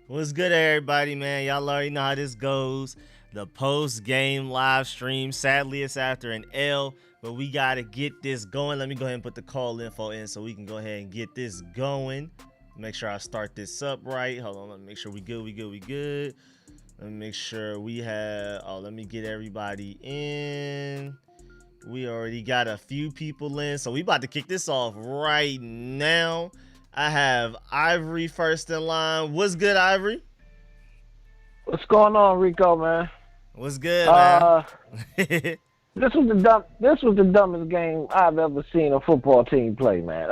What's good, everybody, man? Y'all already know how this goes. The post-game live stream. Sadly, it's after an L, but we got to get this going. Let me go ahead and put the call info in so we can go ahead and get this going. Make sure I start this up right. Hold on, let me make sure we good. Let me make sure we have, let me get everybody in. We already got a few people in, so we about to kick this off right now. I have Ivory first in line. What's good, Ivory? What's going on, Rico, man? What's good, man? This was the dumbest game I've ever seen a football team play, man.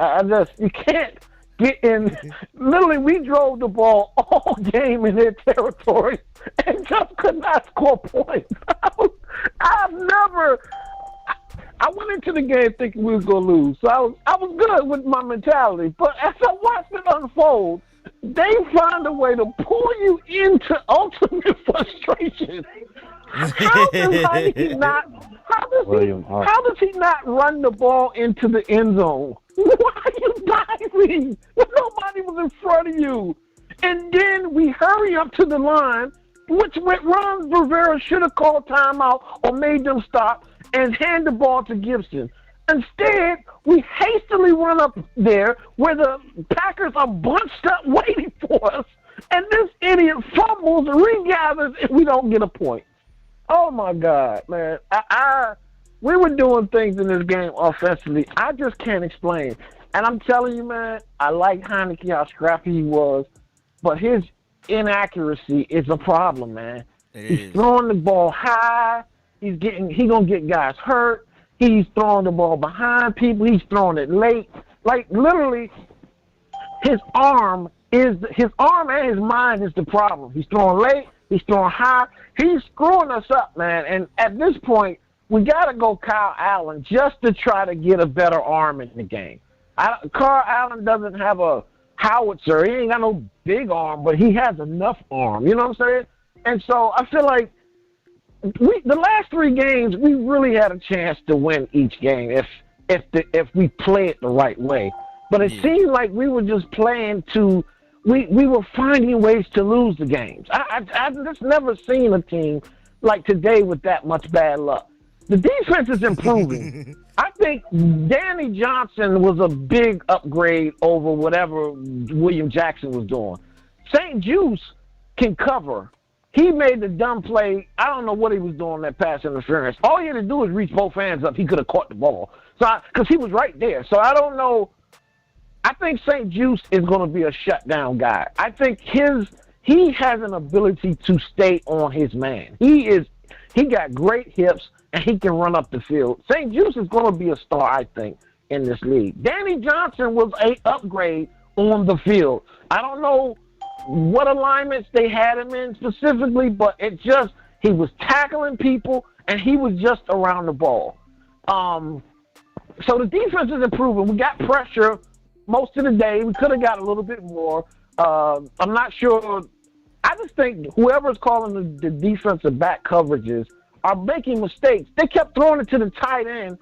You can't get in. Literally, we drove the ball all game in their territory and just could not score points. I went into the game thinking we was gonna lose, so I was good with my mentality. But as I watched it unfold, they find a way to pull you into ultimate frustration. How does he not run the ball into the end zone? Why are you diving? Nobody was in front of you. And then we hurry up to the line, which Ron Rivera should have called timeout or made them stop and hand the ball to Gibson. Instead, we hastily run up there where the Packers are bunched up waiting for us, and this idiot fumbles, regathers, and we don't get a point. Oh, my God, man. We were doing things in this game offensively I just can't explain. And I'm telling you, man, I like Heineke, how scrappy he was, but his inaccuracy is a problem, man. He's throwing the ball high. He's gonna get guys hurt. He's throwing the ball behind people. He's throwing it late. Like literally, his arm and his mind is the problem. He's throwing late. He's throwing high. He's screwing us up, man. And at this point, we gotta go Kyle Allen just to try to get a better arm in the game. Kyle Allen doesn't have a howitzer. He ain't got no big arm, but he has enough arm. You know what I'm saying? And so I feel like the last three games, we really had a chance to win each game if we play it the right way. But it seemed like we were just playing we were finding ways to lose the games. I've just never seen a team like today with that much bad luck. The defense is improving. I think Danny Johnson was a big upgrade over whatever William Jackson was doing. St. Juice can cover. He made the dumb play. I don't know what he was doing, that pass interference. All he had to do was reach both hands up. He could have caught the ball. Because he was right there. So I don't know. I think St. Juice is going to be a shutdown guy. I think he has an ability to stay on his man. He got great hips, and he can run up the field. St. Juice is going to be a star, I think, in this league. Danny Johnson was an upgrade on the field. I don't know what alignments they had him in specifically, but he was tackling people, and he was just around the ball. So the defense is improving. We got pressure most of the day. We could have got a little bit more, I'm not sure. I just think whoever's calling the defensive back coverages are making mistakes. They kept throwing it to the tight end.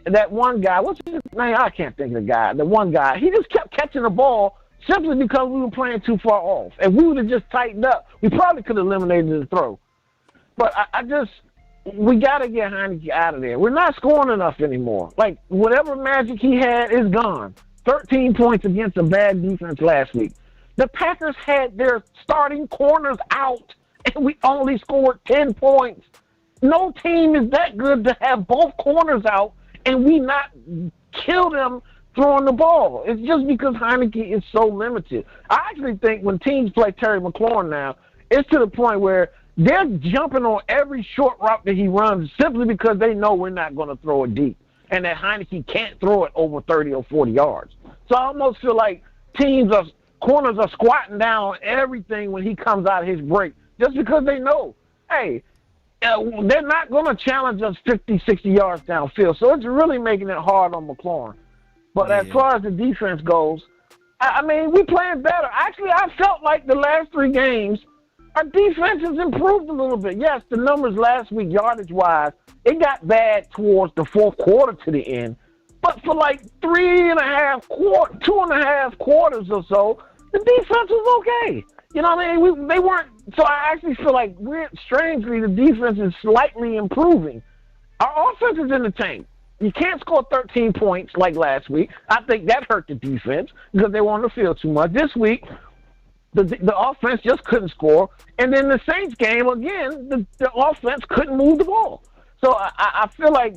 That one guy, what's his name? I can't think of the guy. The one guy, he just kept catching the ball simply because we were playing too far off. If we would have just tightened up, we probably could have eliminated the throw. But we got to get Heinicke out of there. We're not scoring enough anymore. Like, whatever magic he had is gone. 13 points against a bad defense last week. The Packers had their starting corners out, and we only scored 10 points. No team is that good to have both corners out, and we not kill them throwing the ball. It's just because Heinicke is so limited. I actually think when teams play Terry McLaurin now, it's to the point where they're jumping on every short route that he runs simply because they know we're not going to throw it deep and that Heinicke can't throw it over 30 or 40 yards. So I almost feel like corners are squatting down on everything when he comes out of his break just because they know, hey, they're not going to challenge us 50, 60 yards downfield. So it's really making it hard on McLaurin. But as far as the defense goes, I mean, we playing better. Actually, I felt like the last 3 games, our defense has improved a little bit. Yes, the numbers last week, yardage-wise, it got bad towards the fourth quarter to the end. But for like 2.5 quarters or so, the defense was okay. You know what I mean? They weren't. So I actually feel like strangely, the defense is slightly improving. Our offense is in the tank. You can't score 13 points like last week. I think that hurt the defense because they wanted to field too much. This week, the offense just couldn't score. And then the Saints game, again, the offense couldn't move the ball. So I feel like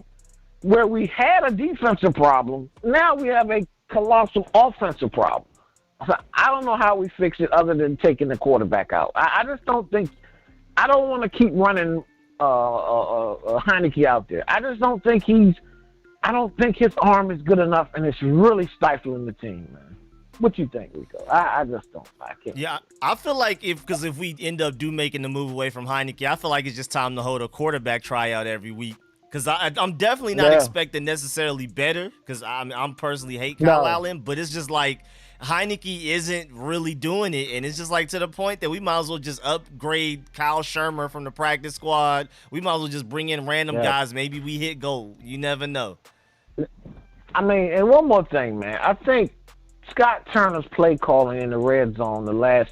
where we had a defensive problem, now we have a colossal offensive problem. So I don't know how we fix it other than taking the quarterback out. I just don't think – I don't want to keep running Heinicke out there. I just don't think his arm is good enough, and it's really stifling the team, man. What you think, Rico? I just don't like it. Yeah, I feel like if we end up making the move away from Heinicke, I feel like it's just time to hold a quarterback tryout every week. Because I'm definitely not expecting necessarily better, because I'm personally hate Kyle Allen, but it's just like Heinicke isn't really doing it, and it's just like to the point that we might as well just upgrade Kyle Shermer from the practice squad. We might as well just bring in random guys. Maybe we hit gold. You never know. I mean, and one more thing, man. I think Scott Turner's play calling in the red zone the last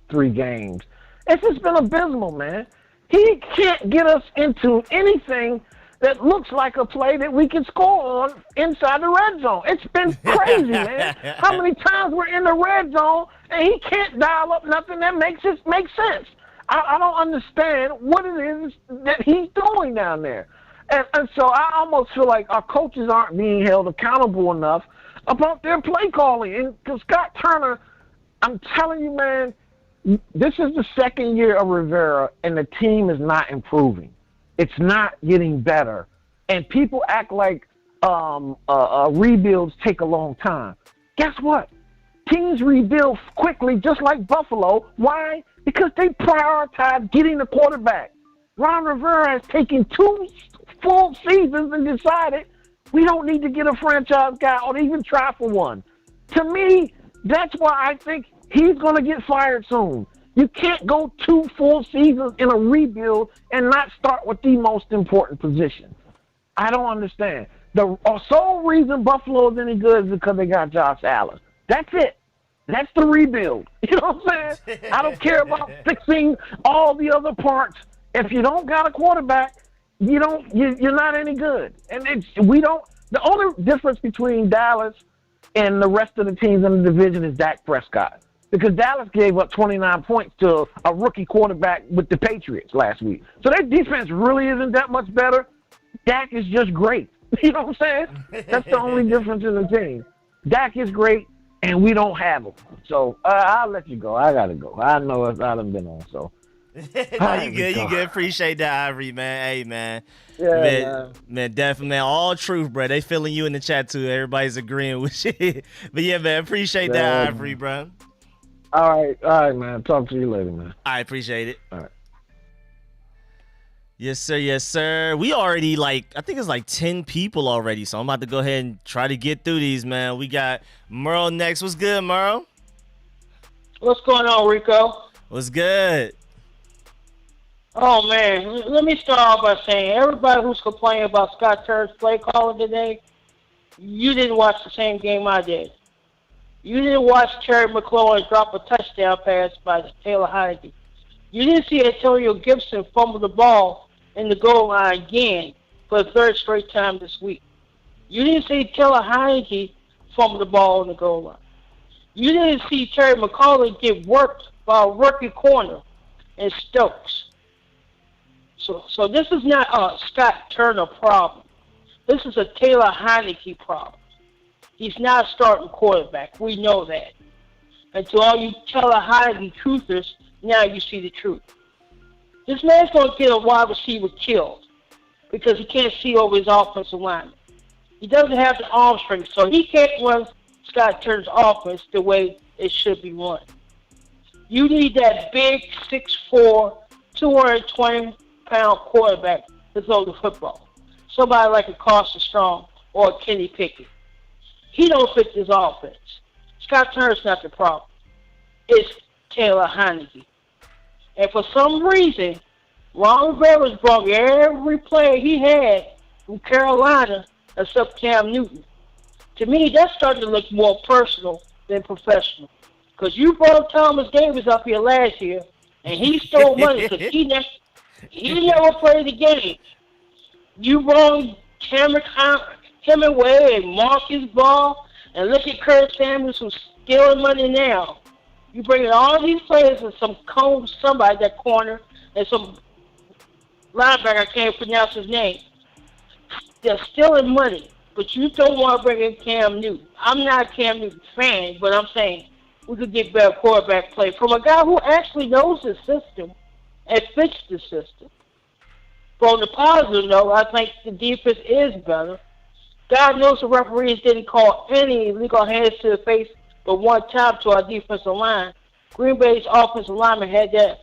3 games, it's just been abysmal, man. He can't get us into anything that looks like a play that we can score on inside the red zone. It's been crazy, man. How many times we're in the red zone and he can't dial up nothing that makes sense. I don't understand what it is that he's doing down there. And so I almost feel like our coaches aren't being held accountable enough about their play calling. And because Scott Turner, I'm telling you, man, this is the second year of Rivera, and the team is not improving. It's not getting better. And people act like rebuilds take a long time. Guess what? Teams rebuild quickly, just like Buffalo. Why? Because they prioritize getting the quarterback. Ron Rivera has taken 2 full seasons and decided we don't need to get a franchise guy or even try for one. To me, that's why I think he's going to get fired soon. You can't go 2 full seasons in a rebuild and not start with the most important position. I don't understand. The sole reason Buffalo is any good is because they got Josh Allen. That's it. That's the rebuild. You know what I'm saying? I don't care about fixing all the other parts. If you don't got a quarterback, you're not any good. And the only difference between Dallas and the rest of the teams in the division is Dak Prescott. Because Dallas gave up 29 points to a rookie quarterback with the Patriots last week. So their defense really isn't that much better. Dak is just great. You know what I'm saying? That's the only difference in the team. Dak is great, and we don't have him. So I'll let you go. I got to go. I know I done been on, so. No, you good. Appreciate that, Ivory, man. Hey, man. Yeah, man, definitely, man. All truth, bro. They feeling you in the chat, too. Everybody's agreeing with you. But, yeah, man, appreciate that, Ivory, bro. All right, man. Talk to you later, man. I appreciate it. All right. Yes, sir. We already, I think it's 10 people already, so I'm about to go ahead and try to get through these, man. We got Merle next. What's good, Merle? What's going on, Rico? What's good? Oh man, let me start off by saying everybody who's complaining about Scott Turner's play calling today, you didn't watch the same game I did. You didn't watch Terry McLaurin drop a touchdown pass by Taylor Heineke. You didn't see Antonio Gibson fumble the ball in the goal line again for the third straight time this week. You didn't see Taylor Heineke fumble the ball in the goal line. You didn't see Terry McLaurin get worked by a rookie corner in Stokes. So this is not a Scott Turner problem. This is a Taylor Heineke problem. He's not a starting quarterback. We know that. And to all you Taylor Heineke truthers, now you see the truth. This man's going to get a wide receiver killed because he can't see over his offensive line. He doesn't have the arm strength, so he can't run Scott Turner's offense the way it should be run. You need that big 6'4", 220-pound quarterback to throw the football. Somebody like a Carson Strong or a Kenny Pickett. He don't fit this offense. Scott Turner's not the problem. It's Taylor Heineke. And for some reason, Ron Rivera's brought every player he had from Carolina except Cam Newton. To me, that's starting to look more personal than professional. Because you brought Thomas Davis up here last year, and he stole money because he never played the game. You brought Cameron Hemingway and Marcus Ball, and look at Kurt Samuels who's stealing money now. You bring in all these players and somebody, that corner, and some linebacker, I can't pronounce his name. They're stealing money, but you don't want to bring in Cam Newton. I'm not a Cam Newton fan, but I'm saying we could get better quarterback play from a guy who actually knows the system and fits the system. But on the positive note, I think the defense is better. God knows the referees didn't call any illegal hands to the face but one time to our defensive line. Green Bay's offensive lineman had their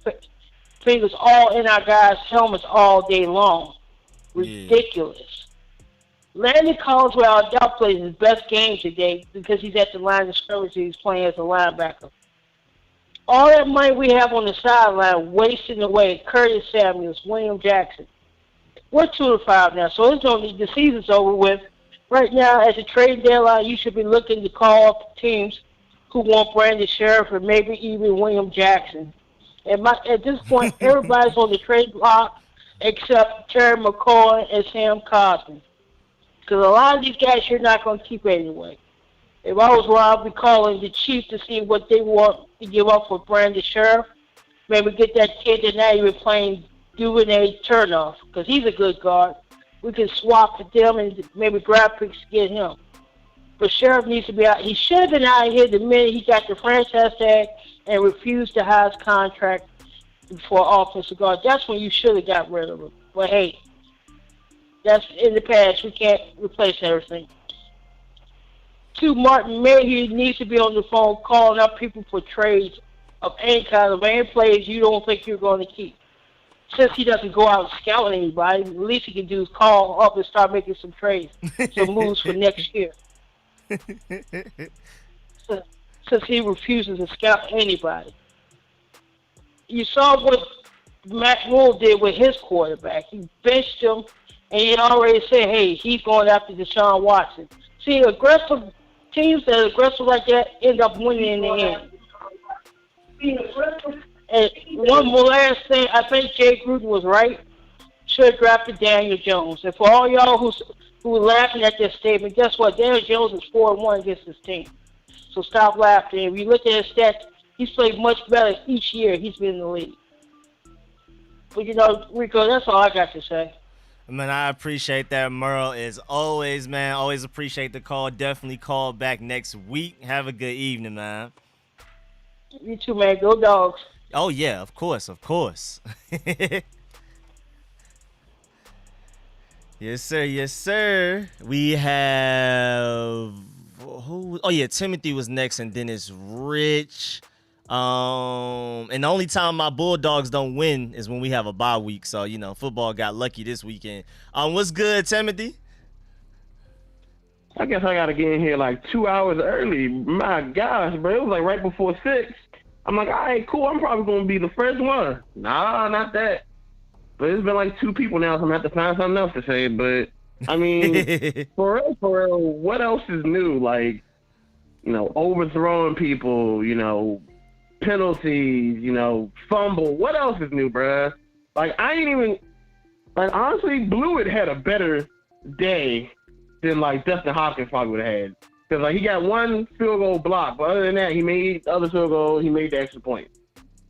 fingers all in our guys' helmets all day long. Ridiculous. Yeah. Landon Collins, without doubt, plays his best game today because he's at the line of scrimmage and he's playing as a linebacker. All that money we have on the sideline wasting away. Curtis Samuels, William Jackson. We're 2-5 now, so it's only the season's over with. Right now, at the trade deadline, you should be looking to call up teams who want Brandon Sheriff and maybe even William Jackson. At this point, everybody's on the trade block except Terry McCoy and Sam Cosmi. Because a lot of these guys you're not going to keep anyway. If I was Rob, I'd be calling the Chiefs to see what they want to give up for Brandon Sheriff. Maybe get that kid that now you're playing Duvernay Turnoff, because he's a good guard. We can swap for them and maybe grab picks to get him. But Sheriff needs to be out. He should have been out of here the minute he got the franchise tag and refused the highest contract for offensive guard. That's when you should have got rid of him. But hey, that's in the past. We can't replace everything. Two, Martin Mayhew needs to be on the phone calling up people for trades of any kind, of any players you don't think you're going to keep. Since he doesn't go out and scout anybody, the least he can do is call up and start making some trades, some moves for next year. Since he refuses to scout anybody. You saw what Matt Rule did with his quarterback. He benched him, and he already said, hey, he's going after Deshaun Watson. See, aggressive teams that are aggressive like that end up winning in the end. And one more last thing, I think Jay Gruden was right. Should have drafted Daniel Jones. And for all y'all who were laughing at this statement, guess what? Daniel Jones is 4-1 against his team. So stop laughing. If you look at his stats, he's played much better each year he's been in the league. But, you know, Rico, that's all I got to say. Man, I appreciate that, Merle. As always, man, always appreciate the call. Definitely call back next week. Have a good evening, man. You too, man. Go Dogs. Oh, yeah, of course, of course. Yes, sir, yes, sir. We have... who? Oh, yeah, Timothy was next, and then it's Rich. And the only time my Bulldogs don't win is when we have a bye week. So, you know, football got lucky this weekend. What's good, Timothy? I guess I got to get in here like 2 hours early. My gosh, bro. It was like right before 6. I'm like, all right, cool. I'm probably gonna be the first one. Nah, not that. But it's been like 2 people now, so I'm gonna have to find something else to say. But I mean, for real, what else is new? Like, overthrowing people, penalties, fumble. What else is new, bruh? Like, I ain't even, like, honestly, Blewett had a better day than, like, Dustin Hopkins probably would have had. Because, like, he got 1 field goal block, but other than that, he made the other field goal, he made the extra point.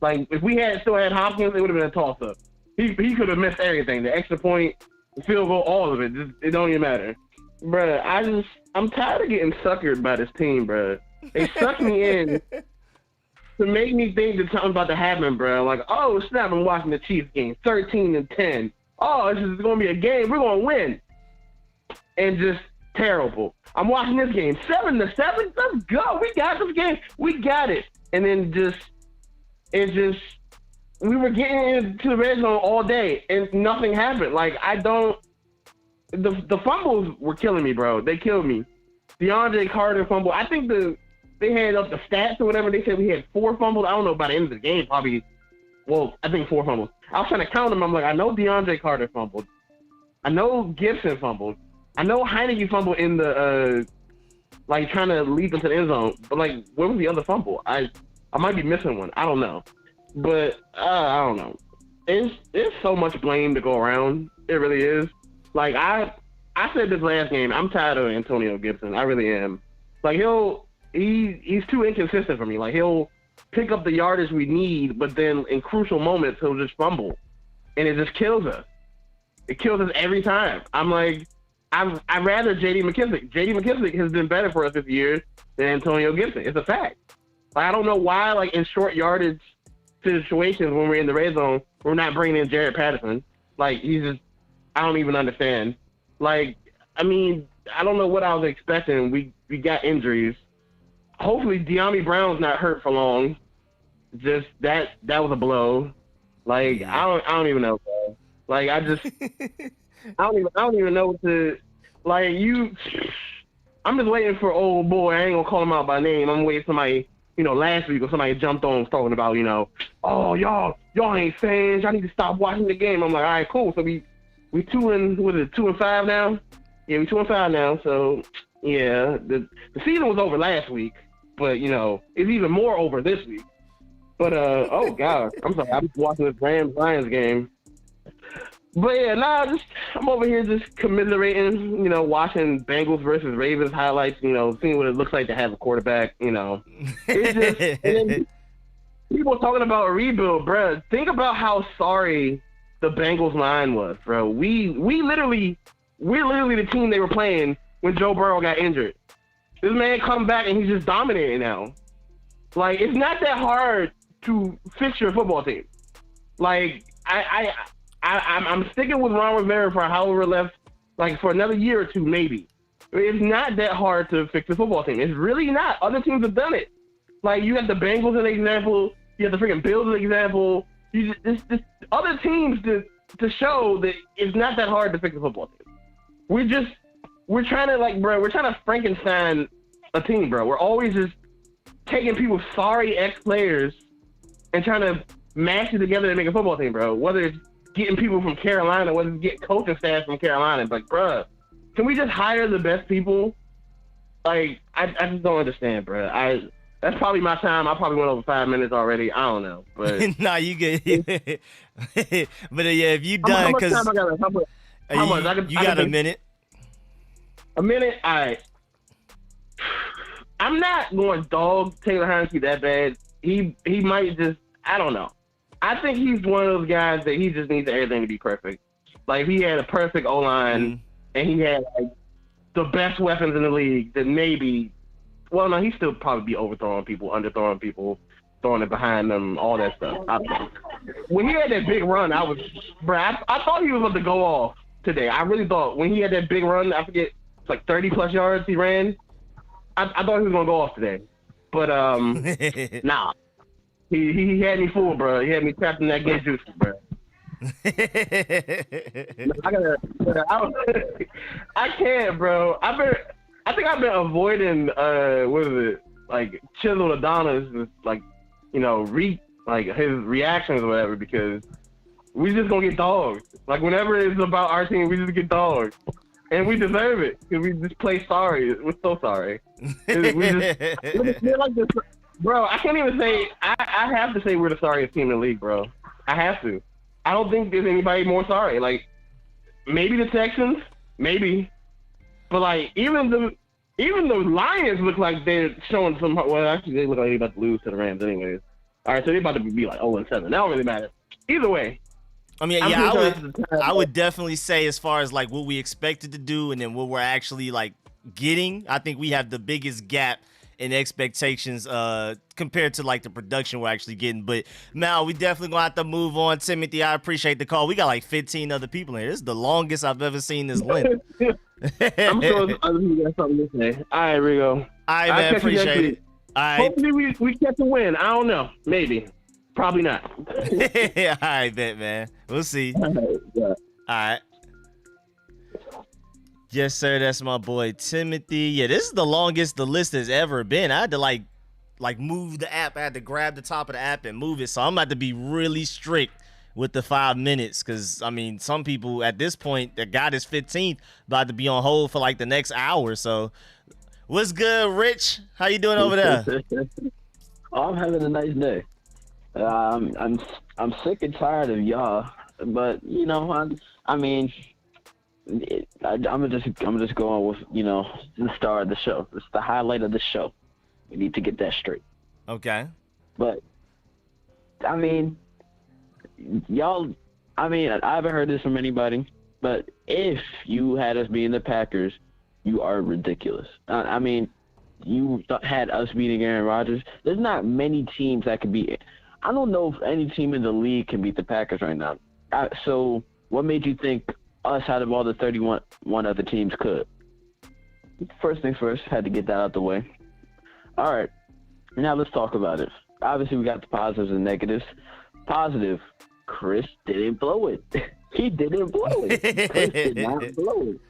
Like, if we still had Hopkins, it would have been a toss-up. He could have missed everything. The extra point, the field goal, all of it. It don't even matter. Bruh, I'm tired of getting suckered by this team, bruh. They suck me in to make me think that something's about to happen, bro. Like, oh, snap, I'm watching the Chiefs game, 13-10. Oh, this is going to be a game. We're going to win. And just terrible. I'm watching this game, 7-7. Let's go. We got this game. We got it. And then we were getting into the red zone all day, and nothing happened. Like, the fumbles were killing me, bro. They killed me. DeAndre Carter fumble. I think they had up the stats or whatever. They said we had 4 fumbles. I don't know, by the end of the game, probably. Well, I think 4 fumbles. I was trying to count them. I'm like, I know DeAndre Carter fumbled. I know Gibson fumbled. I know Heineke fumbled in the, like, trying to leap into the end zone. But, like, where was the other fumble? I might be missing one. I don't know. But, I don't know. It's so much blame to go around. It really is. Like, I said this last game, I'm tired of Antonio Gibson. I really am. Like, he's too inconsistent for me. Like, he'll pick up the yardage we need, but then in crucial moments, he'll just fumble. And it just kills us. It kills us every time. I'm like, I'd rather J.D. McKissick. J.D. McKissick has been better for us this year than Antonio Gibson. It's a fact. Like, I don't know why, like, in short yardage situations when we're in the red zone, we're not bringing in Jared Patterson. Like, I don't even understand. Like, I mean, I don't know what I was expecting. We got injuries. Hopefully, De'Ami Brown's not hurt for long. Just that was a blow. Like, I don't even know, bro. Like, I don't even know what to, like, I'm just waiting for old boy. I ain't gonna call him out by name. I'm waiting for somebody, last week or somebody jumped on talking about, oh, y'all ain't fans. Y'all need to stop watching the game. I'm like, all right, cool. So we 2-5 now? Yeah, we 2-5 now. So, yeah, the season was over last week, but, it's even more over this week. But, oh, God, I'm sorry. I'm just watching this Rams-Lions game. But, yeah, I'm over here just commiserating, watching Bengals versus Ravens highlights, seeing what it looks like to have a quarterback, It's just, and then people talking about a rebuild, bro. Think about how sorry the Bengals line was, bro. We're literally the team they were playing when Joe Burrow got injured. This man come back and he's just dominating now. Like, it's not that hard to fix your football team. Like, I'm sticking with Ron Rivera for however left, like, for another year or 2 maybe. It's not that hard to fix the football team. It's really not. Other teams have done it. Like, you have the Bengals as an example. You have the freaking Bills as an example. This other teams to show that it's not that hard to fix a football team. We're trying to, like, bro, we're trying to Frankenstein a team, bro. We're always just taking people's sorry ex-players and trying to mash it together to make a football team, bro. Whether it's getting people from Carolina, whether it's getting coaching staff from Carolina. Like, bro, can we just hire the best people? Like, I just don't understand, bro. That's probably my time. I probably went over 5 minutes already. I don't know, but nah, you good. But yeah, if you done, because how much? You got a minute. A minute. All right. I'm not going dog Taylor Heineke that bad. He might just, I don't know. I think he's one of those guys that he just needs everything to be perfect. Like, if he had a perfect O-line and he had, like, the best weapons in the league, then maybe. Well, no, he'd still probably be overthrowing people, underthrowing people, throwing it behind them, all that stuff. When he had that big run, I thought he was about to go off today. I really thought. When he had that big run, I forget, it's like 30-plus yards he ran, I thought he was going to go off today. But, nah. He had me fooled, bro. He had me trapped in that get juicy, bro. I can't, bro. I think I've been avoiding what is it, like, Chisel Adonis, like like his reactions or whatever, because we just gonna get dogs. Like whenever it's about our team, we just get dogs, and we deserve it because we just play sorry. We're so sorry. We're like this, bro. I can't even say. I have to say we're the sorriest team in the league, bro. I have to. I don't think there's anybody more sorry. Like maybe the Texans, maybe, but like even the Lions look like they're showing some. Well, actually, they look like they're about to lose to the Rams, anyways. All right, so they're about to be like 0-7. That don't really matter. Either way. I mean, I would definitely say as far as like what we expected to do and then what we're actually like getting, I think we have the biggest gap in expectations compared to like the production we're actually getting. But Mal, we definitely gonna have to move on. Timothy, I appreciate the call. We got like 15 other people in here. This is the longest I've ever seen this length. I'm sure other people got something to say. All right, Rico. All right, man, appreciate it. All right. Hopefully we catch a win. I don't know. Maybe. Probably not. All right, bet, man. We'll see. All right. Yeah. All right. Yes, sir. That's my boy Timothy. Yeah, this is the longest the list has ever been. I had to like move the app. I had to grab the top of the app and move it. So I'm about to be really strict with the 5 minutes, because I mean, some people at this point that got his 15th about to be on hold for like the next hour. So, what's good, Rich? How you doing over there? Oh, I'm having a nice day. I'm sick and tired of y'all, but you know, I'm just going with, you know, the star of the show. It's the highlight of the show. We need to get that straight. Okay. But I mean, y'all. I mean, I haven't heard this from anybody. But if you had us being the Packers, you are ridiculous. I mean, you had us beating Aaron Rodgers. There's not many teams that could beat. I don't know if any team in the league can beat the Packers right now. So what made you think us out of all the 31 other teams could? First things first, had to get that out the way. All right, now let's talk about it. Obviously, we got the positives and negatives. Positive, Chris didn't blow it. He didn't blow it. Chris did not blow it.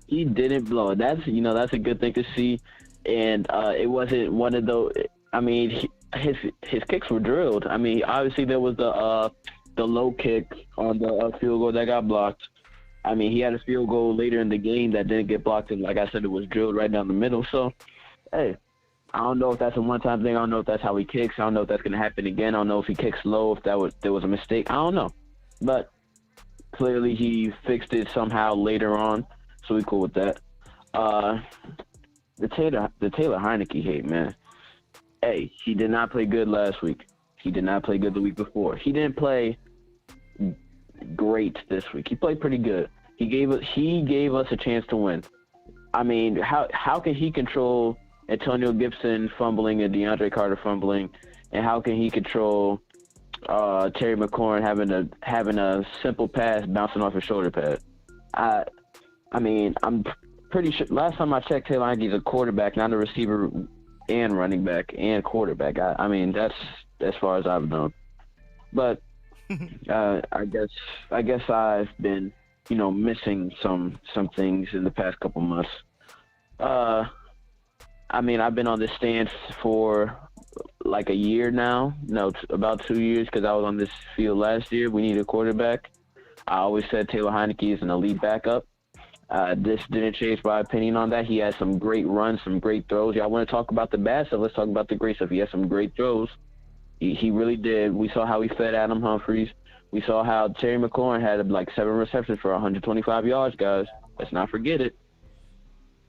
He didn't blow it. That's a good thing to see. And it wasn't one of those. I mean, his kicks were drilled. I mean, obviously there was the low kick on the field goal that got blocked. I mean, he had a field goal later in the game that didn't get blocked, and like I said, it was drilled right down the middle. So, hey, I don't know if that's a one-time thing. I don't know if that's how he kicks. I don't know if that's going to happen again. I don't know if he kicks low, if there was a mistake. I don't know. But clearly he fixed it somehow later on, so we cool with that. The Taylor Heineke hate, man. Hey, he did not play good last week. He did not play good the week before. He didn't play great this week. He played pretty good. He gave us a chance to win. I mean, how can he control Antonio Gibson fumbling and DeAndre Carter fumbling, and how can he control Terry McLaurin having a simple pass bouncing off his shoulder pad? I mean, I'm pretty sure last time I checked, Taylor Heineke's a quarterback, not a receiver and running back and quarterback. I mean, that's as far as I've known. But I guess I've been, you know, missing some things in the past couple months. I mean, I've been on this stance for like a year now. No, about 2 years, because I was on this field last year. We need a quarterback. I always said Taylor Heineke is an elite backup. This didn't change my opinion on that. He had some great runs, some great throws. Y'all want to talk about the bad stuff? Let's talk about the great stuff. He had some great throws. He really did. We saw how he fed Adam Humphries. We saw how Terry McLaurin had like 7 receptions for 125 yards, guys. Let's not forget it.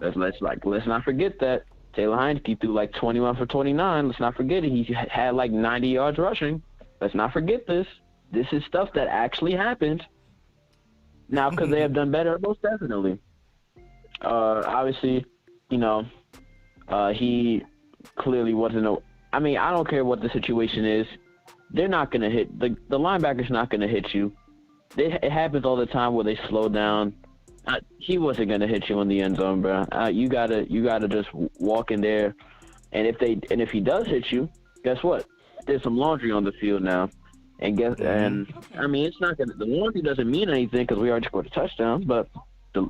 Let's not forget that. Taylor Heineke threw like 21 for 29. Let's not forget it. He had like 90 yards rushing. Let's not forget this. This is stuff that actually happened. Now, could they have done better? Most definitely. Obviously, you know, he clearly wasn't I mean, I don't care what the situation is. They're not going to hit. The linebacker's not going to hit you. It happens all the time where they slow down. He wasn't going to hit you in the end zone, bro. You gotta just walk in there. And if he does hit you, guess what? There's some laundry on the field now. And I mean, it's not gonna. The laundry doesn't mean anything because we already scored a touchdown, but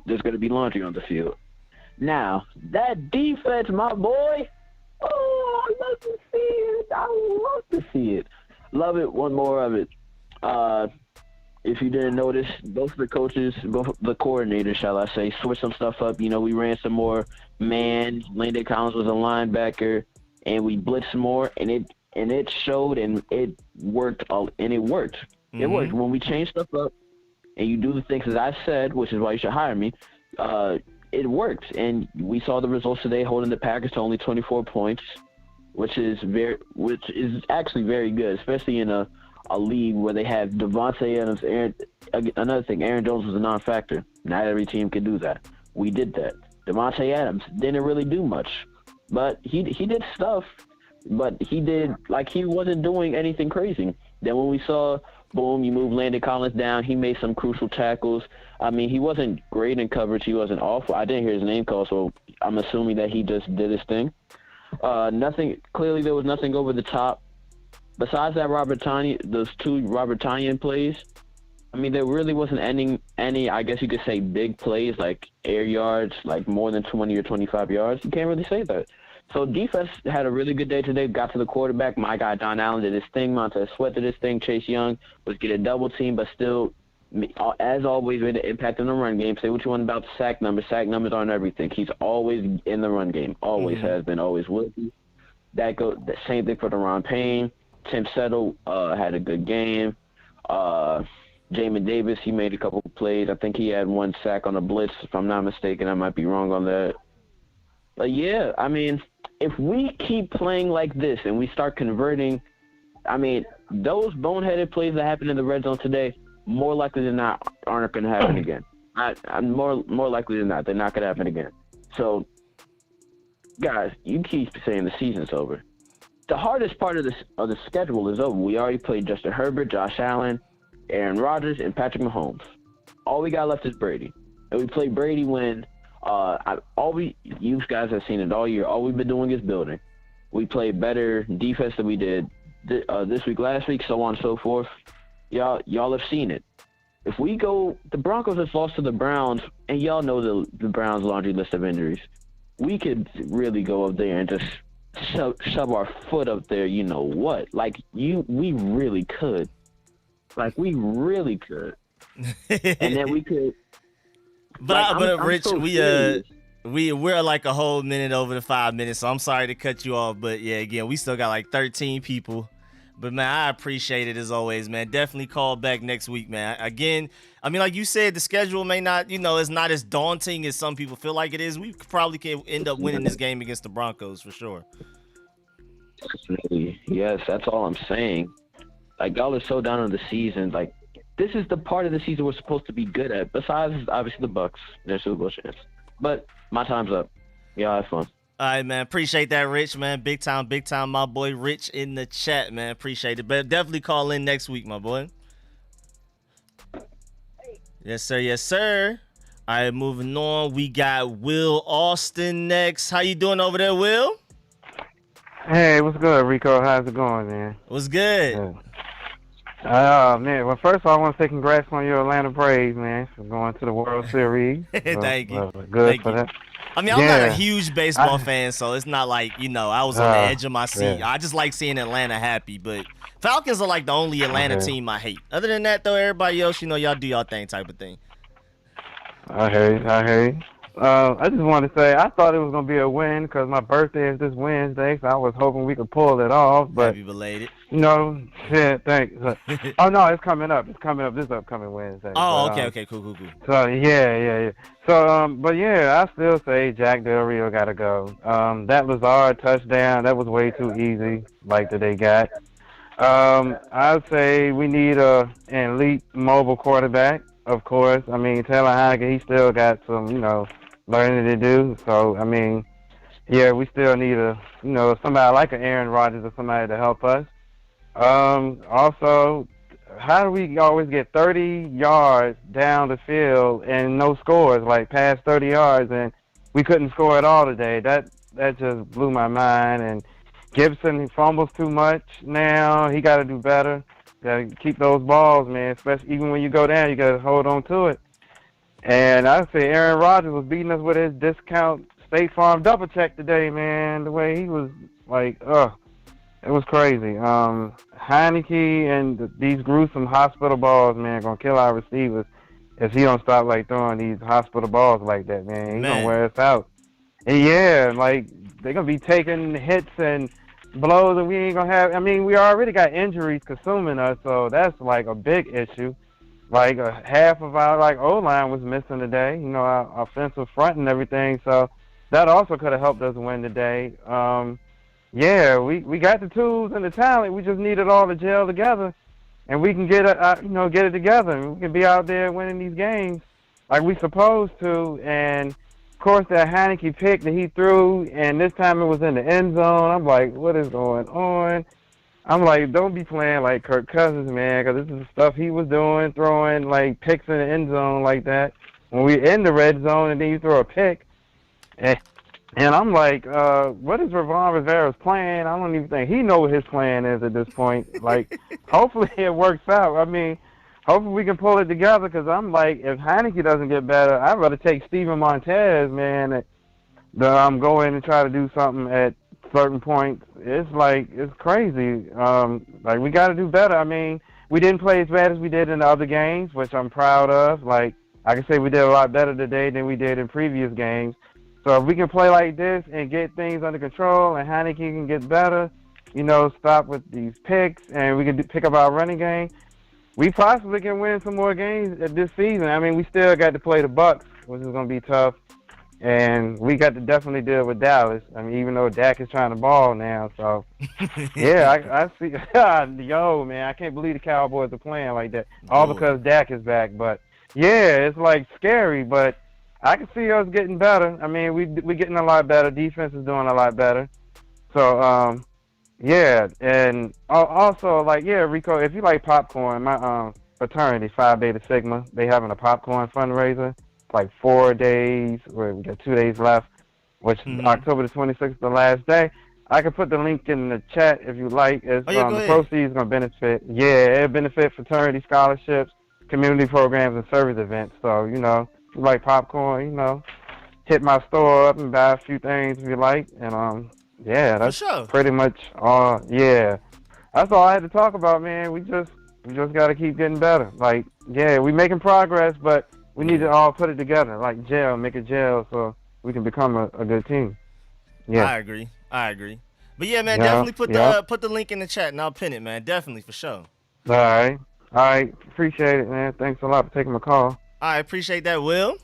there's gonna be laundry on the field. Now that defense, my boy. Oh, I love to see it. I to see it. Love it. Want more of it. If you didn't notice, both the coaches, both the coordinators, shall I say, switched some stuff up. You know, we ran some more man. Landon Collins was a linebacker, and we blitzed more, and it showed, and it worked. It worked. It worked when we changed stuff up, and you do the things that I said, which is why you should hire me. It worked, and we saw the results today, holding the Packers to only 24 points, which is actually very good, especially in a league where they have Devontae Adams. Another thing, Aaron Jones was a non-factor. Not every team can do that. We did that. Devontae Adams didn't really do much, but he did stuff. But he wasn't doing anything crazy. Then when we saw, boom, you move Landon Collins down, he made some crucial tackles. I mean, he wasn't great in coverage. He wasn't awful. I didn't hear his name called, so I'm assuming that he just did his thing. Clearly there was nothing over the top. Besides that those two Robert Tonyan plays, I mean, there really wasn't any, I guess you could say, big plays, like air yards, like more than 20 or 25 yards. You can't really say that. So defense had a really good day today, got to the quarterback. My guy, Don Allen, did his thing. Montez Sweat did his thing. Chase Young was getting double team, but still, as always, made an impact in the run game. Say what you want about the sack numbers. Sack numbers aren't everything. He's always in the run game. Always has been, always will be. The same thing for Deron Payne. Tim Settle had a good game. Jamin Davis, he made a couple of plays. I think he had one sack on a blitz, if I'm not mistaken. I might be wrong on that. But, yeah, I mean, if we keep playing like this and we start converting, I mean, those boneheaded plays that happened in the red zone today, more likely than not, aren't going to happen again. I'm more likely than not, they're not going to happen again. So, guys, you keep saying the season's over. The hardest part of the schedule is over. We already played Justin Herbert, Josh Allen, Aaron Rodgers, and Patrick Mahomes. All we got left is Brady. And we played Brady when you guys have seen it all year. All we've been doing is building. We played better defense than we did this week, last week, so on and so forth. Y'all have seen it. If we go, the Broncos have lost to the Browns, and y'all know the Browns' laundry list of injuries. We could really go up there and just shove our foot up there, you know what? Like, we really could. Like, we really could. And then we could. But Rich, we're like a whole minute over the 5 minutes, so I'm sorry to cut you off. But yeah, again, we still got like 13 people. But man, I appreciate it as always, man. Definitely call back next week, man. Again, I mean, like you said, the schedule may not, it's not as daunting as some people feel like it is. We probably can end up winning this game against the Broncos for sure. Definitely. Yes, that's all I'm saying. Like, y'all are so down on the season. Like, this is the part of the season we're supposed to be good at. Besides, obviously, the Bucks. Their Super Bowl chance. But my time's up. Y'all have fun. All right, man. Appreciate that, Rich, man. Big time, my boy Rich in the chat, man. Appreciate it. But definitely call in next week, my boy. Yes, sir. Yes, sir. All right, moving on. We got Will Austin next. How you doing over there, Will? Hey, what's good, Rico? How's it going, man? What's good? Man, well, first of all, I want to say congrats on your Atlanta Braves, man, for going to the World Series. Thank you. Good Thank for you. that. I mean, I'm not a huge baseball fan, so it's not like, I was on the edge of my seat. Yeah. I just like seeing Atlanta happy, but Falcons are like the only Atlanta team I hate. Other than that, though, everybody else, y'all do y'all thing type of thing. I hear you. I just want to say I thought it was going to be a win because my birthday is this Wednesday, so I was hoping we could pull it off. But Happy belated. Thanks. Oh, no, it's coming up. It's coming up this upcoming Wednesday. Oh, okay, cool. So, yeah. So, but yeah, I still say Jack Del Rio got to go. That Lazard touchdown, that was way too easy, like that they got. I'd say we need an elite mobile quarterback, of course. I mean, Taylor Heineke, he still got some, learning to do. So, I mean, yeah, we still need somebody like an Aaron Rodgers or somebody to help us. Also, how do we always get 30 yards down the field and no scores, like past 30 yards, and we couldn't score at all today? That just blew my mind. And Gibson, he fumbles too much now. He got to do better. Got to keep those balls, man, especially even when you go down, you got to hold on to it. And I say Aaron Rodgers was beating us with his discount State Farm double check today, man. The way he was like, It was crazy. Heineke and these gruesome hospital balls, man, gonna kill our receivers if he don't stop like throwing these hospital balls like that, man. He gonna Man. wear us out. And yeah, like they're gonna be taking hits and blows, and we ain't gonna have. I mean, we already got injuries consuming us, so that's like a big issue. Like half of our like O line was missing today. You know, our offensive front and everything. So that also could have helped us win today. Yeah, we got the tools and the talent. We just need it all to gel together, and we can get get it together. And we can be out there winning these games like we supposed to. And of course, that Heineke pick that he threw, and this time it was in the end zone. I'm like, what is going on? I'm like, don't be playing like Kirk Cousins, man, because this is the stuff he was doing, throwing like picks in the end zone like that. When we're in the red zone, and then you throw a pick. And I'm like, what is Ravon Rivera's plan? I don't even think he knows what his plan is at this point. Like, hopefully it works out. I mean, hopefully we can pull it together because I'm like, if Heineke doesn't get better, I'd rather take Steven Montez, man, than go in and try to do something at certain points. It's like, it's crazy. Like, we got to do better. I mean, we didn't play as bad as we did in the other games, which I'm proud of. Like, I can say we did a lot better today than we did in previous games. So if we can play like this and get things under control and Heineke can get better, stop with these picks and we can pick up our running game, we possibly can win some more games this season. I mean, we still got to play the Bucks, which is going to be tough. And we got to definitely deal with Dallas. I mean, even though Dak is trying to ball now. So, yeah, I see. Yo, man, I can't believe the Cowboys are playing like that. All because Dak is back. But, yeah, it's like scary, but I can see us getting better. I mean, we getting a lot better. Defense is doing a lot better. So, yeah. And also, like, yeah, Rico, if you like popcorn, my fraternity, Phi Beta Sigma, they having a popcorn fundraiser. Like 4 days, where we got 2 days left, which October the 26th, the last day. I can put the link in the chat if you like. It's, the proceeds going to benefit. Yeah, it'll benefit fraternity scholarships, community programs, and service events. So, if you like popcorn, hit my store up and buy a few things if you like. And, yeah, that's pretty much all. Yeah, that's all I had to talk about, man. We just got to keep getting better. Like, yeah, we making progress, but we need to all put it together, like make it gel, so we can become a good team. Yeah, I agree. But yeah, man, definitely put the link in the chat, and I'll pin it, man. Definitely, for sure. All right. Appreciate it, man. Thanks a lot for taking my call. I appreciate that, Will.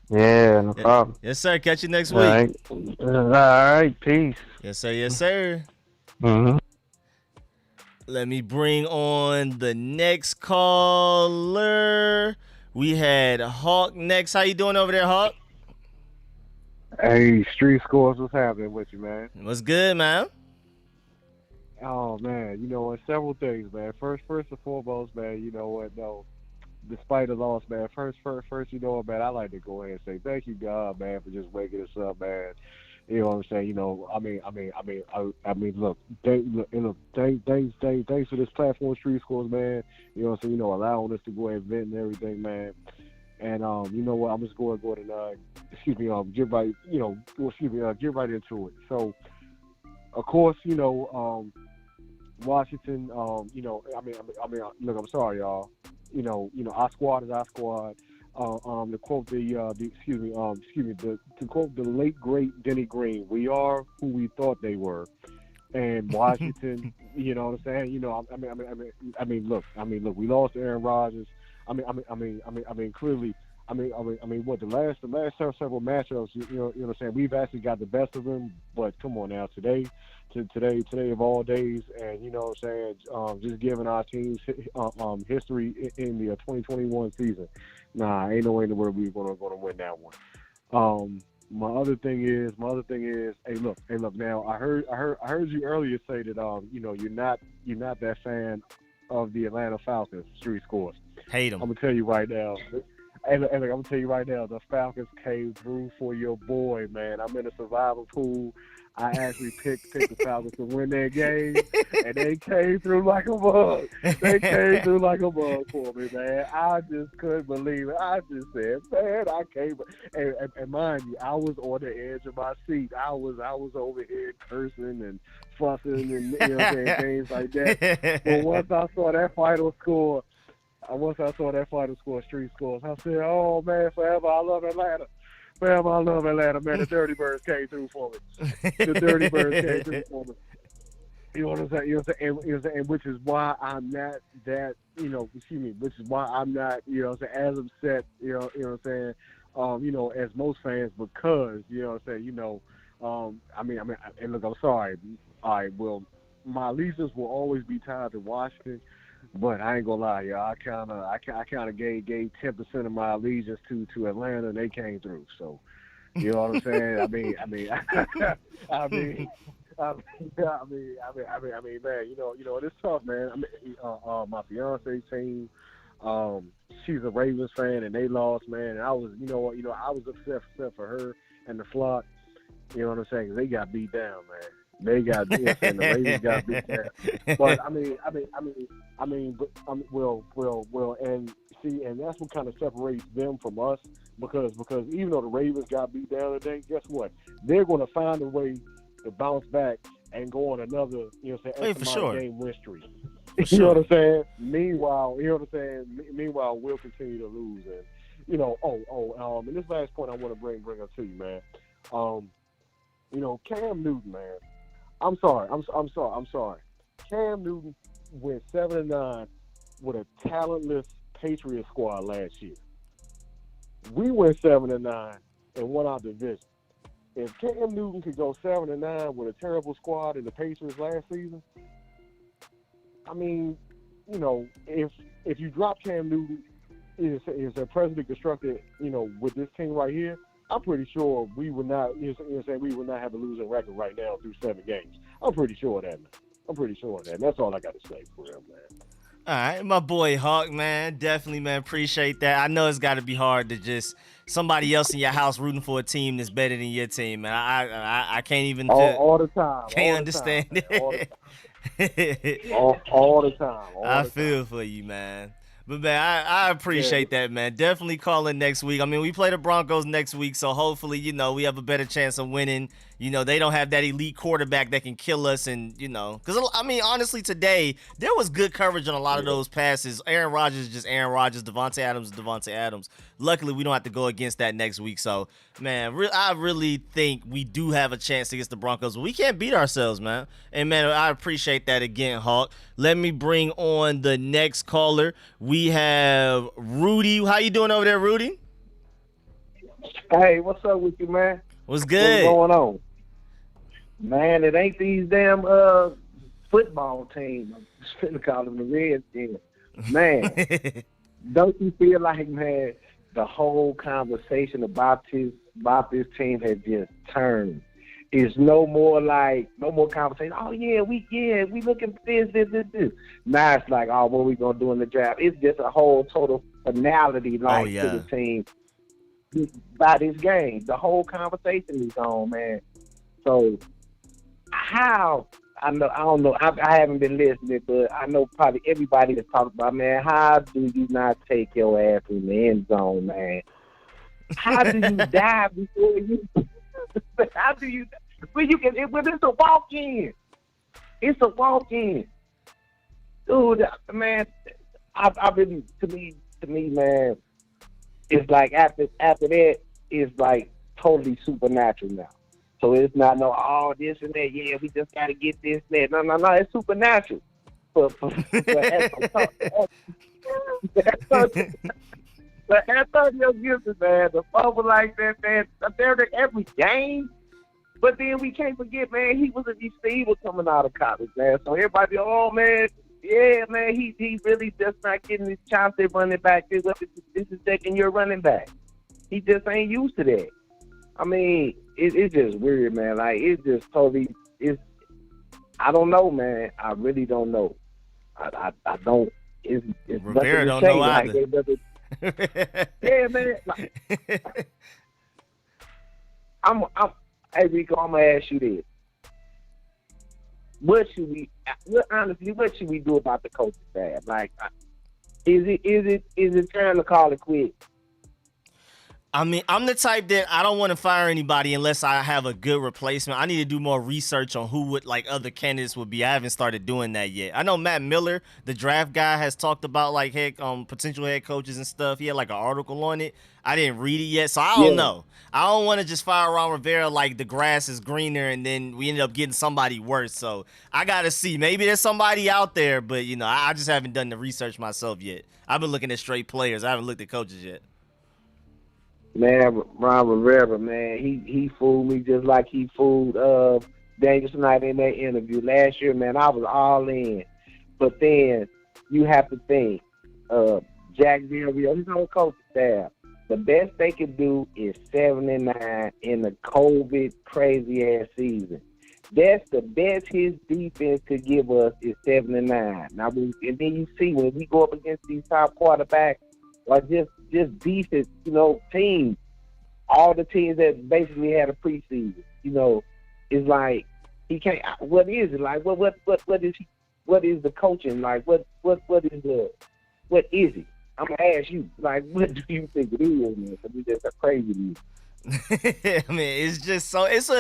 Yeah, no problem. Yes, sir. Catch you next week. All right. Peace. Yes, sir. Yes, sir. Mm-hmm. Let me bring on the next caller. We had Hawk next. How you doing over there, Hawk? Hey, Street Scores, what's happening with you, man? What's good, man? Oh, man, several things, man. First and foremost, man, despite the loss, man, first, man, I like to go ahead and say thank you, God, man, for just waking us up, man. You know what I'm saying? Look, thanks for this platform, Street Scores, man. You know what I'm saying? Allowing us to go ahead and vent and everything, man. And you know what? I'm just going to get right into it. So, of course, Washington. Look, I'm sorry, y'all. Our squad is our squad. To quote to quote the late great Denny Green, we are who we thought they were. And Washington, you know what I'm saying? Look, we lost Aaron Rodgers. Clearly, what the last several matchups, you know what I'm saying? We've actually got the best of them, but come on now, today of all days, and you know what I'm saying, just giving our teams history in the 2021 season. Nah, ain't no way in the world we're gonna win that one. My other thing is, hey look. Now I heard you earlier say that you're not that fan of the Atlanta Falcons. Street Scores. Hate them. I'm gonna tell you right now. Hey, look, I'm gonna tell you right now. The Falcons came through for your boy, man. I'm in a survival pool. I actually picked the Falcons to win that game, and they came through like a bug. They came through like a bug for me, man. I just couldn't believe it. I just said, man, I can't. And mind you, I was on the edge of my seat. I was over here cursing and fussing and things like that. But once I saw that final score, street scores, I said, oh man, forever I love Atlanta. Forever I love Atlanta, man. The Dirty Birds came through for me. The Dirty Birds came through for me. You know what I'm saying? You know what I'm saying? And which is why I'm not that, which is why I'm not, as upset, what I'm saying, as most fans, because, what I'm saying, and look, I'm sorry. All right, well, my allegiance will always be tied to Washington. But I ain't gonna lie, y'all. I kind of gave 10% of my allegiance to Atlanta, and they came through. So, you know what I'm saying? I mean, man. It's tough, man. My fiance's team, she's a Ravens fan, and they lost, man. And I was, I was upset for her and the flock. You know what I'm saying? 'Cause they got beat down, man. They got, the Ravens got beat down. But and see, and that's what kind of separates them from us, because even though the Ravens got beat down today, guess what? They're going to find a way to bounce back and go on another, game win streak. You know what I'm saying? Meanwhile, Meanwhile, we'll continue to lose. And and this last point I want to bring up to you, man. Cam Newton, man. I'm sorry. Cam Newton went 7-9 with a talentless Patriot squad last year. We went 7-9 and won our division. If Cam Newton could go 7-9 with a terrible squad in the Patriots last season, I mean, if you drop Cam Newton, is a president constructed, with this team right here, I'm pretty sure we would not, we would not have a losing record right now through 7 games. I'm pretty sure of that, man. And that's all I got to say for him, man. All right, my boy Hawk, man. Definitely, man. Appreciate that. I know it's got to be hard to just somebody else in your house rooting for a team that's better than your team, man. I can't even all the time. Can't understand it. All the time. I feel for you, man. But, man, I appreciate that, man. Definitely call in next week. I mean, we play the Broncos next week, so hopefully, we have a better chance of winning. They don't have that elite quarterback that can kill us. And, because, honestly, today, there was good coverage on a lot of those passes. Aaron Rodgers is just Aaron Rodgers. Devontae Adams is Devontae Adams. Luckily, we don't have to go against that next week. So, man, I really think we do have a chance against the Broncos. But we can't beat ourselves, man. And, man, I appreciate that again, Hawk. Let me bring on the next caller. We have Rudy. How you doing over there, Rudy? Hey, what's up with you, man? What's good? What's going on? Man, it ain't these damn football teams. I'm just finna call them the Redskins. Man, don't you feel like, man, the whole conversation about this team has just turned? It's no more conversation. Oh yeah, we looking for this. Now it's like, oh, what we gonna do in the draft? It's just a whole total finality to the team by this game. The whole conversation is on, man. So how I don't know. I haven't been listening, but I know probably everybody is talking about, man, how do you not take your ass in the end zone, man? How do you dive before you? How do you? When it's a walk-in. It's a walk-in. Dude, man, I've been to me, man. It's like after that, it's like totally supernatural now. So it's not this and that. Yeah, we just got to get this and that. No, it's supernatural. But Antonio Gibson, man, the fumble like that, man, they're every game. But then we can't forget, man, he was a receiver coming out of college, man. So everybody, oh man, yeah, man, he really just not getting his chance at running back. This is second year running back. He just ain't used to that. I mean, it's just weird, man. Like, it's just totally, I don't know, man. I really don't know. I don't. It's Rivera don't know either. Yeah, man. Like, hey, Rico, I'm gonna ask you this. what should we? Honestly, what should we do about the coaching staff? Like, is it time to call it quits? I mean, I'm the type that I don't want to fire anybody unless I have a good replacement. I need to do more research on who would like other candidates would be. I haven't started doing that yet. I know Matt Miller, the draft guy, has talked about like potential head coaches and stuff. He had like an article on it. I didn't read it yet, so I don't know. I don't want to just fire Ron Rivera like the grass is greener and then we ended up getting somebody worse. So I gotta see. Maybe there's somebody out there, but you know, I just haven't done the research myself yet. I've been looking at straight players. I haven't looked at coaches yet. Man, Ron Rivera, man, he fooled me just like he fooled Daniel Snyder in that interview last year. Man, I was all in, but then you have to think, Jack Del Rio, his whole coaching staff, the best they could do is 7-9 in the COVID crazy ass season. That's the best his defense could give us is 7-9. Now, and then you see when we go up against these top quarterbacks, or just decent, teams, all the teams that basically had a preseason, it's like he can't. What is it like? What is he? What is the coaching like? What is it? I'm gonna ask you, like, what do you think it is, man? Because it's just a crazy league. I mean, it's just so it's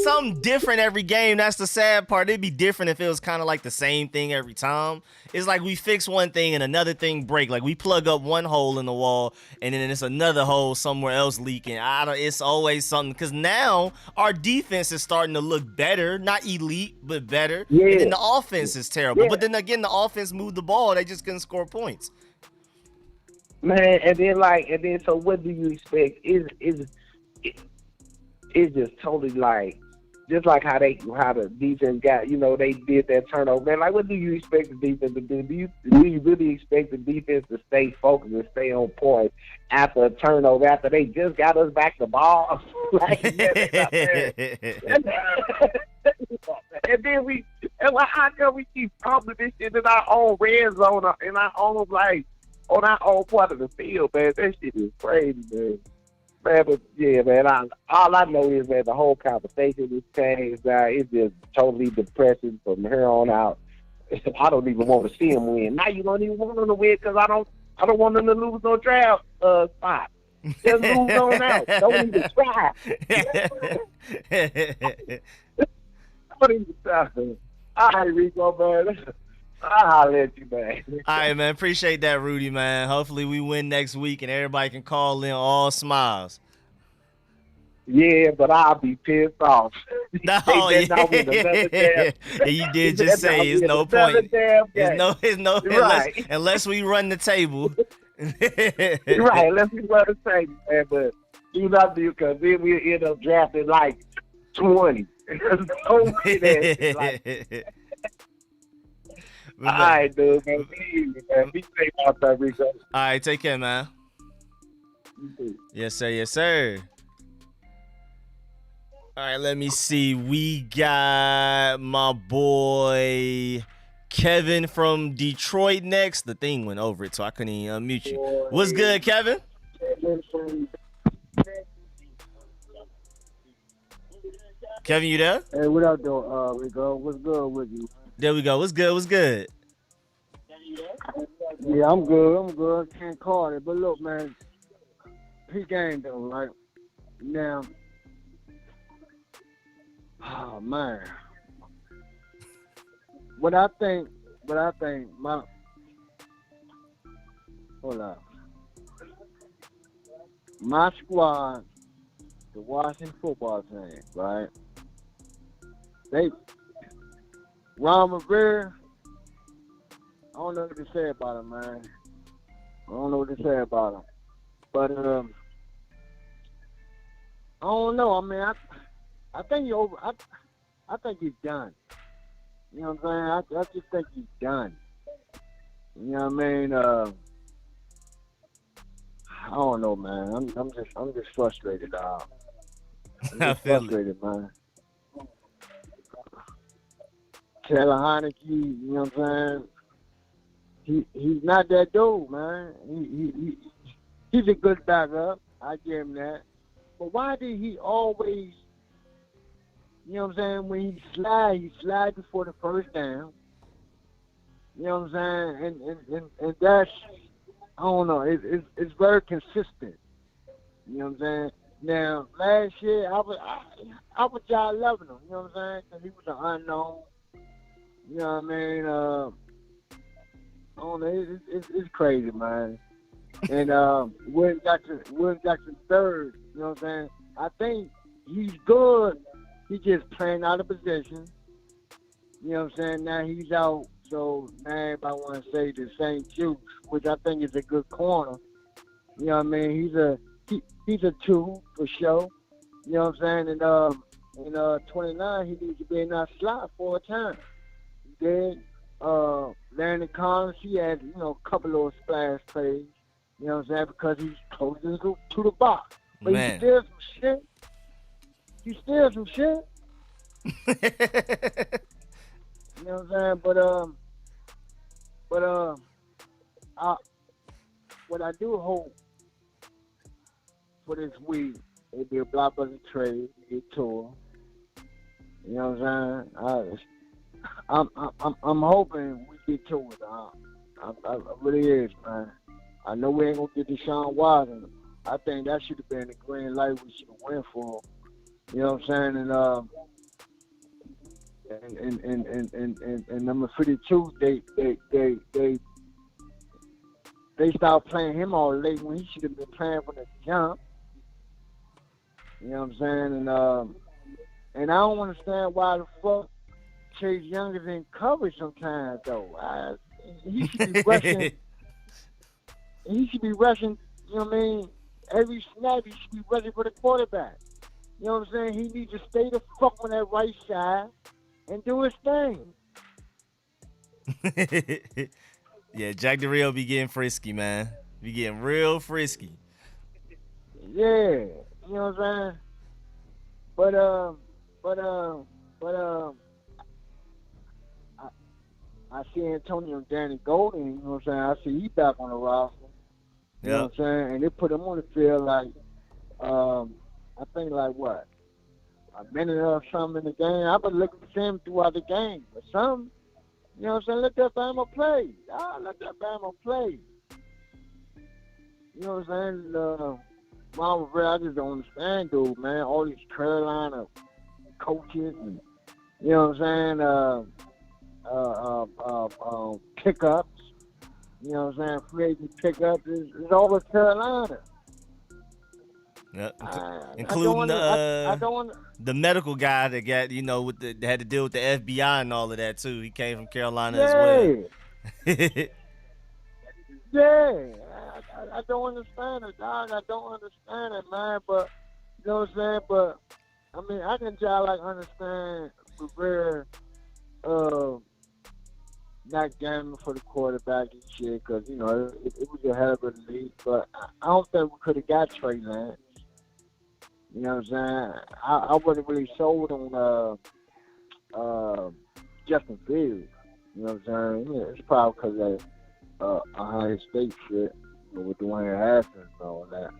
something different every game. That's the sad part. It'd be different if it was kind of like the same thing every time. It's like we fix one thing and another thing break. Like we plug up one hole in the wall and then it's another hole somewhere else leaking. It's always something because now our defense is starting to look better, not elite but better. Yeah. And then the offense is terrible. Yeah. But then again, the offense moved the ball. They just couldn't score points. Man, and then so what do you expect? It's just totally like, just like how the defense got, they did that turnover. Man, like, what do you expect the defense to do? Do you really expect the defense to stay focused and stay on point after a turnover, after they just got us back the ball? Like, and then how come we keep pumping this shit in our own red zone, in our own, like, on our own part of the field, man? That shit is crazy, man. Man, but yeah, man, all I know is, man, the whole conversation has changed. It's just totally depressing from here on out. I don't even want to see them win. Now you don't even want them to win because I don't want them to lose no draft spot. Just lose on out. Don't even try. Don't even try. All right, Rico, man. I'll let you, man. All right, man. Appreciate that, Rudy, man. Hopefully we win next week and everybody can call in all smiles. Yeah, but I'll be pissed off. No, yeah. You did just say it's no point. It's no right. unless we run the table. Right, unless we run the table, man. But do not do, because then we'll end up drafting like 20. There's no way that like. All right, dude, man. Be safe out there, Rico. All right, take care, man. Yes, sir. Yes, sir. All right, let me see. We got my boy Kevin from Detroit next. The thing went over it, so I couldn't even unmute you. What's good, Kevin? Kevin, you there? Hey, what up, though, Rico? What's good with you? There we go. What's good? What's good? Yeah, I'm good. Can't call it. But look, man, he game though, right? Now, oh man, what I think, my squad, the Washington football team, right? Ron Rivera, I don't know what to say about him, man. I don't know what to say about him. But, I don't know. I mean, I think I think he's done. You know what I'm saying? I just think he's done. You know what I mean? I don't know, man. I'm just frustrated, dog. I'm just frustrated, man. Taylor Heineke, you know what I'm saying? He's not that dude, man. He's a good backup. I give him that. But why did he always You know what I'm saying? When he slide before the first down. You know what I'm saying? And that's, I don't know, it's very consistent. You know what I'm saying? Now, last year, I was just loving him. You know what I'm saying? Because he was an unknown. You know what I mean? I don't know. It's crazy, man. And William Jackson third. You know what I'm saying? I think he's good. He just playing out of position. You know what I'm saying? Now he's out. So now everybody want to say the St. Juice, which I think is a good corner. You know what I mean? He's a two for sure. You know what I'm saying? And in 29, he needs to be in that slot for a time. He did. Landon Collins, he had, a couple of splash plays. You know what I'm saying? Because he's closest to the box. But Man. he still some shit. He still some shit. You know what I'm saying? What I do hope for this week, it'd be a blockbuster trade, get to him. You know what I'm saying? I'm hoping we get to it. I really is, man. I know we ain't gonna get Deshaun Watson. I think that should have been the green light we should have went for. You know what I'm saying? And number 52, they started playing him all late when he should have been playing from the jump. You know what I'm saying? And I don't understand why the fuck Chase Young is in coverage sometimes though. He should be rushing. He should be rushing. You know what I mean? Every snap he should be rushing for the quarterback. You know what I'm saying? He needs to stay the fuck on that right side and do his thing. Yeah, Jack Del Rio be getting frisky, man. Be getting real frisky. Yeah, you know what I'm saying? I see Antonio Danny Golden, you know what I'm saying? I see he back on the roster. You know what I'm saying? And they put him on the field like, I think like what? A minute or something in the game. I've been looking for him throughout the game. But some, you know what I'm saying? Let that Bama play. Let that Bama play. You know what I'm saying? Mama Rivera, I just don't understand, dude, man. All these Carolina coaches and, you know what I'm saying? Pickups. You know what I'm saying? Free agent pickups is over Carolina. Yep. Including the medical guy that got, that had to deal with the FBI and all of that too. He came from Carolina as well. Yeah, I don't understand it, dog. I don't understand it, man. But you know what I'm saying? But I mean, I can just like understand Rivera not gambling for the quarterback and shit, because it was a hell of a league. But I don't think we could have got Trey Lance. You know what I'm saying? I wasn't really sold on Justin Fields. You know what I'm saying? Yeah, it's probably because of Ohio State shit with Dwayne Haskins and all that.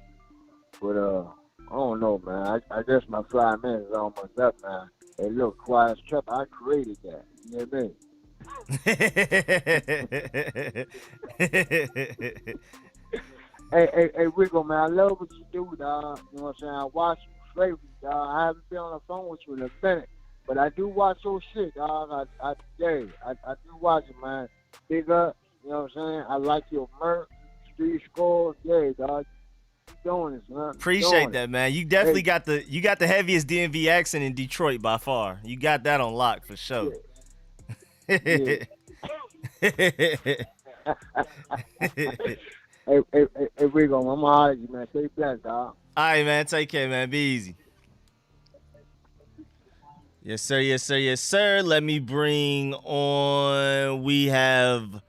But I don't know, man. I guess my 5 minutes is almost up, man. Hey, look, Quiet Trap, I created that. You know what I mean? Hey, Rico, man, I love what you do, dog. You know what I'm saying? I watch you favorite, dog. I haven't been on the phone with you in a minute, but I do watch your shit, dog. I do watch it, man. Big up, you know what I'm saying? I like your merch, street scores, yeah, dog. Keep doing this, man. Appreciate that, man. You definitely got the heaviest DMV accent in Detroit by far. You got that on lock for sure. Yeah. Hey, Rico, I'm all right, man. Stay blessed, dog. All right, man. Take care, man. Be easy. Yes, sir. Yes, sir. Yes, sir. Let me bring on. We have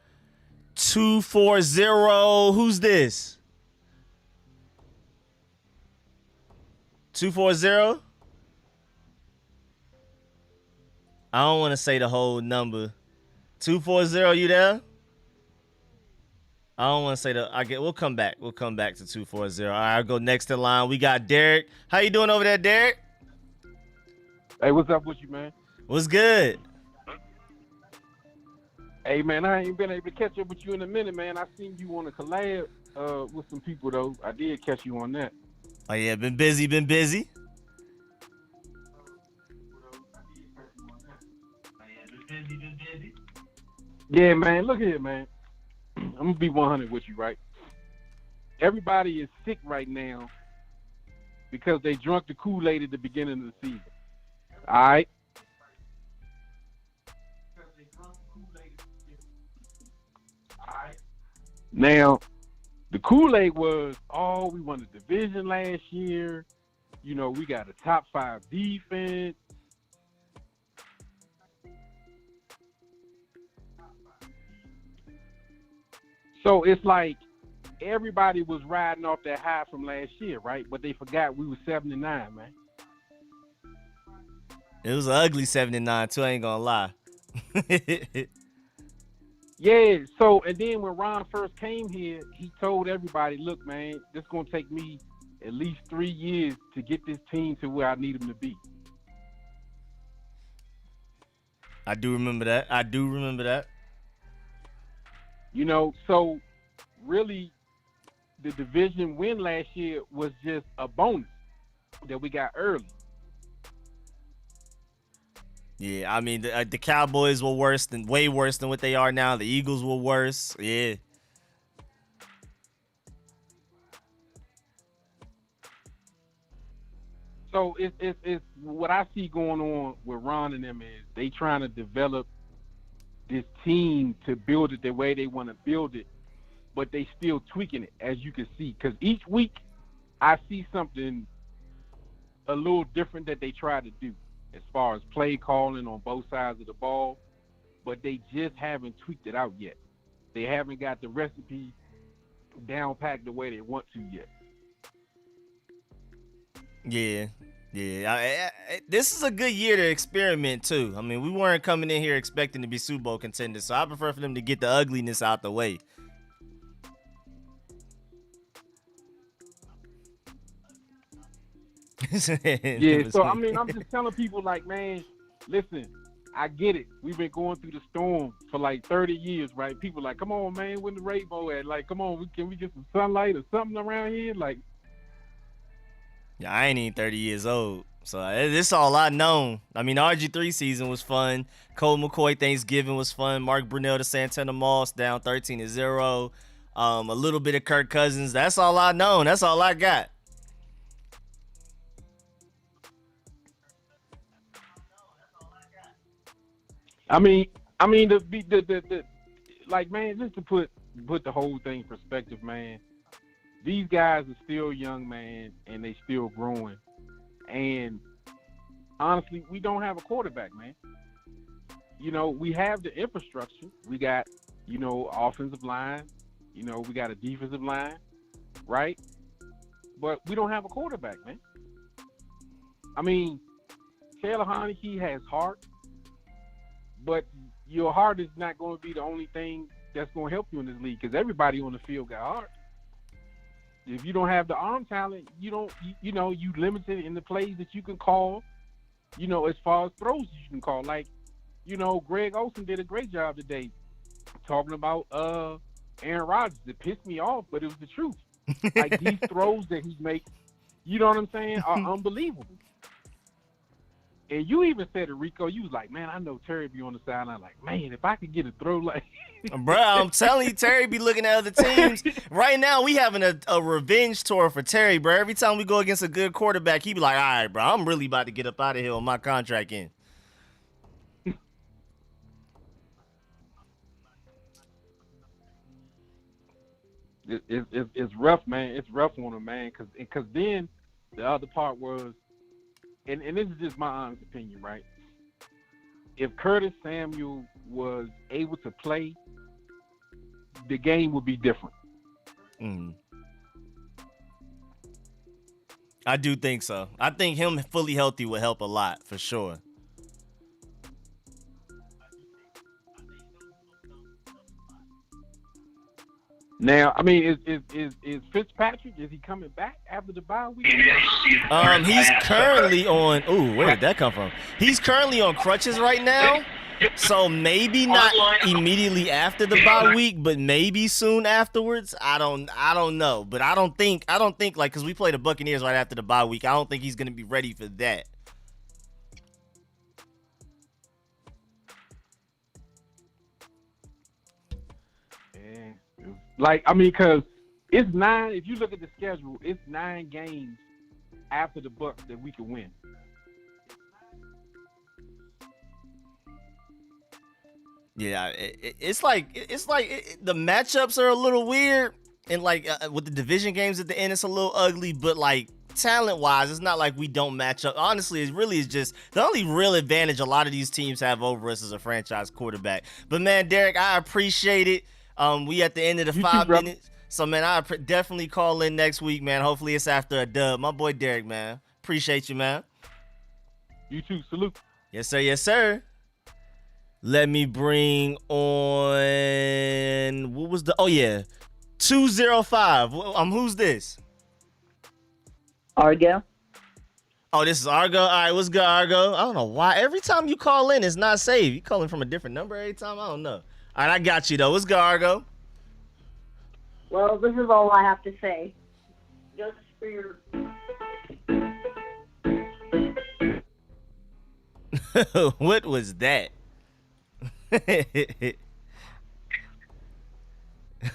240. Who's this? 240? I don't want to say the whole number. 240, you there? I don't want to say we'll come back. We'll come back to 240. All right, I'll go next in line. We got Derek. How you doing over there, Derek? Hey, what's up with you, man? What's good? Hey, man, I ain't been able to catch up with you in a minute, man. I seen you on a collab with some people, though. I did catch you on that. Oh yeah, been busy, been busy. Yeah, man, look here, man. I'm going to be 100 with you, right? Everybody is sick right now because they drunk the Kool-Aid at the beginning of the season. All right? Now, the Kool-Aid was, oh, we won the division last year. You know, we got a top 5 defense. So it's like everybody was riding off that high from last year, right? But they forgot we were 79, man. It was an ugly 79 too, I ain't gonna lie. Yeah, so, and then when Ron first came here, he told everybody, look, man, this is going to take me at least 3 years to get this team to where I need them to be. I do remember that. You know, so really the division win last year was just a bonus that we got early. Yeah, I mean the Cowboys were way worse than what they are now. The Eagles were worse. Yeah. So it's what I see going on with Ron and them is they trying to develop this team to build it the way they want to build it, but they still tweaking it, as you can see. Because each week I see something a little different that they try to do as far as play calling on both sides of the ball, but they just haven't tweaked it out yet. They haven't got the recipe down packed the way they want to yet. Yeah. This is a good year to experiment too. I mean, we weren't coming in here expecting to be Super Bowl contenders, so I prefer for them to get the ugliness out the way. Yeah, so I mean, I'm just telling people like, man, listen, I get it. We've been going through the storm for like 30 years, right? People like, come on, man, when the rainbow at? Like, come on, can we get some sunlight or something around here? Like, yeah, I ain't even 30 years old, so this is all I know. I mean, the RG3 season was fun. Cole McCoy Thanksgiving was fun. Mark Brunell to Santana Moss down 13-0. A little bit of Kirk Cousins. That's all I know. That's all I got. I mean, the like, man, just to put the whole thing in perspective, man. These guys are still young, man, and they still growing. And honestly, we don't have a quarterback, man. You know, we have the infrastructure. We got, you know, offensive line. You know, we got a defensive line, right? But we don't have a quarterback, man. I mean, Taylor Heineke has heart. But your heart is not going to be the only thing that's going to help you in this league because everybody on the field got heart. If you don't have the arm talent, you limited in the plays that you can call, you know, as far as throws you can call. Like, you know, Greg Olsen did a great job today talking about Aaron Rodgers. It pissed me off, but it was the truth. Like, these throws that he makes, you know what I'm saying, are unbelievable. And you even said it, Rico. You was like, man, I know Terry be on the sideline. Like, man, if I could get a throw like... Bro, I'm telling you, Terry be looking at other teams. Right now, we having a revenge tour for Terry, bro. Every time we go against a good quarterback, he be like, all right, bro, I'm really about to get up out of here on my contract end. It's rough, man. It's rough on him, man. Because then the other part was, and this is just my honest opinion, right? If Curtis Samuel was able to play, the game would be different. I do think so. I think him fully healthy would help a lot, for sure. Now, I mean, is Fitzpatrick? Is he coming back after the bye week? He's currently on. Ooh, where did that come from? He's currently on crutches right now, so maybe not immediately after the bye week, but maybe soon afterwards. I don't know, but I don't think like because we play the Buccaneers right after the bye week. I don't think he's gonna be ready for that. Like, I mean, because it's 9. If you look at the schedule, it's 9 games after the Bucs that we can win. Yeah, it's like the matchups are a little weird, and like with the division games at the end, it's a little ugly. But like talent-wise, it's not like we don't match up. Honestly, it really is just the only real advantage a lot of these teams have over us is a franchise quarterback. But man, Derek, I appreciate it. We at the end of the 5 minutes. So, man, I'll definitely call in next week, man. Hopefully it's after a dub. My boy Derek, man. Appreciate you, man. You too. Salute. Yes, sir. Yes, sir. Let me bring on... What was the... Oh, yeah. 205. Who's this? Argo. Oh, this is Argo. All right, what's good, Argo? I don't know why. Every time you call in, it's not saved. You calling from a different number every time? I don't know. All right, I got you, though. What's good, Argo? Well, this is all I have to say. Just for your... What was that?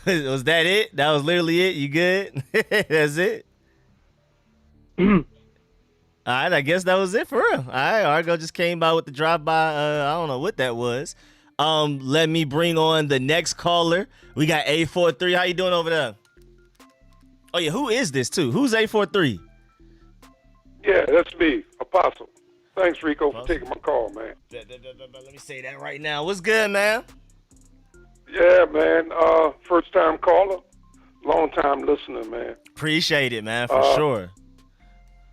Was that it? That was literally it? You good? That's it? All right, I guess that was it for real. All right, Argo just came by with the drive-by. I don't know what that was. Let me bring on the next caller. We got A43. How you doing over there? Oh yeah, who is this too? Who's A43? Yeah, that's me, Apostle. Thanks, Rico, for taking my call, man. Let me say that right now. What's good, man? Yeah, man. First time caller, long time listener, man. Appreciate it, man, for sure.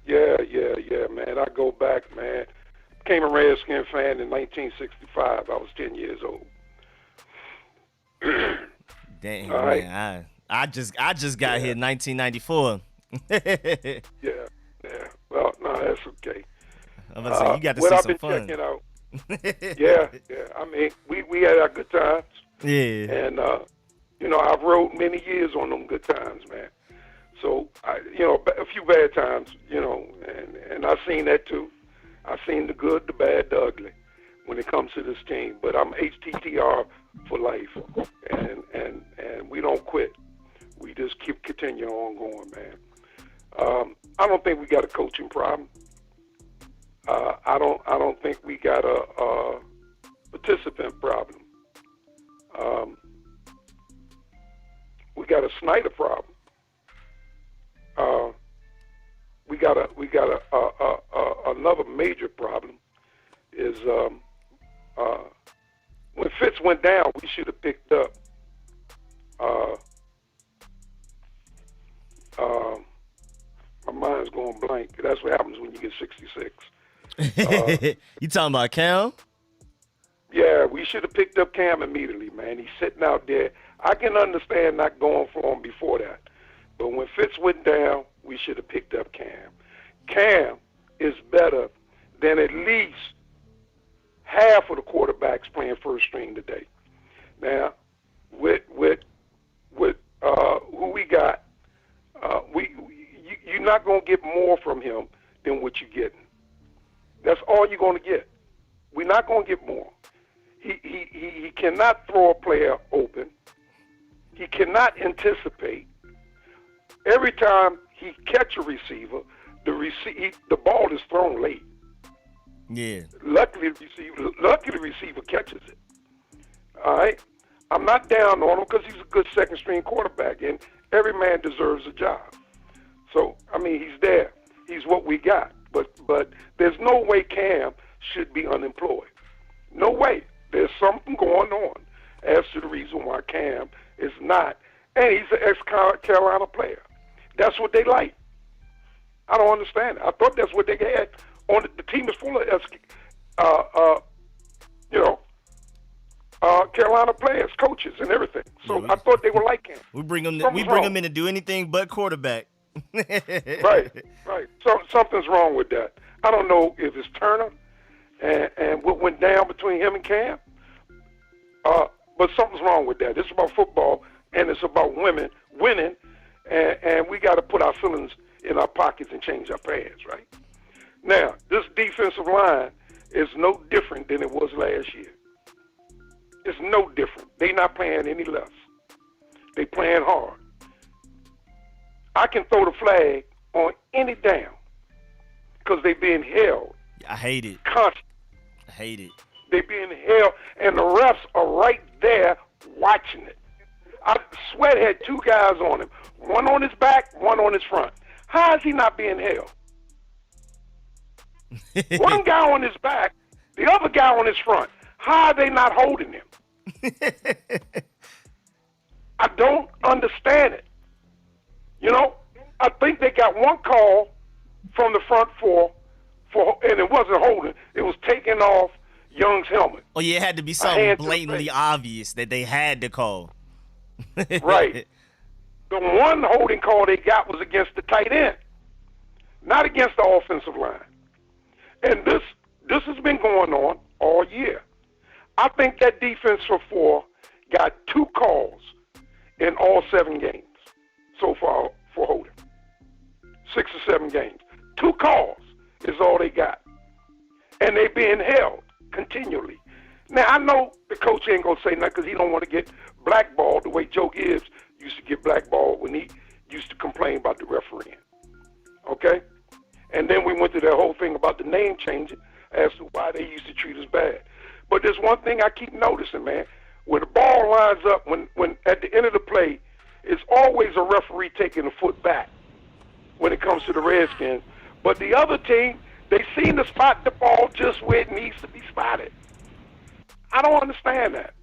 Yeah, man. I go back, man. Became a Redskin fan in 1965. I was 10 years old. Dang, all man. Right. I just got here in 1994. Yeah. Well, no, that's okay. I'm about to say, you got to what see I've some been fun. checking out. Yeah. I mean, we had our good times. Yeah. And, I've rode many years on them good times, man. So, a few bad times, and I've seen that too. I've seen the good, the bad, the ugly when it comes to this team. But I'm HTTR for life, and we don't quit. We just continue on going, man. I don't think we got a coaching problem. I don't think we got a participant problem. We got a Snyder problem. We got another major problem is when Fitz went down, we should have picked up my mind's going blank. That's what happens when you get 66. You talking about Cam? Yeah, we should have picked up Cam immediately, man. He's sitting out there. I can understand not going for him before that. But when Fitz went down, we should have picked up Cam. Cam is better than at least half of the quarterbacks playing first string today. Now, with who we got, you're not going to get more from him than what you're getting. That's all you're going to get. We're not going to get more. He cannot throw a player open. He cannot anticipate. Every time he catch a receiver, the ball is thrown late. Yeah. Luckily, the receiver catches it. All right? I'm not down on him because he's a good second-string quarterback, and every man deserves a job. So, I mean, he's there. He's what we got. But there's no way Cam should be unemployed. No way. There's something going on as to the reason why Cam is not. And he's an ex-Carolina player. That's what they like. I don't understand it. I thought that's what they had on the team is full of Carolina players, coaches, and everything. So Yeah, I thought they were like him. We bring them Something's wrong. in to do anything but quarterback. Right. So something's wrong with that. I don't know if it's Turner and what went down between him and Cam, but something's wrong with that. This is about football, and it's about women winning, and we got to put our feelings in our pockets and change our pants, right? Now, this defensive line is no different than it was last year. It's no different. They not playing any less. They playing hard. I can throw the flag on any down because they being held. I hate it. Constantly. I hate it. They being held, and the refs are right there watching it. Sweat had two guys on him, one on his back, one on his front. How is he not being held? One guy on his back, the other guy on his front. How are they not holding him? I don't understand it. You know, I think they got one call from the front for, and it wasn't holding. It was taking off Young's helmet. Oh, yeah, it had to be something blatantly obvious that they had to call. Right. The one holding call they got was against the tight end, not against the offensive line. And this has been going on all year. I think that defense for 4 got 2 calls in all 7 games so far for holding. 6 or 7 games. 2 calls is all they got. And they being held continually. Now, I know the coach ain't going to say nothing because he don't want to get blackballed the way Joe Gibbs used to get blackballed when he used to complain about the refereeing. Okay? And then we went through that whole thing about the name changing as to why they used to treat us bad. But there's one thing I keep noticing, man. When the ball lines up, when at the end of the play, it's always a referee taking a foot back when it comes to the Redskins. But the other team, they seem to spot the ball just where it needs to be spotted. I don't understand that.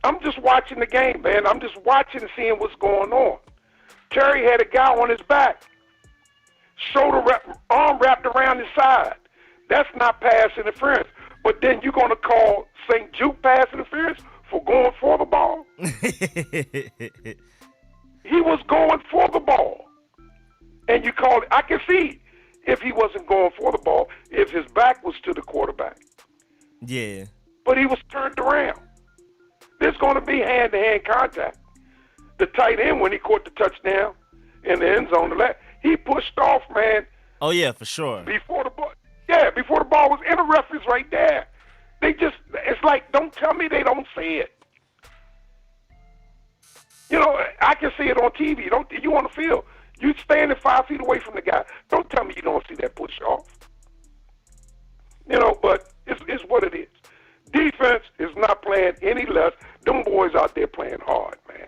I'm just watching the game, man. I'm just watching and seeing what's going on. Terry had a guy on his back, arm wrapped around his side. That's not pass interference. But then you're going to call St. Jude pass interference for going for the ball? He was going for the ball. And you call it, I can see if he wasn't going for the ball, if his back was to the quarterback. Yeah. But he was turned around. There's going to be hand-to-hand contact. The tight end, when he caught the touchdown in the end zone, he pushed off, man. Oh, yeah, for sure. Before the ball was in, the referee's right there. It's like, don't tell me they don't see it. You know, I can see it on TV. You on the field. You standing 5 feet away from the guy. Don't tell me you don't see that push off. You know, but it's what it is. Defense is not playing any less. Them boys out there playing hard, man.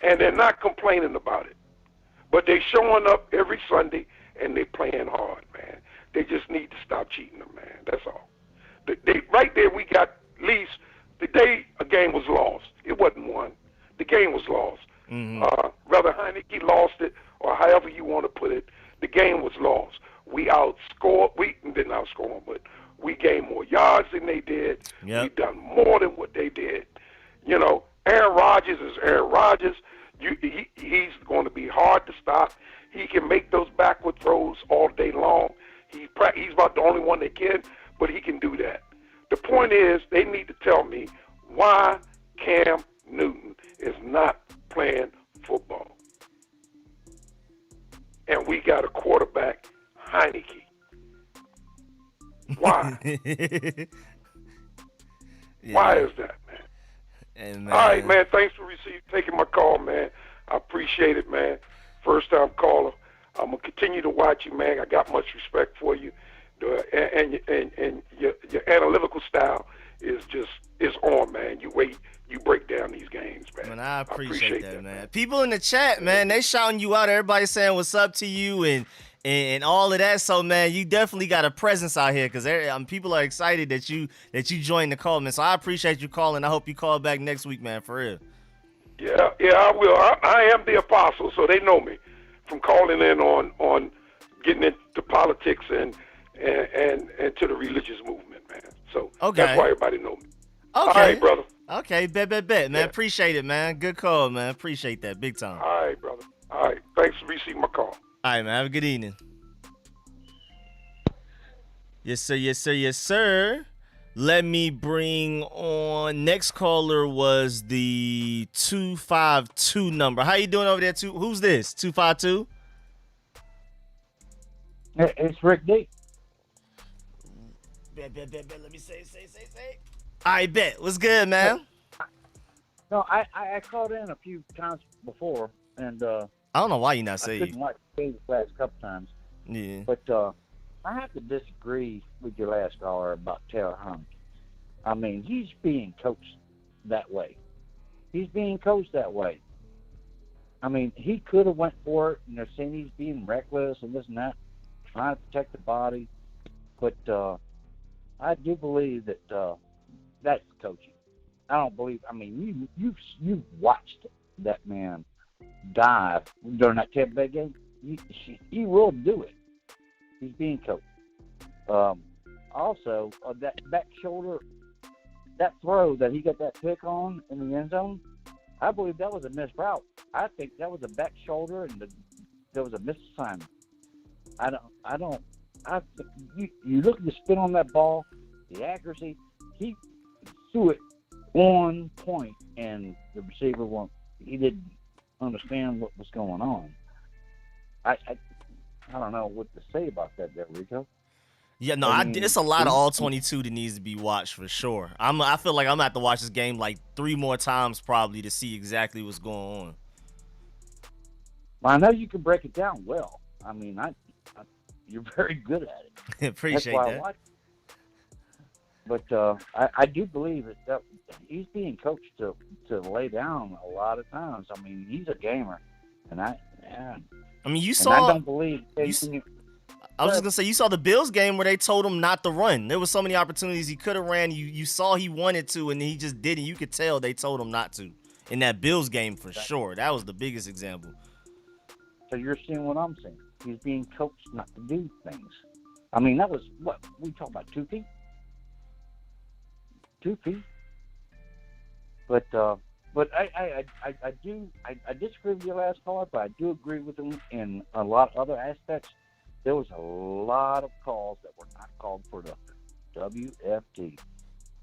And they're not complaining about it. But they showing up every Sunday, and they playing hard, man. They just need to stop cheating them, man. That's all. Right there, we got at least the day a game was lost. It wasn't won. The game was lost. Mm-hmm. Whether Heineke lost it or however you want to put it, the game was lost. We outscored. We didn't outscore them, but we gained more yards than they did. Yep. We done more than what they did. You know, Aaron Rodgers is Aaron Rodgers. He's going to be hard to stop. He can make those backward throws all day long. He's about the only one that can, but he can do that. The point is, they need to tell me why Cam Newton is not playing football. And we got a quarterback, Heineke. Why? Yeah. Why is that, man? And, all right, man. Thanks for taking my call, man. I appreciate it, man. First time caller. I'm gonna continue to watch you, man. I got much respect for you, and your analytical style is on, man. You break down these games, man. Man, I appreciate that, man. People in the chat, man, they shouting you out. Everybody saying what's up to you and all of that. So, man, you definitely got a presence out here because people are excited that you joined the call, man. So I appreciate you calling. I hope you call back next week, man, for real. Yeah, I will. I am the apostle, so they know me from calling in on getting into politics and to the religious movement, man. So okay. That's why everybody know me. All Okay. right, brother. Okay, bet, man. Yeah. Appreciate it, man. Good call, man. Appreciate that, big time. All right, brother. All right. Thanks for receiving my call. All right, man. Have a good evening. Yes, sir. Let me bring on. Next caller was the 252 number. How you doing over there? Who's this? 252? It's Rick D. Bet. Let me say. All right, bet. What's good, man? No, I called in a few times before, and I don't know why you not I saying. couldn't watch the game the last couple times. Yeah. But I have to disagree with your last caller about Taylor Hunt. I mean, he's being coached that way. I mean, he could have went for it, and they're saying he's being reckless and this and that, trying to protect the body. But I do believe that that's coaching. I don't believe. I mean, you've watched that man dive during that Tampa Bay game. He will do it. He's being coached. Also, that back shoulder, that throw that he got that pick on in the end zone, I believe that was a missed route. I think that was a back shoulder and there was a misassignment. You look at the spin on that ball, the accuracy. He threw it on point, and the receiver he didn't understand what was going on. I don't know what to say about that there, Rico. Yeah, no, it's a lot of all 22 that needs to be watched for sure. I feel like I'm gonna have to watch this game like 3 more times probably to see exactly what's going on. Well, I know you can break it down well. I mean, you're very good at it. Appreciate That's why that. I watch it. But I do believe that he's being coached to lay down a lot of times. I mean, he's a gamer, and I don't believe. I was just gonna say, you saw the Bills game where they told him not to run. There was so many opportunities he could have ran. You saw he wanted to, and he just didn't. You could tell they told him not to in that Bills game for sure. That was the biggest example. So you're seeing what I'm saying. He's being coached not to do things. I mean, that was what we talking about, 2 feet. 2 feet. But I disagree with your last caller, but I do agree with him in a lot of other aspects. There was a lot of calls that were not called for the WFT.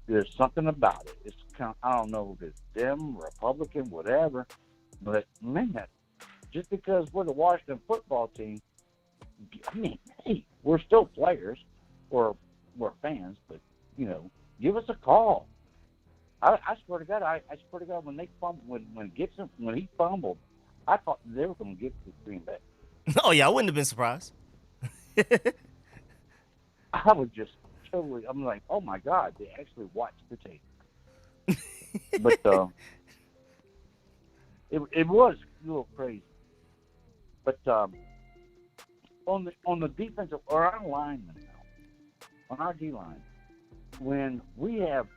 There's something about it. It's I don't know if it's them, Republican, whatever, but man, just because we're the Washington football team, I mean, hey, we're still players, or we're fans, but give us a call. I swear to God, when they fumbled, when he fumbled, I thought they were going to get the Green Bay. Oh yeah, I wouldn't have been surprised. I was just totally. I'm like, oh my God, they actually watched the tape. But it was a little crazy. But on the defensive or our linemen now, on our D line, when we have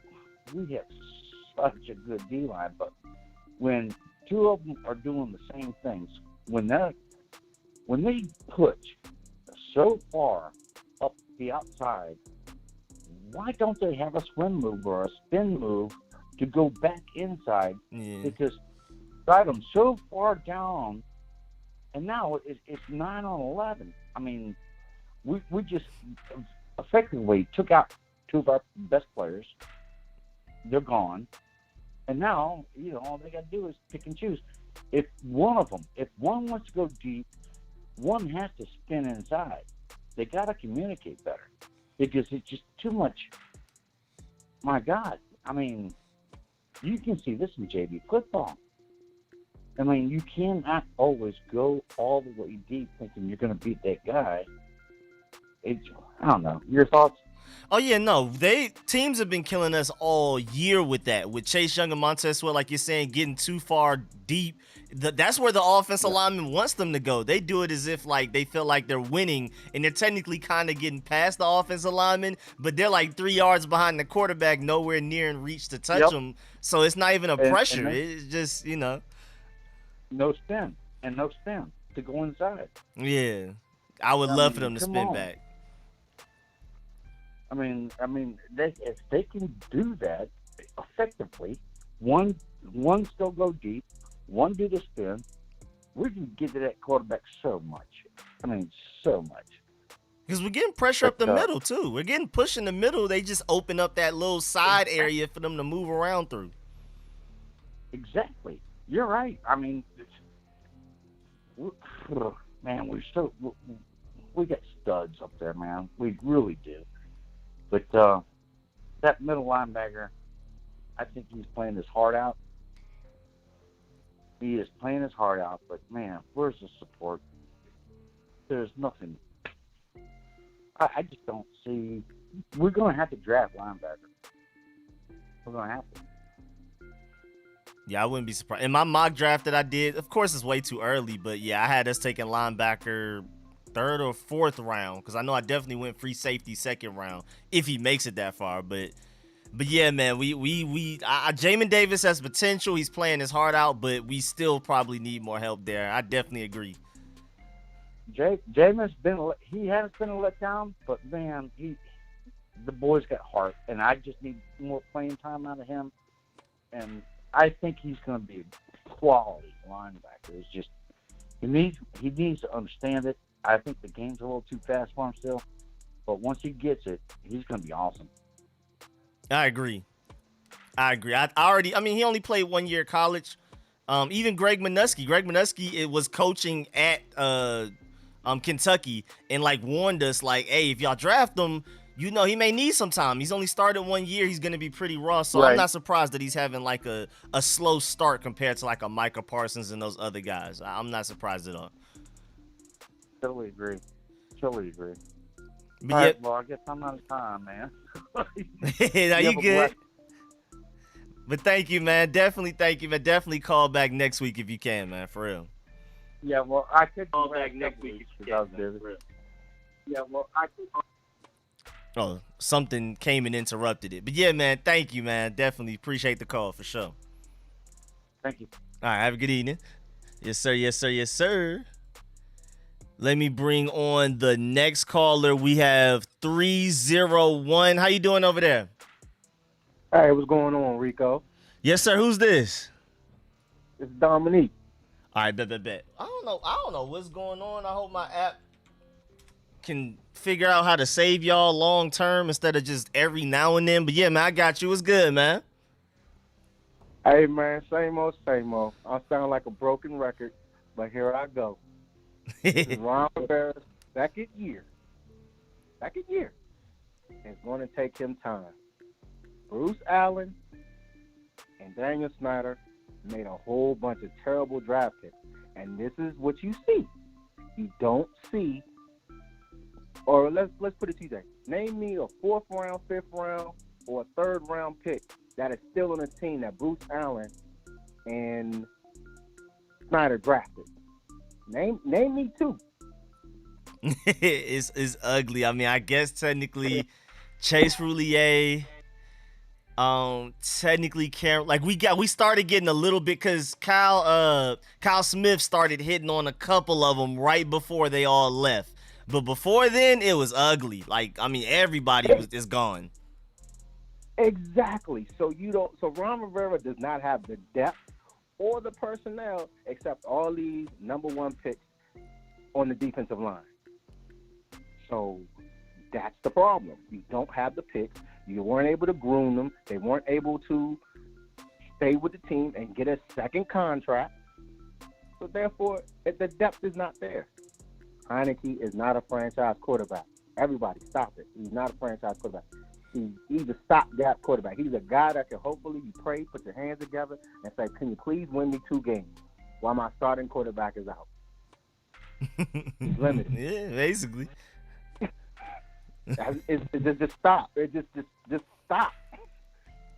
such a good D line, but when 2 of them are doing the same things, when they push so far up the outside, why don't they have a swim move or a spin move to go back inside? Yeah. Because drive them so far down, and now it's 9 on 11. I mean, we just effectively took out 2 of our best players. They're gone, and now all they got to do is pick and choose. If one wants to go deep, one has to spin inside. They got to communicate better because it's just too much. My God, I mean, you can see this in JV football. I mean, you cannot always go all the way deep thinking you're going to beat that guy. I don't know. Your thoughts? Oh yeah, no. Teams have been killing us all year with that. With Chase Young and Montez Sweat, like you're saying, getting too far deep. That's where the offensive lineman wants them to go. They do it as if like they feel like they're winning, and they're technically kind of getting past the offensive lineman, but they're like 3 yards behind the quarterback, nowhere near in reach to touch him. So it's not even a pressure. It's just no spin to go inside. Yeah, I would love for them to spin back. I mean, if they can do that effectively, one still go deep, one do the spin. We can get to that quarterback so much. I mean, so much. Because we're getting pressure up the middle, too. We're getting pushed in the middle. They just open up that little side area for them to move around through. Exactly. You're right. I mean, man, we got studs up there, man. We really do. But that middle linebacker, I think he's playing his heart out. He is playing his heart out, but man, where's the support? There's nothing. I just don't see. We're going to have to draft linebacker. We're going to have to. Yeah, I wouldn't be surprised. In my mock draft that I did, of course it's way too early, but yeah, I had us taking linebacker 3rd or 4th round because I know I definitely went free safety 2nd round if he makes it that far. But yeah, man, Jamin Davis has potential. He's playing his heart out, but we still probably need more help there. I definitely agree. Jameis he hasn't been a letdown, but man, the boy's got heart, and I just need more playing time out of him. And I think he's going to be a quality linebacker. It's just he needs to understand it. I think the game's a little too fast for him still, but once he gets it, he's going to be awesome. I agree. He only played 1 year college. Even Greg Minuski was coaching at Kentucky and warned us hey, if y'all draft him, he may need some time. He's only started 1 year. He's going to be pretty raw. So right. I'm not surprised that he's having a slow start compared to a Micah Parsons and those other guys. I'm not surprised at all. Totally agree. But all right, well, I guess I'm out of time, man. Now you good? But thank you, man. Definitely thank you, man. Definitely call back next week if you can, man. For real. Yeah, well, I could call back next week if I was busy. Yeah, well, I could. Oh, something came and interrupted it. But yeah, man, thank you, man. Definitely appreciate the call for sure. Thank you. All right, have a good evening. Yes, sir. Yes, sir. Yes, sir. Let me bring on the next caller. We have 301. How you doing over there? Hey, what's going on, Rico? Yes, sir. Who's this? It's Dominique. All right, bet. I don't know what's going on. I hope my app can figure out how to save y'all long term instead of just every now and then. But yeah, man, I got you. What's good, man? Hey, man, same old. I sound like a broken record, but here I go. This is Ron Rivera's second year. It's going to take him time. Bruce Allen and Daniel Snyder made a whole bunch of terrible draft picks. And this is what you see. You don't see, or let's put it to you this. Name me a 4th round, 5th round, or a 3rd round pick that is still on a team that Bruce Allen and Snyder drafted. Name me 2. It's ugly. I mean, I guess technically Chase Roulier, technically we started getting a little bit because Kyle Smith started hitting on a couple of them right before they all left. But before then, it was ugly. Everybody is gone. Exactly. So Ron Rivera does not have the depth or the personnel except all these number 1 picks on the defensive line. So that's the problem. You don't have the picks. You weren't able to groom them. They weren't able to stay with the team and get a second contract. So therefore, the depth is not there. Heineke is not a franchise quarterback. Everybody, stop it. He's not a franchise quarterback. He's a stopgap quarterback. He's a guy that can hopefully you pray, put your hands together, and say, can you please win me 2 games while my starting quarterback is out? He's limited. Yeah, basically. It's just stop. Just stop.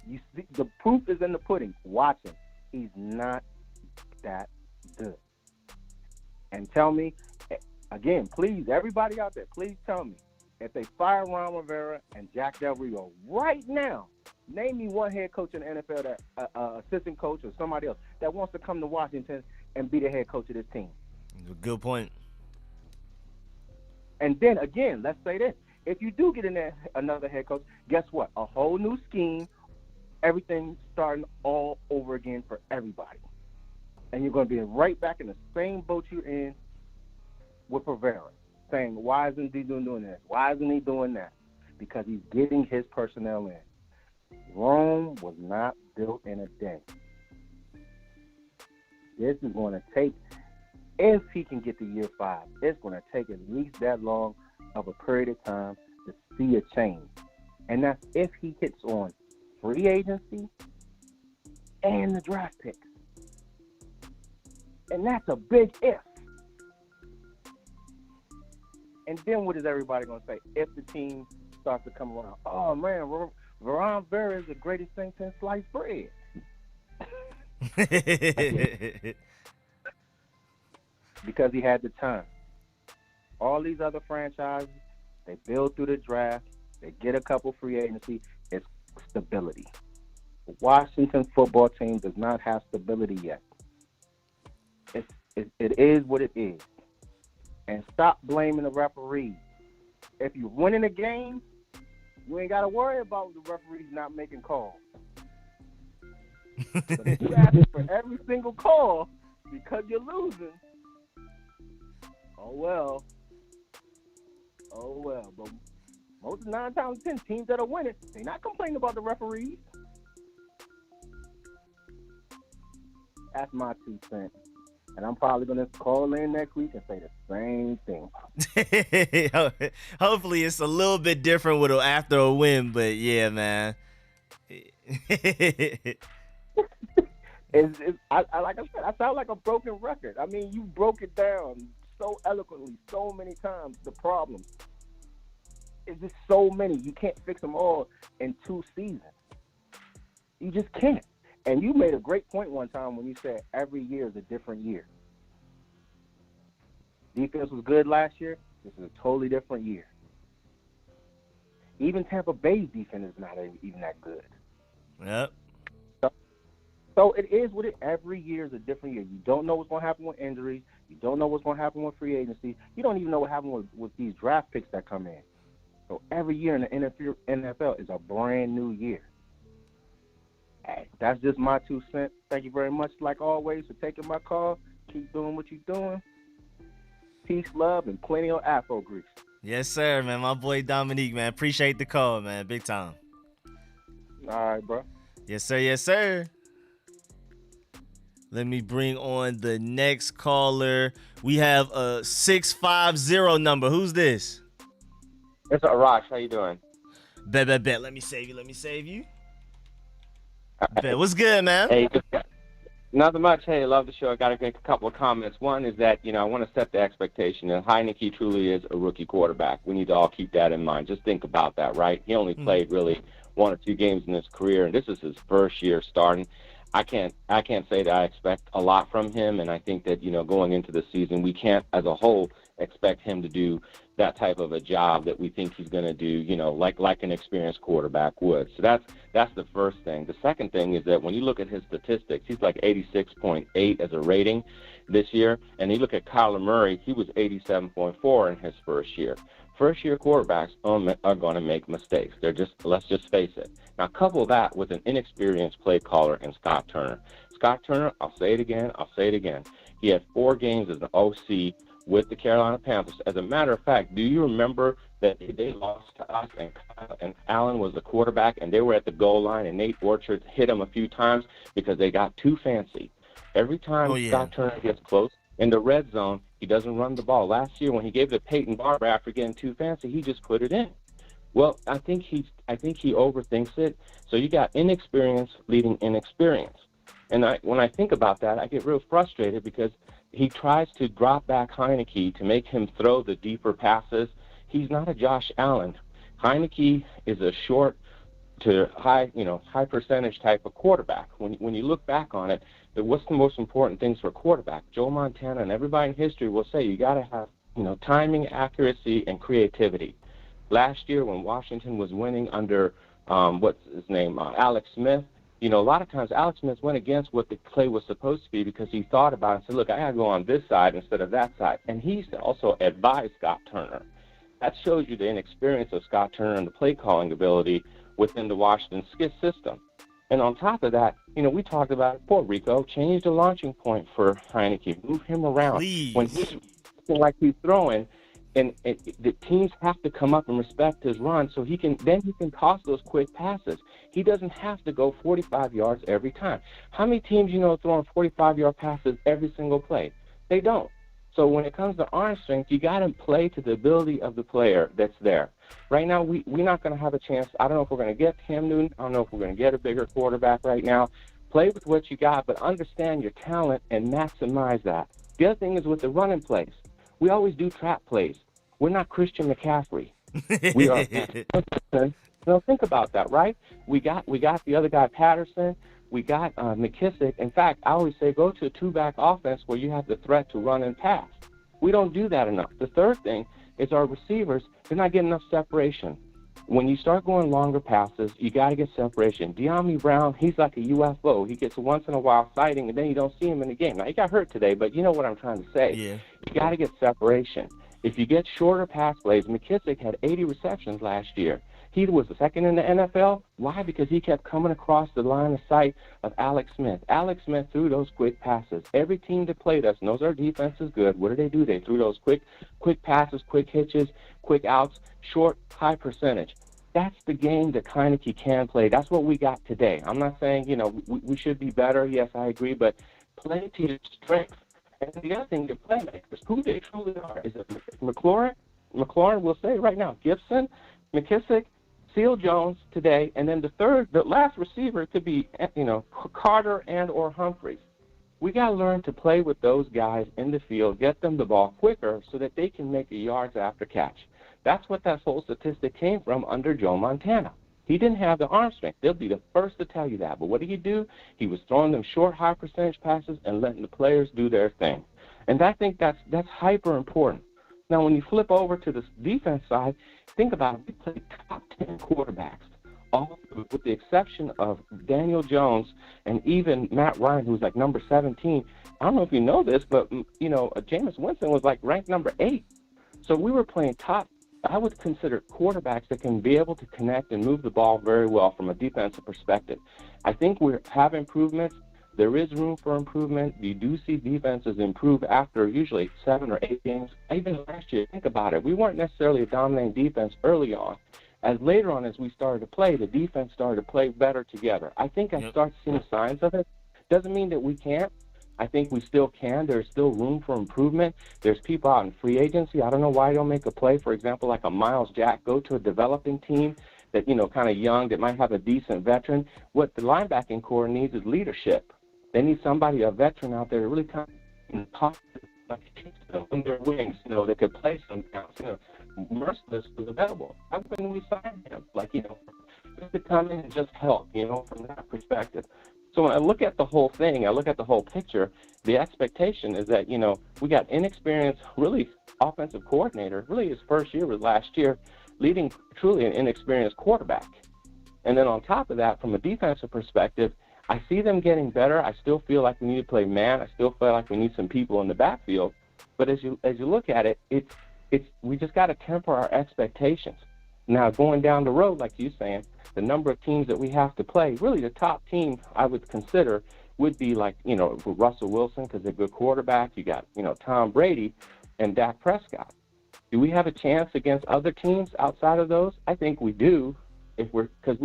You see, the proof is in the pudding. Watch him. He's not that good. And tell me, again, please, everybody out there, please tell me, if they fire Ron Rivera and Jack Del Rio right now, name me one head coach in the NFL that assistant coach or somebody else that wants to come to Washington and be the head coach of this team. Good point. And then again, let's say this: if you do get in there another head coach, guess what? A whole new scheme. everything starting all over again for everybody. And you're going to be right back in the same boat you're in with Rivera, saying, why isn't he doing this? Why isn't he doing that? Because he's getting his personnel in. Rome was not built in a day. This is going to take, if he can get to year 5, it's going to take at least that long of a period of time to see a change. And that's if he hits on free agency and the draft picks. And that's a big if. And then what is everybody going to say if the team starts to come around? Oh, man, Ron Vera is the greatest thing since sliced bread. Because he had the time. All these other franchises, they build through the draft, they get a couple free agency, it's stability. The Washington football team does not have stability yet. It is what it is. And stop blaming the referees. If you're winning a game, you ain't got to worry about the referees not making calls. But if you ask for every single call because you're losing, oh well. But most 9 times out of 10 teams that are winning, they're not complaining about the referees. That's my 2 cents. And I'm probably going to call in next week and say the same thing. Hopefully it's a little bit different after a win, but yeah, man. Like I said, I sound like a broken record. I mean, you broke it down so eloquently, so many times, the problems. It's just so many. You can't fix them all in 2 seasons. You just can't. And you made a great point one time when you said every year is a different year. Defense was good last year. This is a totally different year. Even Tampa Bay's defense is not even that good. Yep. So it is what it. Every year is a different year. You don't know what's going to happen with injuries. You don't know what's going to happen with free agency. You don't even know what happened with these draft picks that come in. So every year in the NFL is a brand new year. Hey, that's just my 2 cents. Thank you very much, like always, for taking my call. Keep doing what you're doing. Peace, love, and plenty of Afro grease. Yes, sir, man. My boy Dominique, man. Appreciate the call, man. Big time. All right, bro. Yes, sir. Yes, sir. Let me bring on the next caller. We have a 650 number. Who's this? It's Arash. How you doing? Bet. Let me save you. Bet. What's good, man? Hey, nothing much. Hey, love the show. I got to make a couple of comments. One is that, I want to set the expectation that Heineke truly is a rookie quarterback. We need to all keep that in mind. Just think about that, right? He only played really 1 or 2 games in his career, and this is his first year starting. I can't say that I expect a lot from him, and I think that, going into the season, we can't, as a whole, expect him to do that type of a job that we think he's going to do, like an experienced quarterback would. So that's the first thing. The second thing is that when you look at his statistics, he's like 86.8 as a rating this year, and you look at Kyler Murray, he was 87.4 in his first year. First-year quarterbacks are going to make mistakes. Let's just face it. Now, couple that with an inexperienced play caller in Scott Turner. Scott Turner, I'll say it again. He had 4 games as an OC with the Carolina Panthers. As a matter of fact, do you remember that they lost to us and Kyle and Allen was the quarterback and they were at the goal line and Nate Orchard hit him a few times because they got too fancy? Every time Scott Turner gets close in the red zone, he doesn't run the ball. Last year when he gave it to Peyton Barber after getting too fancy, he just put it in. Well, I think he overthinks it. So you got inexperience leading inexperience. And when I think about that, I get real frustrated because he tries to drop back Heineke to make him throw the deeper passes. He's not a Josh Allen. Heineke is a short to high percentage type of quarterback. When you look back on it, what's the most important things for a quarterback? Joe Montana and everybody in history will say you got to have timing, accuracy, and creativity. Last year when Washington was winning under Alex Smith, a lot of times Alex Smith went against what the play was supposed to be because he thought about it and said, look, I got to go on this side instead of that side. And he also advised Scott Turner. That shows you the inexperience of Scott Turner and the play calling ability within the Washington system. And on top of that, we talked about it before, Rico, change the launching point for Heineke. Move him around. Please. When he's looking like he's throwing, and the teams have to come up and respect his run so he can toss those quick passes. He doesn't have to go 45 yards every time. How many teams throwing 45-yard passes every single play? They don't. So when it comes to arm strength, you got to play to the ability of the player that's there. Right now, we're not going to have a chance. I don't know if we're going to get Cam Newton. I don't know if we're going to get a bigger quarterback right now. Play with what you got, but understand your talent and maximize that. The other thing is with the running plays. We always do trap plays. We're not Christian McCaffrey. We are. Think about that, right? We got the other guy, Patterson. We got McKissick. In fact, I always say go to a two-back offense where you have the threat to run and pass. We don't do that enough. The third thing is our receivers, they're not getting enough separation. When you start going longer passes, you got to get separation. De'Ami Brown, he's like a UFO. He gets a once-in-a-while sighting, and then you don't see him in the game. Now, he got hurt today, but you know what I'm trying to say. Yeah. You got to get separation. If you get shorter pass plays, McKissick had 80 receptions last year. He was the second in the NFL. Why? Because he kept coming across the line of sight of Alex Smith. Alex Smith threw those quick passes. Every team that played us knows our defense is good. What do? They threw those quick passes, quick hitches, quick outs, short, high percentage. That's the game that Heineke can play. That's what we got today. I'm not saying, we should be better. Yes, I agree, but play to your strength. And the other thing, the playmakers, who they truly are. Is it McLaurin? McLaurin will say right now, Gibson, McKissick, Seal Jones today, and then the last receiver could be, Carter and or Humphreys. We got to learn to play with those guys in the field, get them the ball quicker so that they can make a yards after catch. That's what that whole statistic came from under Joe Montana. He didn't have the arm strength. They'll be the first to tell you that. But what did he do? He was throwing them short, high percentage passes and letting the players do their thing. And I think that's hyper important. Now, when you flip over to the defense side, think about it. We played top 10 quarterbacks, all with the exception of Daniel Jones and even Matt Ryan, who's like number 17. I don't know if you know this, but, Jameis Winston was like ranked number 8. So we were playing top, I would consider quarterbacks that can be able to connect and move the ball very well from a defensive perspective. I think we have improvements. There is room for improvement. You do see defenses improve after usually 7 or 8 games. Even last year, think about it. We weren't necessarily a dominating defense early on. As later on, as we started to play, the defense started to play better together. I think I start seeing signs of it. Doesn't mean that we can't. I think we still can. There's still room for improvement. There's people out in free agency. I don't know why they don't make a play, for example, like a Miles Jack, go to a developing team that, kind of young, that might have a decent veteran. What the linebacking core needs is leadership. They need somebody, a veteran out there to really come and talk in their wings, that could play sometimes. Merciless was available. How can we sign him? Just to come in and just help, from that perspective. So when I look at the whole thing, I look at the whole picture, the expectation is that, we got inexperienced, really offensive coordinator, really his first year was last year, leading truly an inexperienced quarterback. And then on top of that, from a defensive perspective, I see them getting better. I still feel like we need to play man. I still feel like we need some people in the backfield. But as you look at it, we just got to temper our expectations. Now, going down the road, like you're saying, the number of teams that we have to play, really the top team I would consider would be like, Russell Wilson, because they're a good quarterback. You got, Tom Brady and Dak Prescott. Do we have a chance against other teams outside of those? I think we do. Because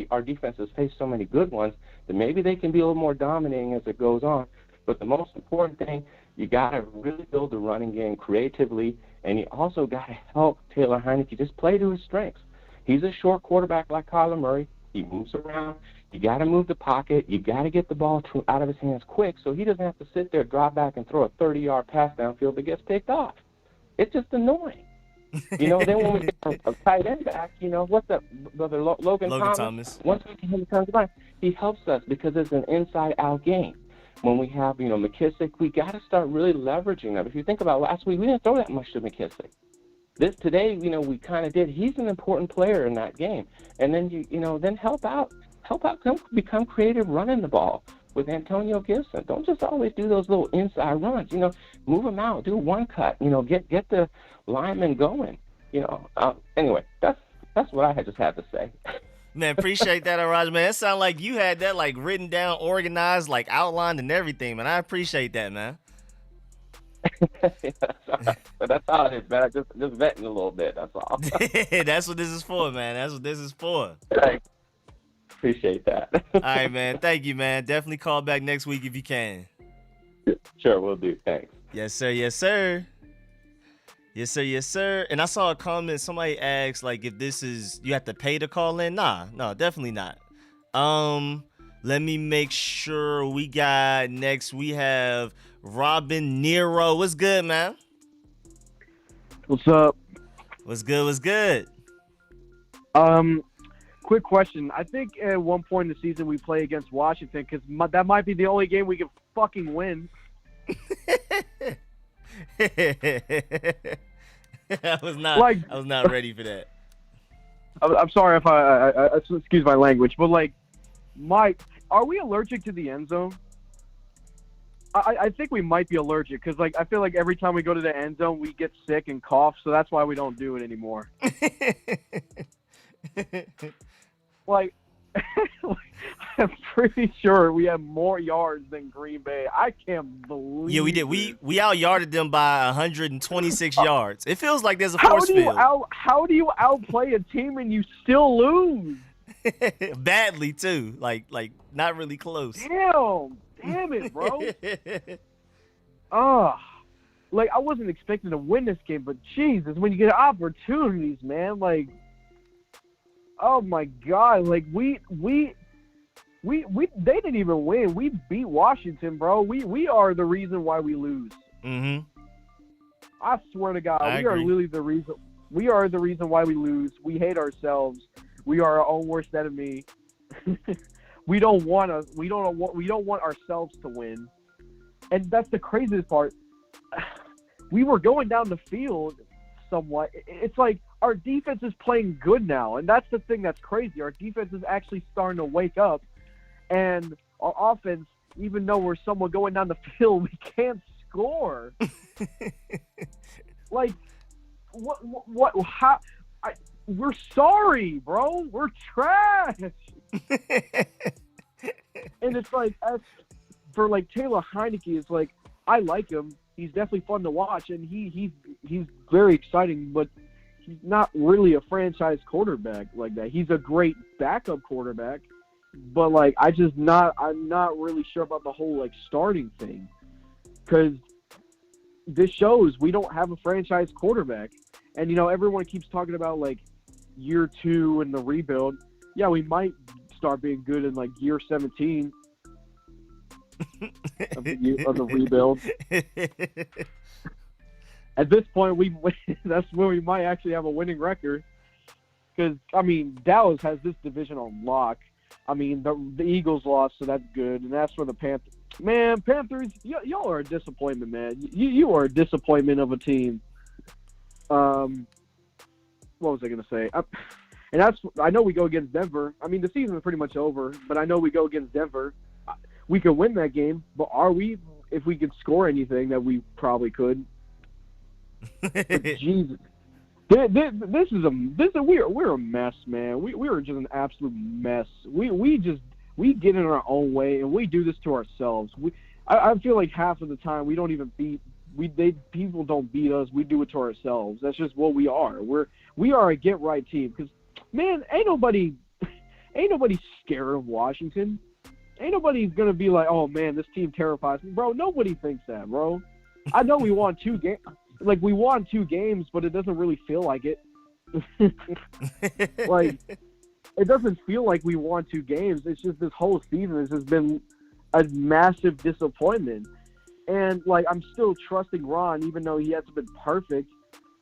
our defense has faced so many good ones that maybe they can be a little more dominating as it goes on. But the most important thing, you got to really build the running game creatively, and you also got to help Taylor Heineke just play to his strengths. He's a short quarterback like Kyler Murray. He moves around. You got to move the pocket. You got to get the ball out of his hands quick so he doesn't have to sit there, drop back, and throw a 30-yard pass downfield that gets picked off. It's just annoying. Then when we get a tight end back, what's that, brother Logan Thomas? Once we get him comes by, he helps us because it's an inside-out game. When we have, McKissick, we got to start really leveraging them. If you think about last week, we didn't throw that much to McKissick. Today, we kind of did. He's an important player in that game. And then, then help out, become creative running the ball with Antonio Gibson. Don't just always do those little inside runs. Move them out, do one cut. Get the linemen going. Anyway, that's what I just had to say. Man, appreciate that, Raj. Man, it sounds like you had that like written down, organized, like outlined and everything, man. I appreciate that, man. But that's all it is, man. I just venting a little bit. That's all. That's what this is for, man. That's what this is for. Thanks. Appreciate that. All right, man. Thank you, man. Definitely call back next week if you can. Sure, we'll do. Thanks. Yes, sir. Yes, sir. Yes, sir. Yes, sir. And I saw a comment. Somebody asked, like, if this is you have to pay to call in. Nah, no, definitely not. Let me make sure we got next. We have Robin Nero. What's good, man? What's up? What's good? What's good? Quick question. I think at one point in the season we play against Washington because that might be the only game we can fucking win. I was not ready for that. I'm sorry if I excuse my language, but like, Mike, are we allergic to the end zone? I think we might be allergic because like I feel like every time we go to the end zone we get sick and cough, so that's why we don't do it anymore. Like, I'm pretty sure we have more yards than Green Bay. I can't believe. Yeah, we did. We out yarded them by 126 yards. It feels like there's a force field. How do you outplay a team and you still lose? Badly too. Like not really close. Damn it, bro. Like I wasn't expecting to win this game, but Jesus, when you get opportunities, man, like, oh my God, like we they didn't even win. We beat Washington, bro. We are the reason why we lose. Mm-hmm. I swear to God, I are agree. really the reason. We are the reason why we lose. We hate ourselves. We are our own worst enemy. We don't want ourselves to win. And that's the craziest part. We were going down the field somewhat. It's like our defense is playing good now, and that's the thing that's crazy. Our defense is actually starting to wake up, and our offense, even though we're somewhat going down the field, we can't score. Like, what? How? We're sorry, bro. We're trash. And it's like, as for like Taylor Heineke, it's like I like him. He's definitely fun to watch, and he's very exciting, but he's not really a franchise quarterback like that. He's a great backup quarterback, but like I'm not really sure about the whole like starting thing, because this shows we don't have a franchise quarterback. And you know, everyone keeps talking about like year 2 and the rebuild. Yeah, we might start being good in like year 17 of the rebuild. At this point, that's where we might actually have a winning record. Because I mean, Dallas has this division on lock. I mean, the Eagles lost, so that's good, and that's for the Panthers. Man, Panthers, y'all are a disappointment, man. You are a disappointment of a team. What was I gonna say? I know we go against Denver. I mean, the season is pretty much over, but I know we go against Denver. We could win that game, but are we? If we could score anything, that we probably could. But Jesus, we're a mess, man. We are just an absolute mess. We get in our own way, and we do this to ourselves. I feel like half of the time we don't even people don't beat us. We do it to ourselves. That's just what we are. We are a get right team. Because man, ain't nobody scared of Washington. Ain't nobody gonna be like, oh man, this team terrifies me, bro. Nobody thinks that, bro. I know we won 2 games. Like we won 2 games, but it doesn't really feel like it. Like it doesn't feel like we won 2 games. It's just this whole season has just been a massive disappointment. And like I'm still trusting Ron, even though he hasn't been perfect.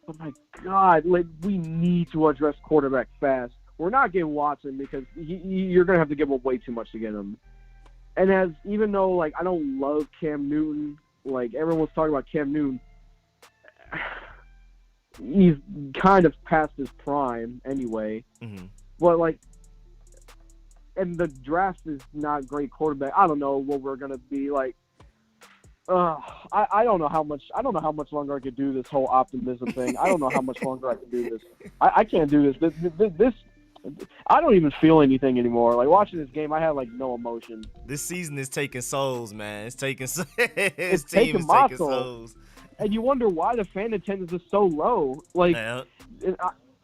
But my God, like we need to address quarterback fast. We're not getting Watson because you're gonna have to give up way too much to get him. And even though like I don't love Cam Newton, like everyone's talking about Cam Newton, he's kind of past his prime anyway. Mm-hmm. But like, and the draft is not great quarterback. I don't know what we're gonna be like. I don't know how much. I don't know how much longer I could do this whole optimism thing. I don't know how much longer I can do this. I can't do this. I don't even feel anything anymore. Like watching this game, I have like no emotion. This season is taking souls, man. It's taking his It's team taking is my taking soul. souls. And you wonder why the fan attendance is so low. Like,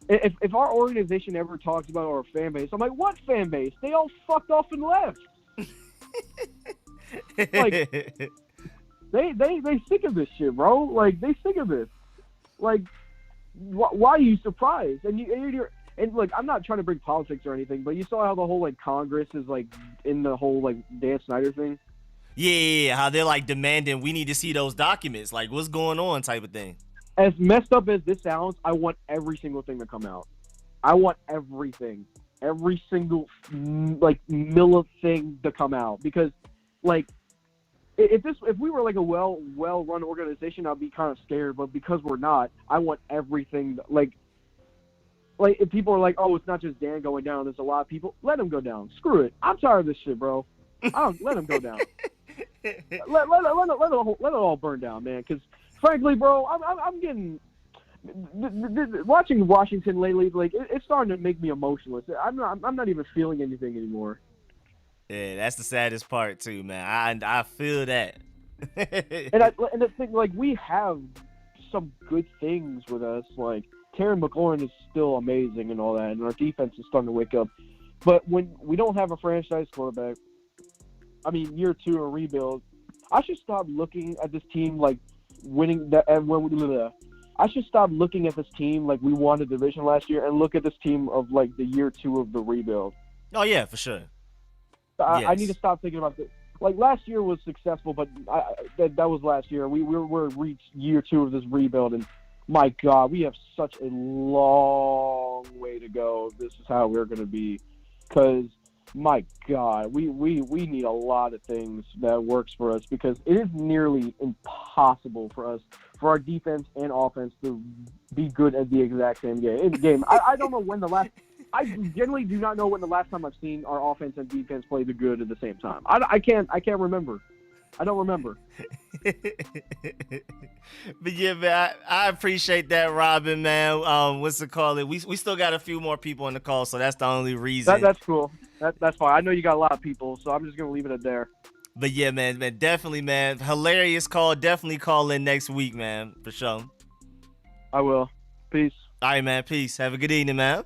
if our organization ever talks about our fan base, I'm like, what fan base? They all fucked off and left. Like, they sick of this shit, bro. Like, they sick of this. Like, why are you surprised? And look, I'm not trying to bring politics or anything, but you saw how the whole like Congress is like in the whole like Dan Snyder thing. Yeah, how they're like demanding we need to see those documents, like what's going on, type of thing. As messed up as this sounds, I want every single thing to come out. I want everything, every single like milli thing to come out, because like if we were like a well run organization, I'd be kind of scared. But because we're not, I want everything. Like if people are like, oh, it's not just Dan going down. There's a lot of people. Let him go down. Screw it. I'm tired of this shit, bro. Let him go down. Let it all burn down, man. Because frankly, bro, I'm getting watching Washington lately. Like it's starting to make me emotionless. I'm not even feeling anything anymore. Yeah, that's the saddest part too, man. I feel that. and the thing, like, we have some good things with us. Like Terry McLaurin is still amazing and all that, and our defense is starting to wake up. But when we don't have a franchise quarterback, I mean, year 2 a rebuild, I should stop looking at this team like winning that. And I should stop looking at this team like we won the division last year, and look at this team of like the year 2 of the rebuild. Oh yeah, for sure. I need to stop thinking about this. Like last year was successful, but that was last year. We're reached year 2 of this rebuild, and my God, we have such a long way to go. This is how we're going to be, because my God, we need a lot of things that works for us, because it is nearly impossible for our defense and offense to be good at the exact same game. I don't know when the last. I generally do not know when the last time I've seen our offense and defense play the good at the same time. I can't remember. I don't remember. But yeah, man, I appreciate that, Robin, man. What's it called? We still got a few more people on the call, so that's the only reason. That's cool. That's fine. I know you got a lot of people, so I'm just gonna leave it at there. But yeah, man, definitely, man. Hilarious call. Definitely call in next week, man, for sure. I will. Peace. All right, man. Peace. Have a good evening, man.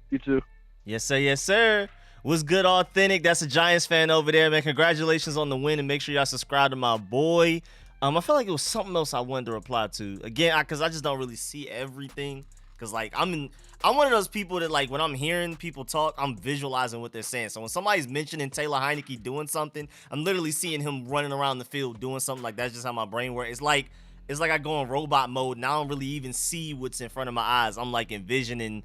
You too. Yes, sir. Yes, sir. What's good, Authentic? That's a Giants fan over there, man. Congratulations on the win, and make sure y'all subscribe to my boy. I feel like it was something else I wanted to reply to. Again, because I just don't really see everything. Because, like, I'm one of those people that, like, when I'm hearing people talk, I'm visualizing what they're saying. So when somebody's mentioning Taylor Heinicke doing something, I'm literally seeing him running around the field doing something. Like, that's just how my brain works. It's like I go in robot mode, and I don't really even see what's in front of my eyes. I'm, like, envisioning.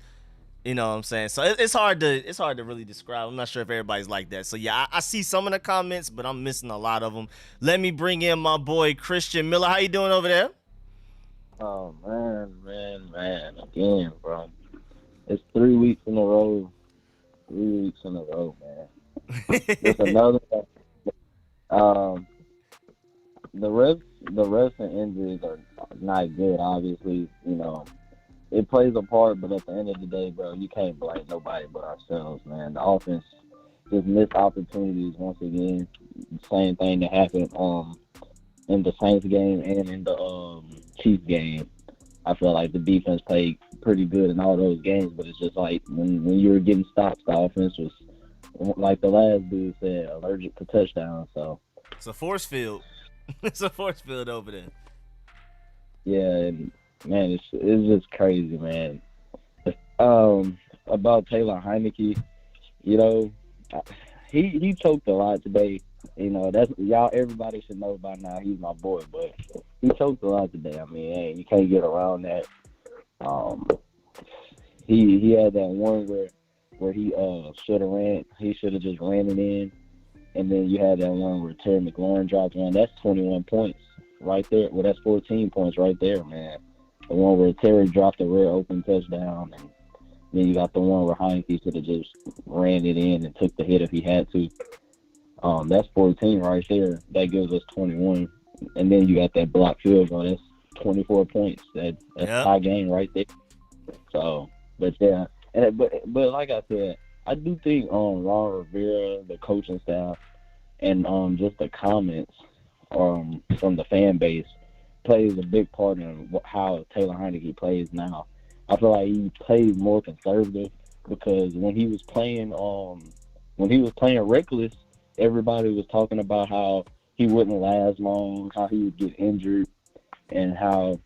You know what I'm saying? So it's hard to really describe. I'm not sure if everybody's like that. So yeah, I see some of the comments, but I'm missing a lot of them. Let me bring in my boy Christian Miller. How you doing over there? Oh man, again, bro. It's 3 weeks in a row. 3 weeks in a row, man. There's another. The refs and injuries are not good. Obviously, you know. It plays a part, but at the end of the day, bro, you can't blame nobody but ourselves, man. The offense just missed opportunities once again. Same thing that happened in the Saints game and in the Chiefs game. I feel like the defense played pretty good in all those games, but it's just like when you were getting stops, the offense was, like the last dude said, allergic to touchdowns. So it's a force field. It's a force field over there. Yeah. Man, it's just crazy, man. About Taylor Heinicke, you know, he choked a lot today. You know, that's y'all. Everybody should know by now. He's my boy, but he choked a lot today. I mean, hey, you can't get around that. He had that one where he should have ran. He should have just ran it in, and then you had that one where Terry McLaurin dropped one. That's 21 points right there. Well, that's 14 points right there, man. The one where Terry dropped a rare open touchdown, and then you got the one where Heinicke should have just ran it in and took the hit if he had to. That's 14 right there. That gives us 21. And then you got that block field goal. That's 24 points. That's a high game right there. So, but yeah. but like I said, I do think Ron Rivera, the coaching staff, and just the comments from the fan base plays a big part in how Taylor Heineke plays now. I feel like he plays more conservative because when he was playing reckless, everybody was talking about how he wouldn't last long, how he would get injured, and how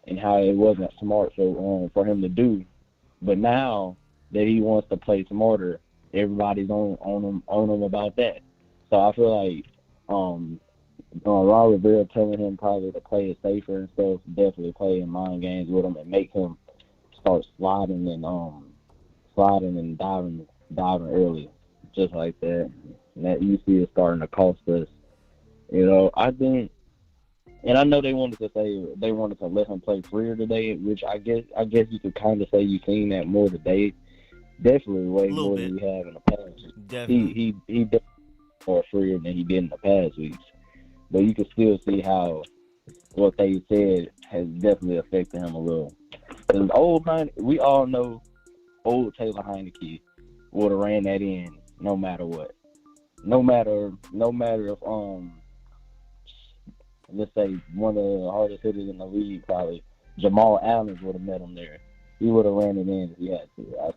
it wasn't smart for him to do. But now that he wants to play smarter, everybody's on him about that. So I feel like Ron Rivera telling him probably to play it safer and stuff, definitely playing mind games with him and make him start sliding and diving early, just like that. And that you see is starting to cost us. I think, and I know they wanted to let him play freer today, which I guess you could kind of say you've seen that more today. Definitely way more than we have in the past. Definitely. He definitely more freer than he did in the past weeks. But you can still see how what they said has definitely affected him a little. Because we all know old Taylor Heineke would have ran that in no matter what. No matter if let's say one of the hardest hitters in the league, probably Jamal Adams would have met him there. He would have ran it in if he had to.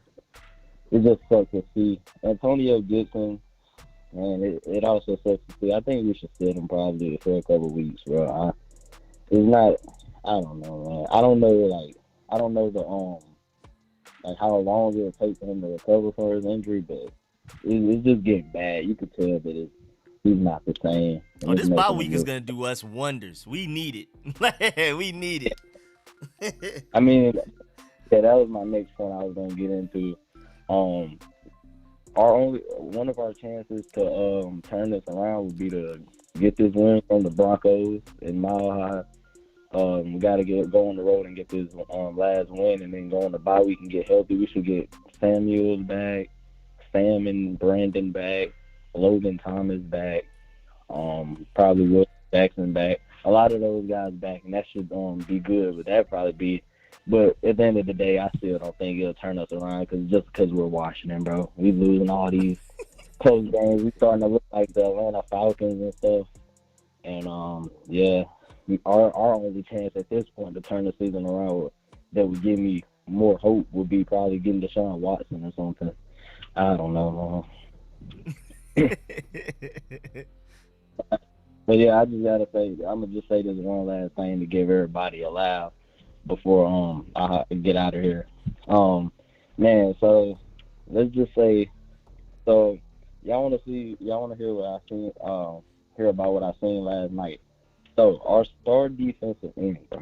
It just sucks to see. Antonio Gibson, and it also sucks to see. I think we should sit him probably for a couple of weeks, bro. It's not. I don't know, man. I don't know the how long it'll take for him to recover from his injury, but it's just getting bad. You could tell that he's not the same. This bye week is gonna do us wonders. We need it. We need it. I mean, yeah, that was my next point I was gonna get into. One of our chances to turn this around would be to get this win from the Broncos in Mile High. We got to go on the road and get this last win, and then go on the bye week and get healthy. We should get Samuels back, Sam and Brandon back, Logan Thomas back, probably Will Jackson back. A lot of those guys back, and that should be good. But that probably be. But at the end of the day, I still don't think it'll turn us around because we're Washington, bro. We losing all these close games. We starting to look like the Atlanta Falcons and stuff. And yeah. Our only chance at this point to turn the season around that would give me more hope would be probably getting Deshaun Watson or something. I don't know, man. But yeah, I'm gonna just say this one last thing to give everybody a laugh before I get out of here. Man, so let's just say, so y'all wanna hear what I seen, hear about what I seen last night. So, our star defensive end, bro.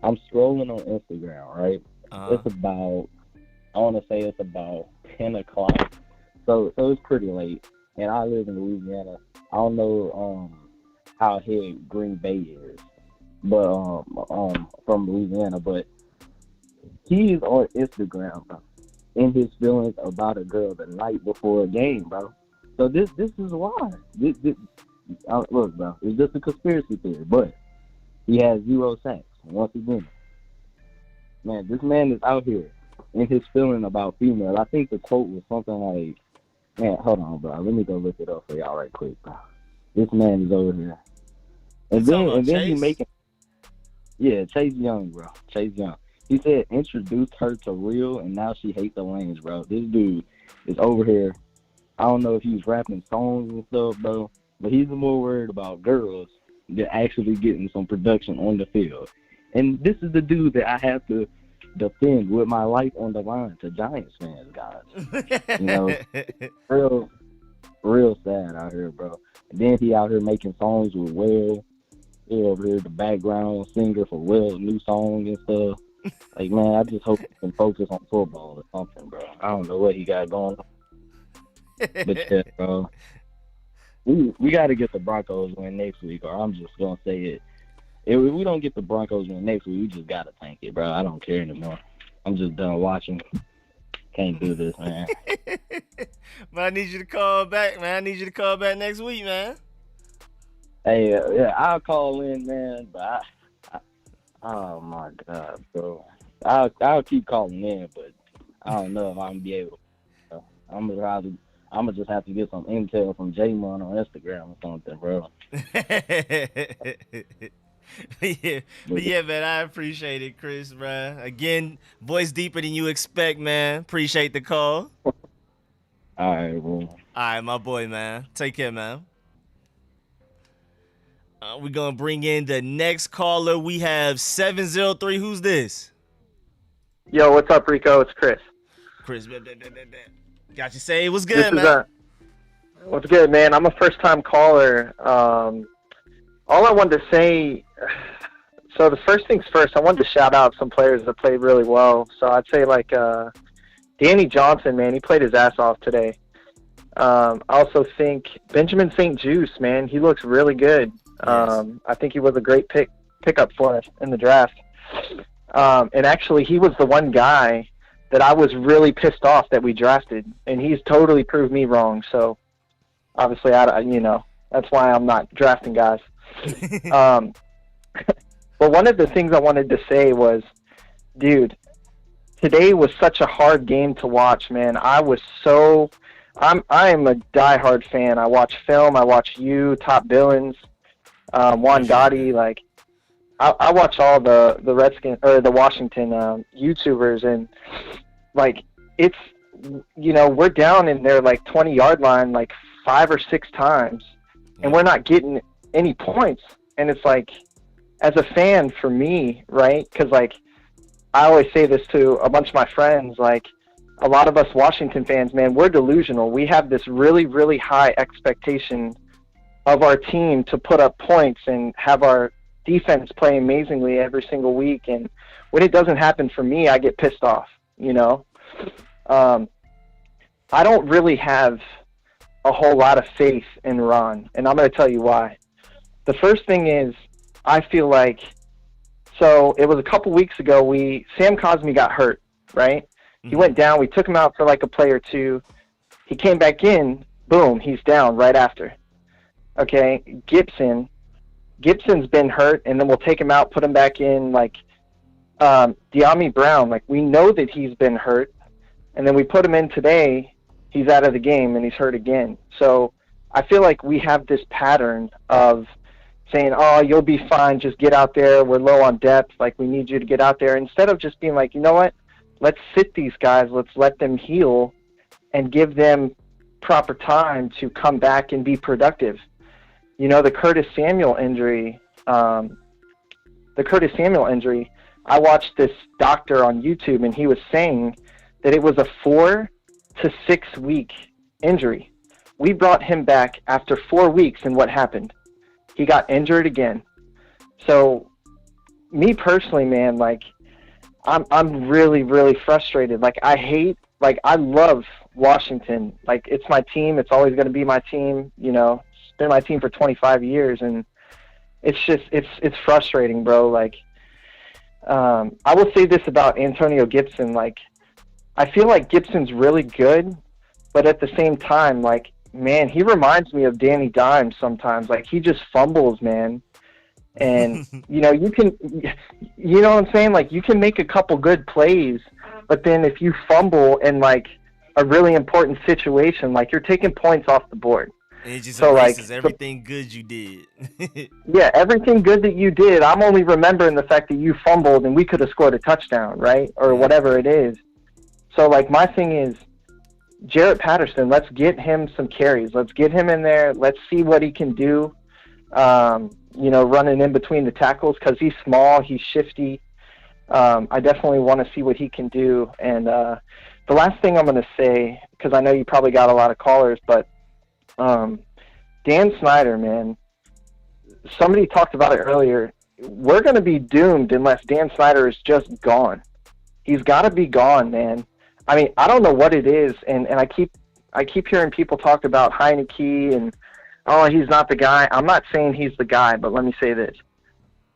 I'm scrolling on Instagram, right? It's about, I want to say it's about 10 o'clock. So it's pretty late. And I live in Louisiana. I don't know how ahead Green Bay is, but from Louisiana. But he is on Instagram, bro, in his feelings about a girl the night before a game, bro. So this is why. Look, bro, it's just a conspiracy theory, but he has 0 sacks. Once again, man, this man is out here in his feeling about females. I think the quote was something like, man, hold on, bro. Let me go look it up for y'all right quick, bro. This man is over here. And then he making, yeah, Chase Young, bro. Chase Young. He said introduced her to real, and now she hates the lanes, bro. This dude is over here. I don't know if he's rapping songs and stuff, bro. But he's more worried about girls than actually getting some production on the field. And this is the dude that I have to defend with my life on the line to Giants fans, guys. Real sad out here, bro. And then he out here making songs with Will. He over here the background singer for Will's new song and stuff. Like, man, I just hope he can focus on football or something, bro. I don't know what he got going on. But yeah, bro. We got to get the Broncos win next week, or I'm just going to say it. If we don't get the Broncos win next week, we just got to tank it, bro. I don't care anymore. I'm just done watching. Can't do this, man. But I need you to call back, man. I need you to call back next week, man. Hey, yeah, I'll call in, man, but oh, my God, bro. I'll keep calling in, but I don't know if I'm gonna be able. I'm gonna just have to get some intel from J-Mon on Instagram or something, bro. but yeah, man, I appreciate it, Chris, bruh. Again, voice deeper than you expect, man. Appreciate the call. All right, bro. All right, my boy, man. Take care, man. We're going to bring in the next caller. We have 703. Who's this? Yo, what's up, Rico? It's Chris. Chris, got you say what's good, man? What's good, man? I'm a first-time caller. All I wanted to say, so the first things first, I wanted to shout out some players that played really well. So I'd say like Danny Johnson, man, he played his ass off today. I also think Benjamin St. Juste, man, he looks really good. I think he was a great pickup for us in the draft. And actually, he was the one guy that I was really pissed off that we drafted, and he's totally proved me wrong. So obviously, that's why I'm not drafting guys. But one of the things I wanted to say was, dude, today was such a hard game to watch, man. I am a diehard fan. I watch film. I watch you, Top Billings, Juan Gotti. Like, I watch all the Redskins or the Washington YouTubers, and like it's we're down in their like 20-yard line like 5 or 6 times, and we're not getting any points. And it's like, as a fan for me, right? Because like I always say this to a bunch of my friends, like a lot of us Washington fans, man, we're delusional. We have this really, really high expectation of our team to put up points and have our defense play amazingly every single week. And when it doesn't happen for me, I get pissed off, I don't really have a whole lot of faith in Ron, and I'm going to tell you why. The first thing is, I feel like, so it was a couple weeks ago, Sam Cosmi got hurt, right? He went down, we took him out for like a play or two. He came back in, boom, he's down right after. Okay, Gibson's been hurt, and then we'll take him out, put him back in, like De'Ami Brown, like we know that he's been hurt, and then we put him in today, he's out of the game, and he's hurt again. So I feel like we have this pattern of saying, oh, you'll be fine, just get out there, we're low on depth, like we need you to get out there, instead of just being like, you know what, let's sit these guys, let's let them heal and give them proper time to come back and be productive. The Curtis Samuel injury, I watched this doctor on YouTube, and he was saying that it was a 4 to 6 week injury. We brought him back after 4 weeks, and what happened? He got injured again. So, me personally, man, like, I'm really, really frustrated. Like, I love Washington. Like, it's my team. It's always going to be my team. It's been my team for 25 years, and it's just, it's frustrating, bro. Like, I will say this about Antonio Gibson. Like, I feel like Gibson's really good, but at the same time, like, man, he reminds me of Danny Dimes sometimes. Like, he just fumbles, man. And, you know what I'm saying? Like, you can make a couple good plays, but then if you fumble in, like, a really important situation, like, you're taking points off the board. And it just erases everything good you did. Yeah, everything good that you did, I'm only remembering the fact that you fumbled and we could have scored a touchdown, right? Or whatever it is. So, like, my thing is, Jarrett Patterson, let's get him some carries. Let's get him in there. Let's see what he can do, running in between the tackles, because he's small, he's shifty. I definitely want to see what he can do. And the last thing I'm going to say, because I know you probably got a lot of callers, but Dan Snyder, man, somebody talked about it earlier. We're going to be doomed unless Dan Snyder is just gone. He's got to be gone, man. I mean, I don't know what it is, and I keep hearing people talk about Heineke and, oh, he's not the guy. I'm not saying he's the guy, but let me say this.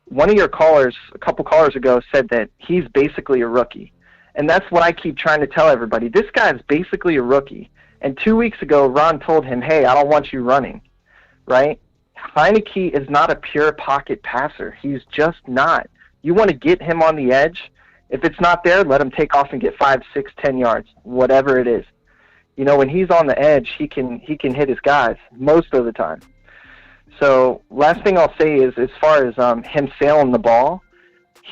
One of your callers, a couple callers ago, said that he's basically a rookie. And that's what I keep trying to tell everybody. This guy's basically a rookie. And 2 weeks ago, Ron told him, hey, I don't want you running, right? Heineke is not a pure pocket passer. He's just not. You want to get him on the edge. If it's not there, let him take off and get 5, 6, 10 yards, whatever it is. You know, when he's on the edge, he can hit his guys most of the time. So last thing I'll say is, as far as him sailing the ball,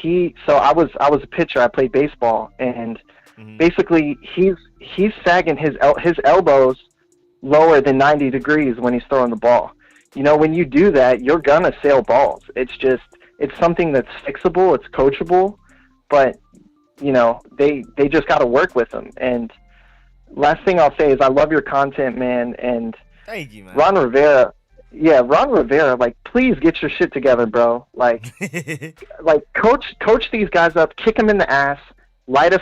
I was a pitcher. I played baseball, and basically he's sagging his elbows lower than 90 degrees when he's throwing the ball. You know, when you do that, you're gonna sail balls. It's something that's fixable. It's coachable, but you know, they just got to work with him. And last thing I'll say is, I love your content, man. And thank you, man. Ron Rivera, like, please get your shit together, bro. Like, coach these guys up, kick them in the ass, light a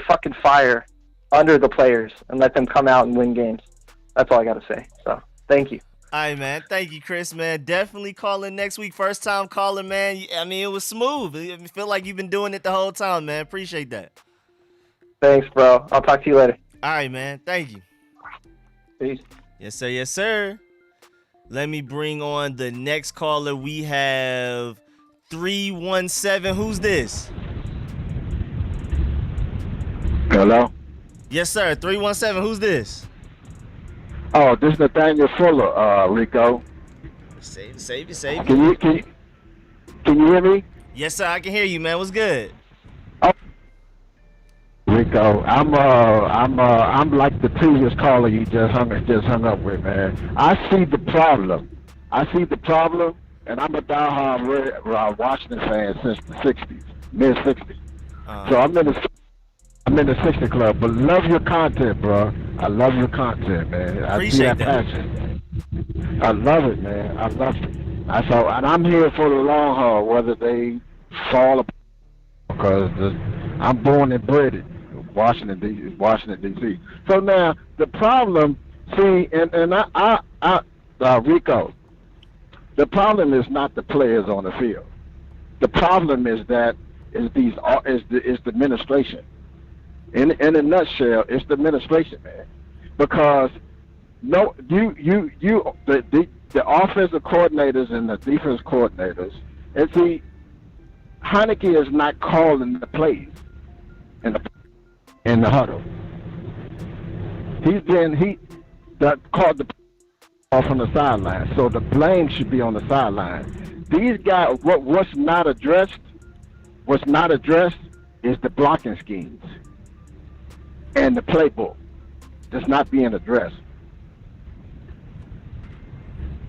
fucking fire under the players, and let them come out and win games. That's all I got to say. So, thank you. All right, man. Thank you, Chris, man. Definitely call in next week. First time calling, man. I mean, it was smooth. I feel like you've been doing it the whole time, man. Appreciate that. Thanks, bro. I'll talk to you later. All right, man. Thank you. Peace. Yes, sir. Yes, sir. Let me bring on the next caller. We have 317. Who's this? Hello? Yes, sir. 317. Who's this? Oh, this is Nathaniel Fuller, Rico. Save it. Can you hear me? Yes, sir. I can hear you, man. What's good? Oh, Rico, I'm like the previous caller you just hung up with, man. I see the problem, and I'm a diehard Washington fan since the '60s, mid '60s. So I'm in the 60 club, but love your content, bro. I love your content, man. I see that passion. I love it, man. I love it. And I'm here for the long haul, whether they fall apart, because I'm born and bred in Washington, D.C. So now the problem, see, and Rico, the problem is not the players on the field. The problem is that is the administration. In a nutshell, it's the administration, man. Because the offensive coordinators and the defense coordinators, and see, Heineke is not calling the plays in the huddle. He called the off on the sideline, so the blame should be on the sideline. These guys, what's not addressed is the blocking schemes and the playbook that's not being addressed.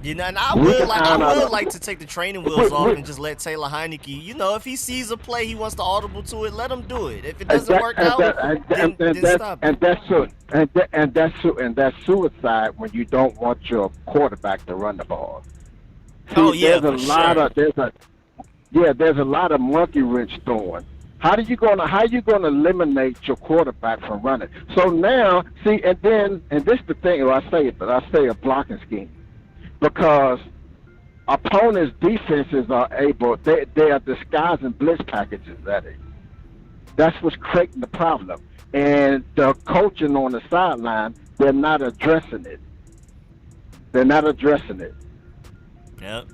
You know, and I would like to take the training wheels off and just let Taylor Heineke, you know, if he sees a play he wants to audible to it, let him do it. If it doesn't work out, then stop it. And that's suicide when you don't want your quarterback to run the ball. See, there's a lot of monkey wrench throwing. How you gonna eliminate your quarterback from running? So now, see, and this is the thing. I say a blocking scheme, because opponents' defenses are able. They are disguising blitz packages at it. That's what's creating the problem. And the coaching on the sideline, they're not addressing it. Yep.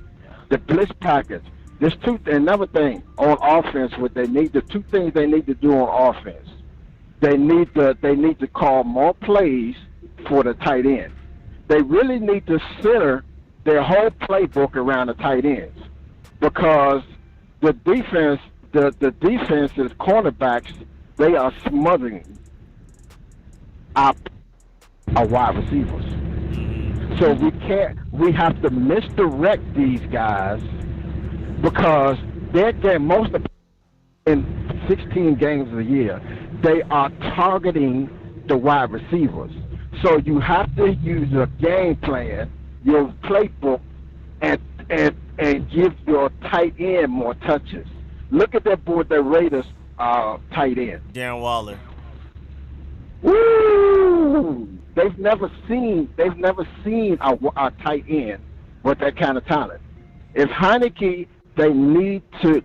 The blitz package. There's another thing on offense. The two things they need to do on offense. They need to call more plays for the tight end. They really need to center their whole playbook around the tight ends, because the defense's cornerbacks, they are smothering our wide receivers. So we have to misdirect these guys, because they're getting most of in 16 games a year, they are targeting the wide receivers. So you have to use your game plan, your playbook, and give your tight end more touches. Look at that board, the Raiders tight end. Darren Waller. Woo! They've never seen a tight end with that kind of talent. If Heineke, they need to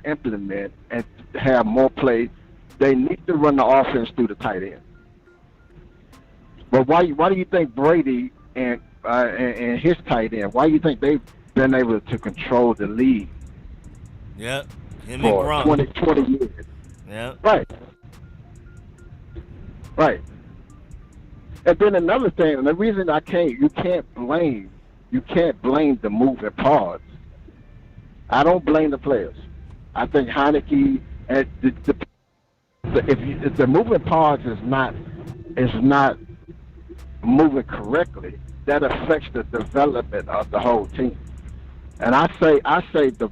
implement and have more plays. They need to run the offense through the tight end. But why do you think Brady and his tight end, why do you think they've been able to control the league Yep. for 20 years? Yeah. Right. Right. And then another thing, and the reason you can't blame the moving parts. I don't blame the players. I think Heineke and if the moving parts is not moving correctly, that affects the development of the whole team. And I say the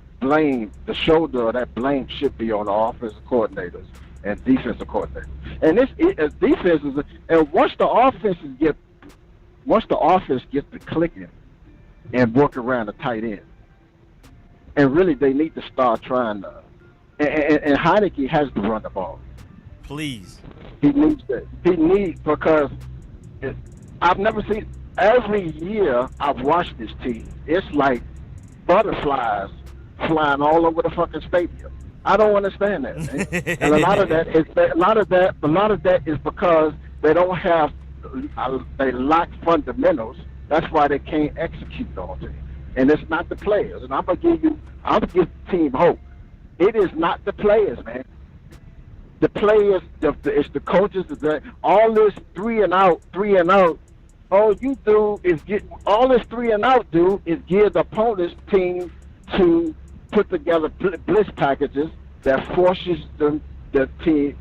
shoulder of that blame should be on the offensive coordinators and defensive coordinators. And defenses, and once the offense gets to clicking and work around the tight end, and really they need to start trying to. And Heineke has to run the ball. Please. He needs that. Because I've never seen. Every year I've watched this team, it's like butterflies flying all over the fucking stadium. I don't understand that, man. And a lot of that is because they don't have, they lack fundamentals. That's why they can't execute on it. And it's not the players. And I'm gonna give the team hope. It is not the players, man. The players, it's the coaches. All this three and out. All you do is all this 3 and out is give the opponent's team to put together blitz packages that forces the team,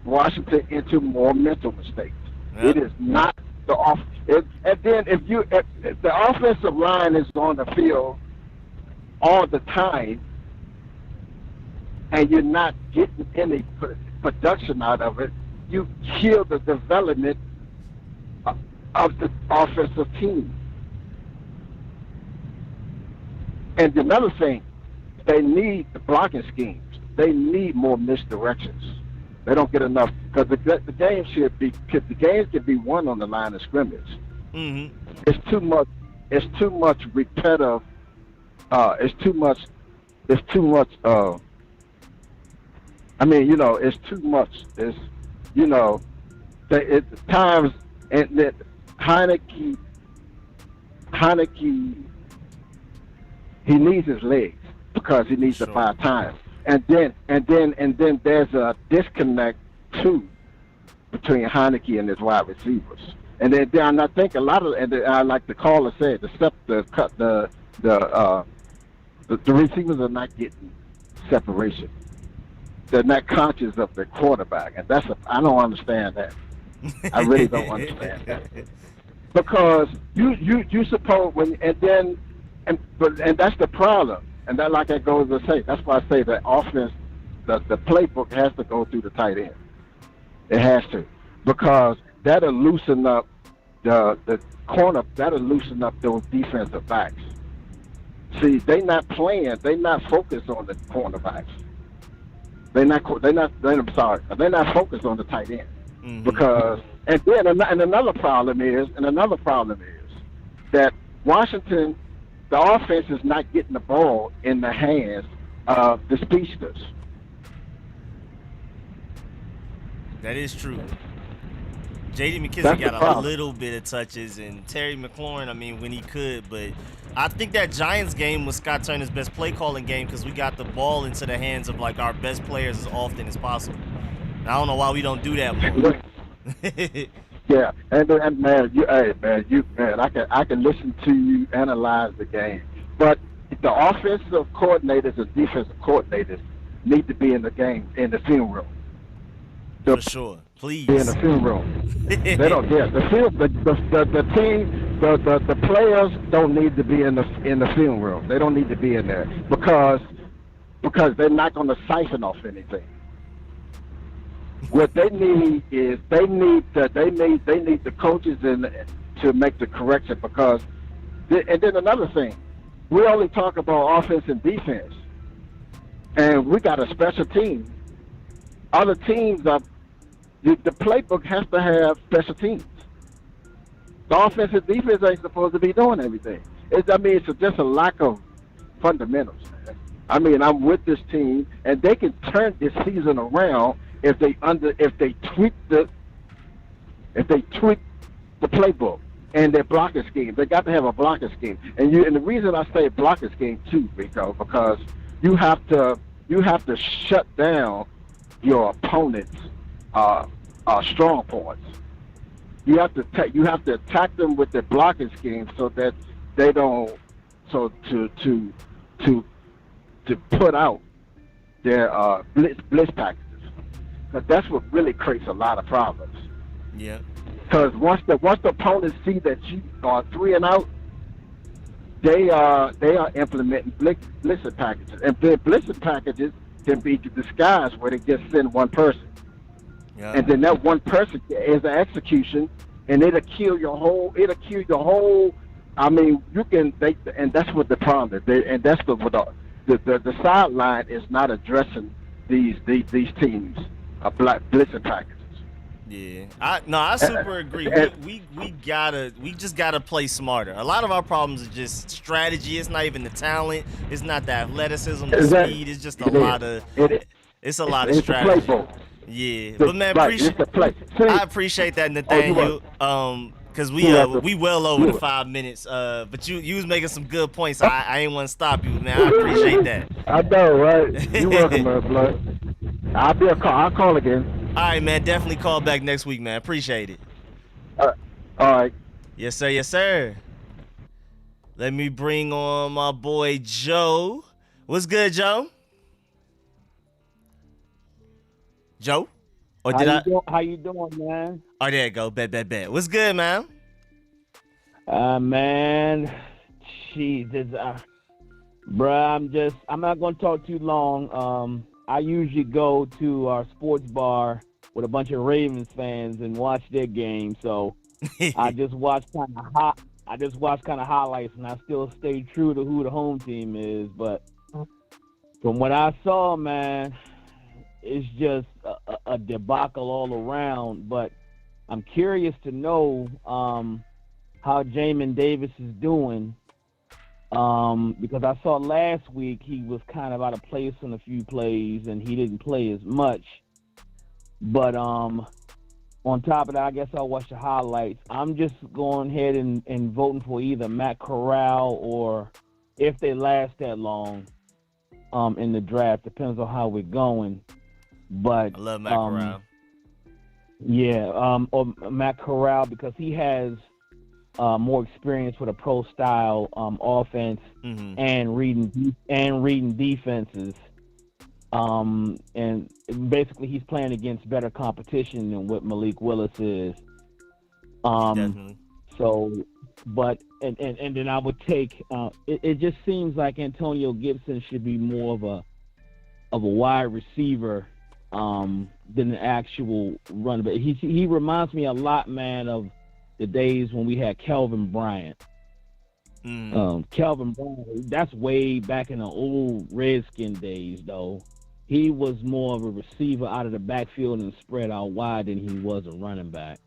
Washington, into more mental mistakes. Yep. It is not the off. And then if the offensive line is on the field all the time, and you're not getting any production out of it, you kill the development of the offensive team. And another thing, they need the blocking schemes. They need more misdirections. They don't get enough because the game the games can be won on the line of scrimmage. Mm-hmm. It's too much repetitive. It's too much. It's too much times, and that Heineke, he needs his legs because he needs to buy time, and then there's a disconnect too between Heineke and his wide receivers, and then I think a lot of, and like the caller said, the receivers are not getting separation. They're not conscious of the quarterback, and I don't understand that. I really don't understand that. Because you suppose and that's the problem, and that, like I go to say, that's why I say the offense, the playbook has to go through the tight end. It has to, because that'll loosen up the corner. That'll loosen up those defensive backs. See, they're not focused on the cornerbacks. They're not focused on the tight end. Mm-hmm. Because another problem is that Washington, the offense is not getting the ball in the hands of the speedsters. That is true. J.D. McKissick got a little bit of touches, and Terry McLaurin, when he could, but I think that Giants game was Scott Turner's best play calling game because we got the ball into the hands of like our best players as often as possible. And I don't know why we don't do that more. Yeah, and man, I can listen to you analyze the game, but the offensive coordinators and defensive coordinators need to be in the game, in the film room. For sure, please. Be in the film room. They don't. Yeah, the team, the players don't need to be in the film room. They don't need to be in there because they're not going to siphon off anything. What they need is they need the coaches to make the correction, because and then another thing, we only talk about offense and defense, and we got a special team. Other teams the playbook has to have special teams. The offense and defense ain't supposed to be doing everything. It's just a lack of fundamentals, man. I'm with this team, and they can turn this season around if they tweak the playbook and their blocking scheme. They got to have a blocking scheme, and the reason I say blocking scheme too, Rico, because you have to shut down your opponent's strong points. You have to attack them with their blocking scheme so that they don't to put out their blitz packages. Because that's what really creates a lot of problems. Yeah. Because once the opponents see that you are 3 and out, they are implementing blitzing packages, and blitzing packages can be disguised where they just send one person, and then that one person is an execution, and it'll kill your whole. I mean, and that's what the problem is. And that's the sideline is not addressing these teams blitzing packages. Yeah, I super agree. We just gotta play smarter. A lot of our problems are just strategy. It's not even the talent. It's not the athleticism, the speed. It's just a lot of strategy. Yeah, but man, I appreciate that, Nathaniel. Cause we well over the 5 minutes. But you was making some good points. I ain't want to stop you, man. I appreciate that. I know, right? You're welcome, man, blood. I'll call again. All right, man. Definitely call back next week, man. Appreciate it. All right. Yes, sir. Yes, sir. Let me bring on my boy Joe. What's good, Joe? Joe? Or did How you doing, man? Oh, there you go. Bet. What's good, man? Man, Jesus, bruh, I'm not gonna talk too long. I usually go to our sports bar with a bunch of Ravens fans and watch their game. So I just watch kind of highlights, and I still stay true to who the home team is. But from what I saw, man, it's just a debacle all around. But I'm curious to know how Jamin Davis is doing. Because I saw last week he was kind of out of place in a few plays and he didn't play as much. But on top of that, I guess I'll watch the highlights. I'm just going ahead and voting for either Matt Corral or, if they last that long, in the draft. Depends on how we're going. But I love Matt Corral. Yeah, or Matt Corral, because he has more experience with a pro style offense and reading defenses. And basically he's playing against better competition than what Malik Willis is. Definitely. So, but and then I would take. It just seems like Antonio Gibson should be more of a wide receiver than an actual runner. But he reminds me a lot, man, of the days when we had Kelvin Bryant. Kelvin Bryant, that's way back in the old Redskin days, though. He was more of a receiver out of the backfield and spread out wide than he was a running back.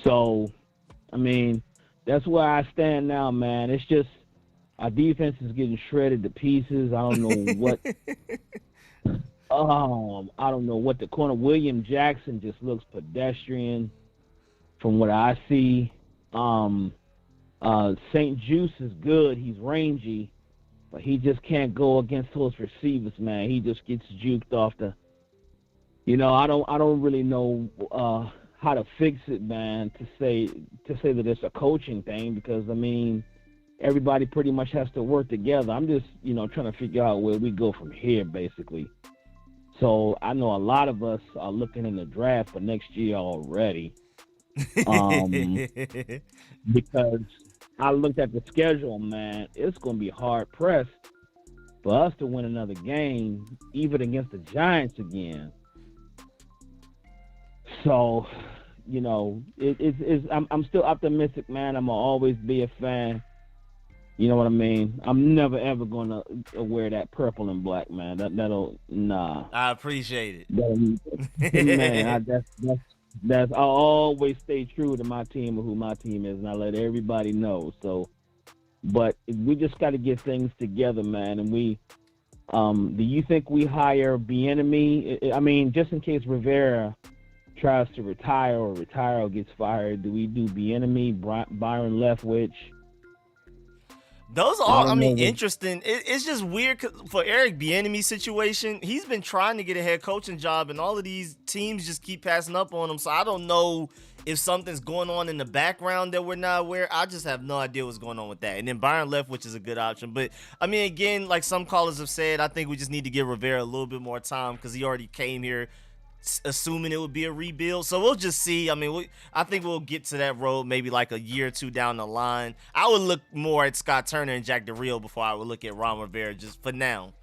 So, I mean, that's where I stand now, man. It's just our defense is getting shredded to pieces. I don't know what. I don't know what the corner. William Jackson just looks pedestrian from what I see. St. Juice is good. He's rangy, but he just can't go against those receivers, man. He just gets juked off the. I don't really know how to fix it, man. To say that it's a coaching thing, because I mean, everybody pretty much has to work together. I'm just trying to figure out where we go from here, basically. So I know a lot of us are looking in the draft for next year already. Because I looked at the schedule, man, it's going to be hard pressed for us to win another game, even against the Giants again. So, I'm still optimistic, man. I'm going to always be a fan. You know what I mean? I'm never ever going to wear that purple and black, man. Nah. I appreciate it. Man, I'll always stay true to my team or who my team is, and I let everybody know. So, but we just got to get things together, man. And do you think we hire Bieniemy? I mean, just in case Rivera tries to retire or gets fired, do we do Bieniemy, Byron Leftwich? Those are I all, don't know. interesting. It's just weird 'cause for Eric Bieniemy's situation. He's been trying to get a head coaching job, and all of these teams just keep passing up on him. So I don't know if something's going on in the background that we're not aware. I just have no idea what's going on with that. And then Byron left, which is a good option. But again, like some callers have said, I think we just need to give Rivera a little bit more time because he already came here assuming it would be a rebuild. So we'll just see. I think we'll get to that road maybe like a year or two down the line. I would look more at Scott Turner and Jack Del Rio before I would look at Ron Rivera just for now.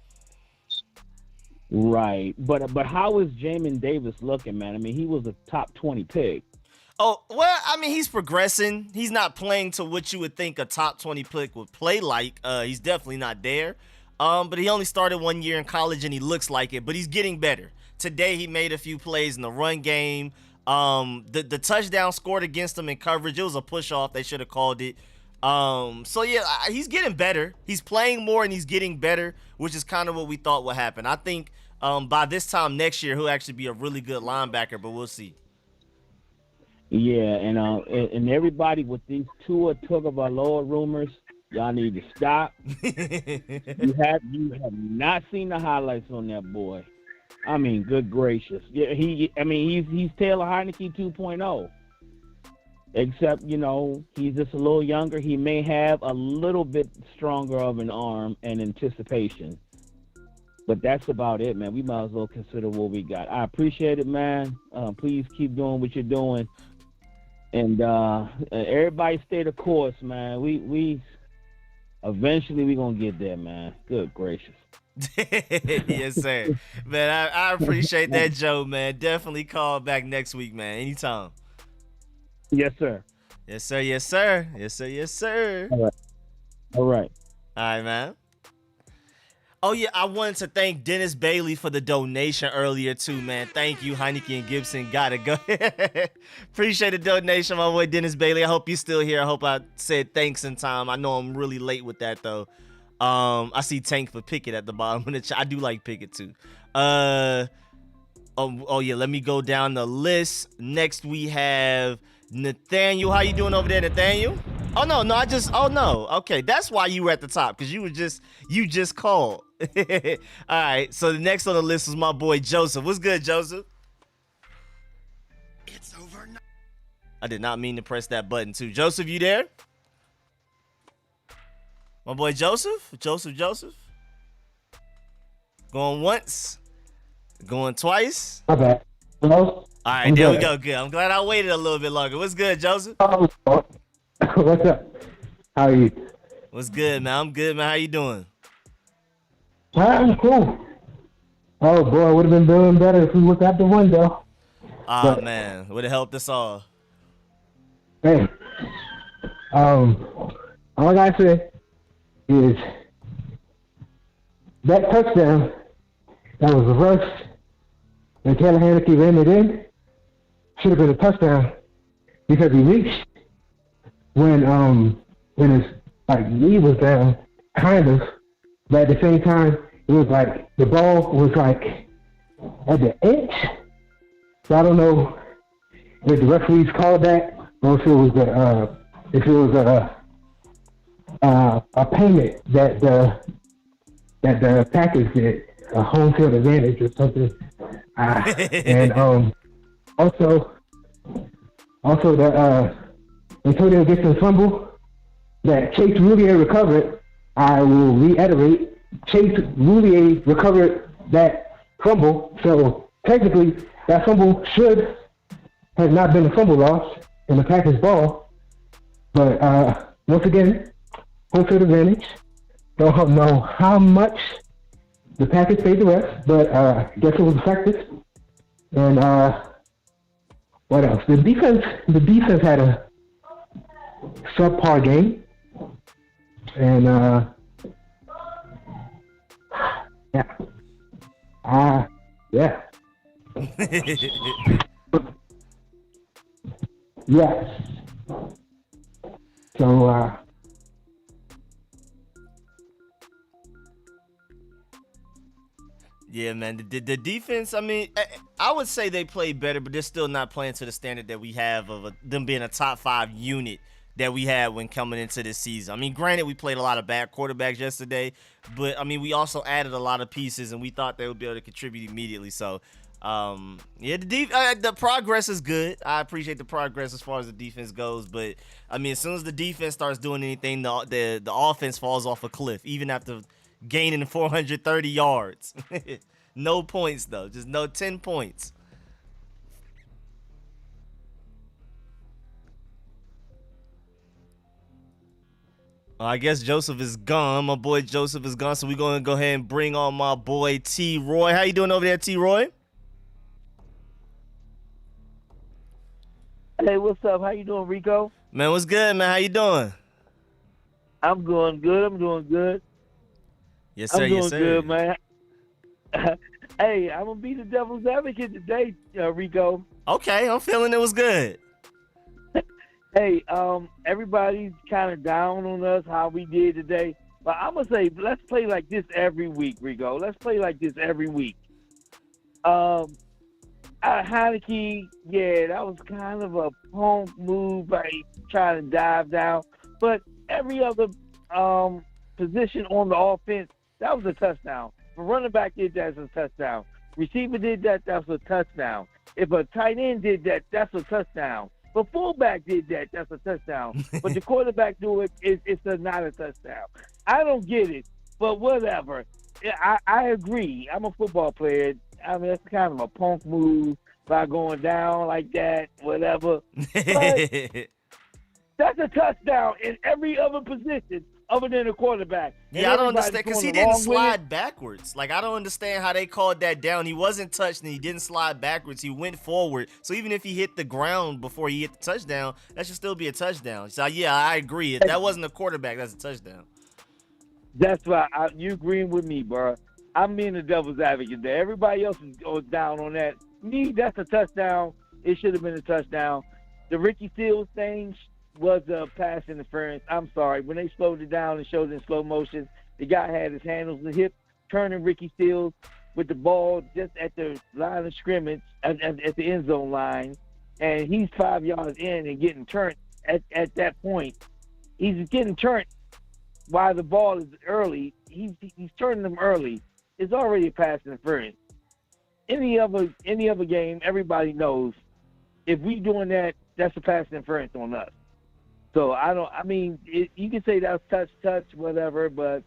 Right, but how is Jamin Davis looking, man? He was a top 20 pick. Oh, well, he's progressing. He's not playing to what you would think a top 20 pick would play like. He's definitely not there. But he only started 1 year in college and he looks like it, but he's getting better. Today he made a few plays in the run game. The touchdown scored against him in coverage. It was a push off. They should have called it. So yeah, he's getting better. He's playing more and he's getting better, which is kind of what we thought would happen. I think by this time next year he'll actually be a really good linebacker, but we'll see. Yeah, and everybody with these Tua Tagovailoa rumors, y'all need to stop. You have not seen the highlights on that boy. Good gracious. Yeah, he's Taylor Heineke 2.0. Except, he's just a little younger. He may have a little bit stronger of an arm and anticipation. But that's about it, man. We might as well consider what we got. I appreciate it, man. Please keep doing what you're doing. And everybody stay the course, man. We eventually we gonna get there, man. Good gracious. Yes, sir. Man, I appreciate that, Joe, man. Definitely call back next week, man. Anytime. Yes, sir. Yes, sir. Yes, sir. Yes, sir. Yes, sir. All right. All right, man. Oh, yeah, I wanted to thank Dennis Bailey for the donation earlier, too, man. Thank you, Heineke and Gibson. Gotta go. Appreciate the donation, my boy Dennis Bailey. I hope you're still here. I hope I said thanks in time. I know I'm really late with that, though. I see Tank for Pickett at the bottom of the chat. I do like Pickett, too. Oh, yeah, let me go down the list. Next, we have Nathaniel. How you doing over there, Nathaniel? Oh, no. Okay, that's why you were at the top, because you just called. All right, so the next on the list was my boy Joseph. What's good, Joseph? It's over now. I did not mean to press that button, too. Joseph, you there? My boy Joseph? Joseph? Going once? Going twice? My bad. Hello? All right, there we go. Good. I'm glad I waited a little bit longer. What's good, Joseph? What's up? How are you? What's good, man? I'm good, man. How you doing? I'm cool. Oh, boy, would have been doing better if we looked out the window. Man, would have helped us all. Hey, all I gotta say is that touchdown that was reversed and Taylor Heineke ran it in should have been a touchdown because he reached when his knee was down, kind of, but at the same time it was like the ball was like at the edge. So I don't know if the referees called that or if it was a payment that the Packers did, a home field advantage or something. And also the Antonio Gibson fumble that Chase Roulier recovered. I will reiterate, Chase Roulier recovered that fumble, so technically that fumble should have not been a fumble loss in the Packers ball. But once again, home field advantage. Don't know how much the Packers paid the rest, but I guess it was effective. And what else? The defense had a subpar game. And yeah. Yes. So yeah, man. The defense, I would say they played better, but they're still not playing to the standard that we have of them being a top 5 unit that we had when coming into this season. I mean, granted, we played a lot of bad quarterbacks yesterday, but I mean, we also added a lot of pieces, and we thought they would be able to contribute immediately. So, yeah, the progress is good. I appreciate the progress as far as the defense goes, but I mean, as soon as the defense starts doing anything, the offense falls off a cliff, even after gaining 430 yards. No points though, just no 10 points. I guess Joseph is gone. My boy Joseph is gone, so we're gonna go ahead and bring on my boy T. Roy. How you doing over there, T. Roy? Hey, what's up? How you doing, Rico? Man, what's good, man? How you doing? I'm doing good. I'm doing good. Yes, sir. I'm doing Yes, sir. good, man. Hey, I'm gonna be the devil's advocate today, Rico. Okay, I'm feeling it was good. Hey, everybody's kind of down on us how we did today, but I'm gonna say let's play like this every week, Rico. Let's play like this every week. Heineke, yeah, that was kind of a punk move, right? Trying to dive down, but every other position on the offense, that was a touchdown. If a running back did that, that's a touchdown. Receiver did that, that's a touchdown. If a tight end did that, that's a touchdown. If a fullback did that, that's a touchdown. But the quarterback do it, it's not a touchdown. I don't get it, but whatever. I agree. I'm a football player. I mean, that's kind of a punk move by going down like that, whatever. But that's a touchdown in every other position other than the quarterback. Yeah, I don't understand because he didn't slide backwards. Like, I don't understand how they called that down. He wasn't touched and he didn't slide backwards. He went forward. So even if he hit the ground before he hit the touchdown, that should still be a touchdown. So yeah, I agree. If that wasn't a quarterback, that's a touchdown. That's why you agreeing with me, bro. I'm being the devil's advocate there. Everybody else is down on that. Me, that's a touchdown. It should have been a touchdown. The Ricky Seals thing was a pass interference. I'm sorry. When they slowed it down and showed it in slow motion, the guy had his hand on the hip, turning Ricky Seals with the ball just at the line of scrimmage, at the end zone line, and he's 5 yards in and getting turned at that point. He's getting turned while the ball is early. He's turning them early. It's already a pass interference. Any other game, everybody knows if we doing that, that's a pass interference on us. So you can say that's touch, whatever, but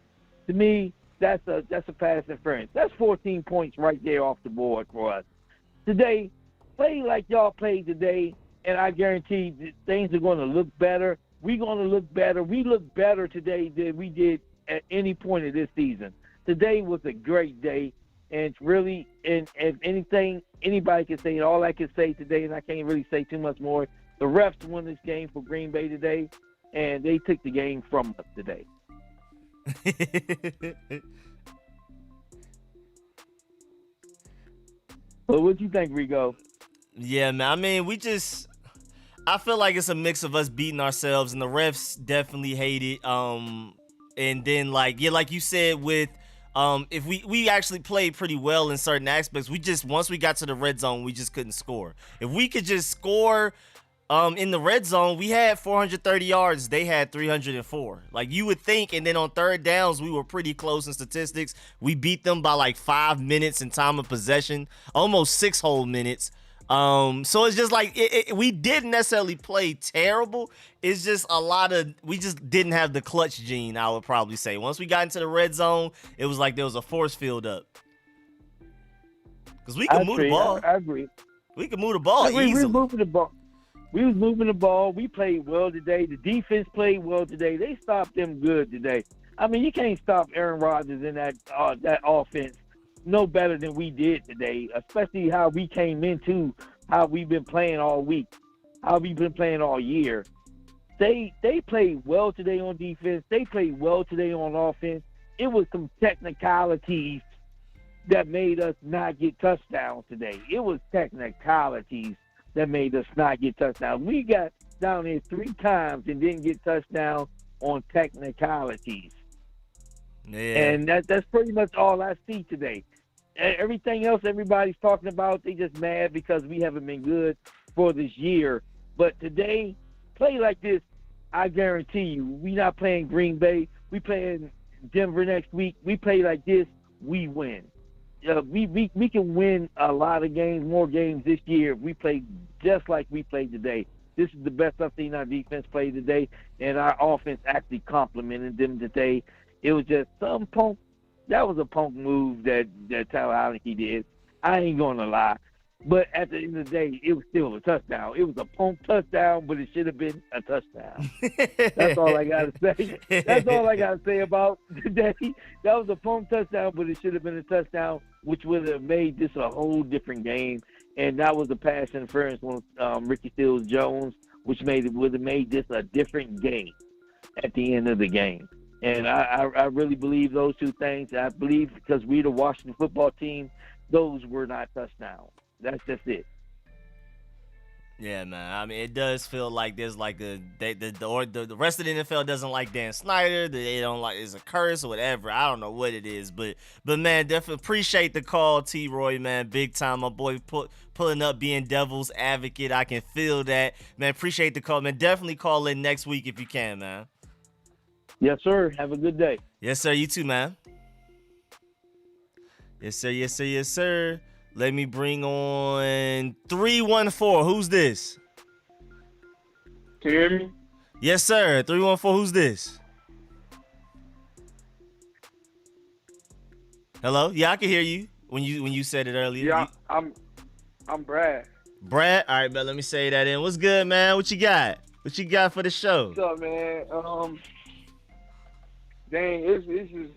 to me, that's a pass interference. That's 14 points right there off the board for us. Today, play like y'all played today, and I guarantee that things are going to look better. We're going to look better. We look better today than we did at any point of this season. Today was a great day, and it's really, and if anything, anybody can say, all I can say today, and I can't really say too much more, the refs won this game for Green Bay today, and they took the game from us today. But what you think, Rico? Yeah, man. I mean, I feel like it's a mix of us beating ourselves, and the refs definitely hate it. And then like you said, with if we actually played pretty well in certain aspects, once we got to the red zone, we just couldn't score. If we could just score in the red zone, we had 430 yards, they had 304. Like you would think, and then on third downs, we were pretty close in statistics. We beat them by like 5 minutes in time of possession, almost 6 whole minutes. So it's just like we didn't necessarily play terrible. It's just we just didn't have the clutch gene, I would probably say. Once we got into the red zone, it was like there was a force field up. Because we could move the ball. I agree. We could move the ball easily. We was moving the ball. We was moving the ball. We played well today. The defense played well today. They stopped them good today. I mean, you can't stop Aaron Rodgers in that offense no better than we did today, especially how we came into how we've been playing all week, how we've been playing all year. They played well today on defense. They played well today on offense. It was some technicalities that made us not get touchdowns today. It was technicalities that made us not get touchdowns. We got down there 3 times and didn't get touchdowns on technicalities. Yeah. And that's pretty much all I see today. Everything else everybody's talking about, they just mad because we haven't been good for this year. But today, play like this I guarantee you, we not playing Green Bay. We playing Denver next week. We play like this, we win. We can win a lot of games, more games this year if we play just like we played today. This is the best I've seen our defense play today, and our offense actually complimented them today. It was just some punk. That was a punk move that Tyler Heineke did. I ain't gonna lie. But at the end of the day, it was still a touchdown. It was a punk touchdown, but it should have been a touchdown. That's all I got to say. That's all I got to say about today. That was a punk touchdown, but it should have been a touchdown, which would have made this a whole different game. And that was a pass interference on Ricky Seals-Jones, which would have made this a different game at the end of the game. And I really believe those two things. I believe because we're the Washington football team, those were not touchdowns. That's just it. Yeah, man. I mean, it does feel like there's like the rest of the NFL doesn't like Dan Snyder. They don't like it's a curse or whatever. I don't know what it is, but man, definitely appreciate the call, T-Roy, man. Big time, my boy, pulling up, being devil's advocate. I can feel that, man. Appreciate the call, man. Definitely call in next week if you can, man. Yes, sir. Have a good day. Yes, sir. You too, man. Yes, sir. Yes, sir. Yes, sir. Let me bring on 314. Who's this? Can you hear me? Yes, sir. 314. Who's this? Hello? Yeah, I can hear you when you said it earlier. Yeah, I'm Brad. Brad? All right, but let me say that in. What's good, man? What you got? What you got for the show? What's up, man? Dang, it's just.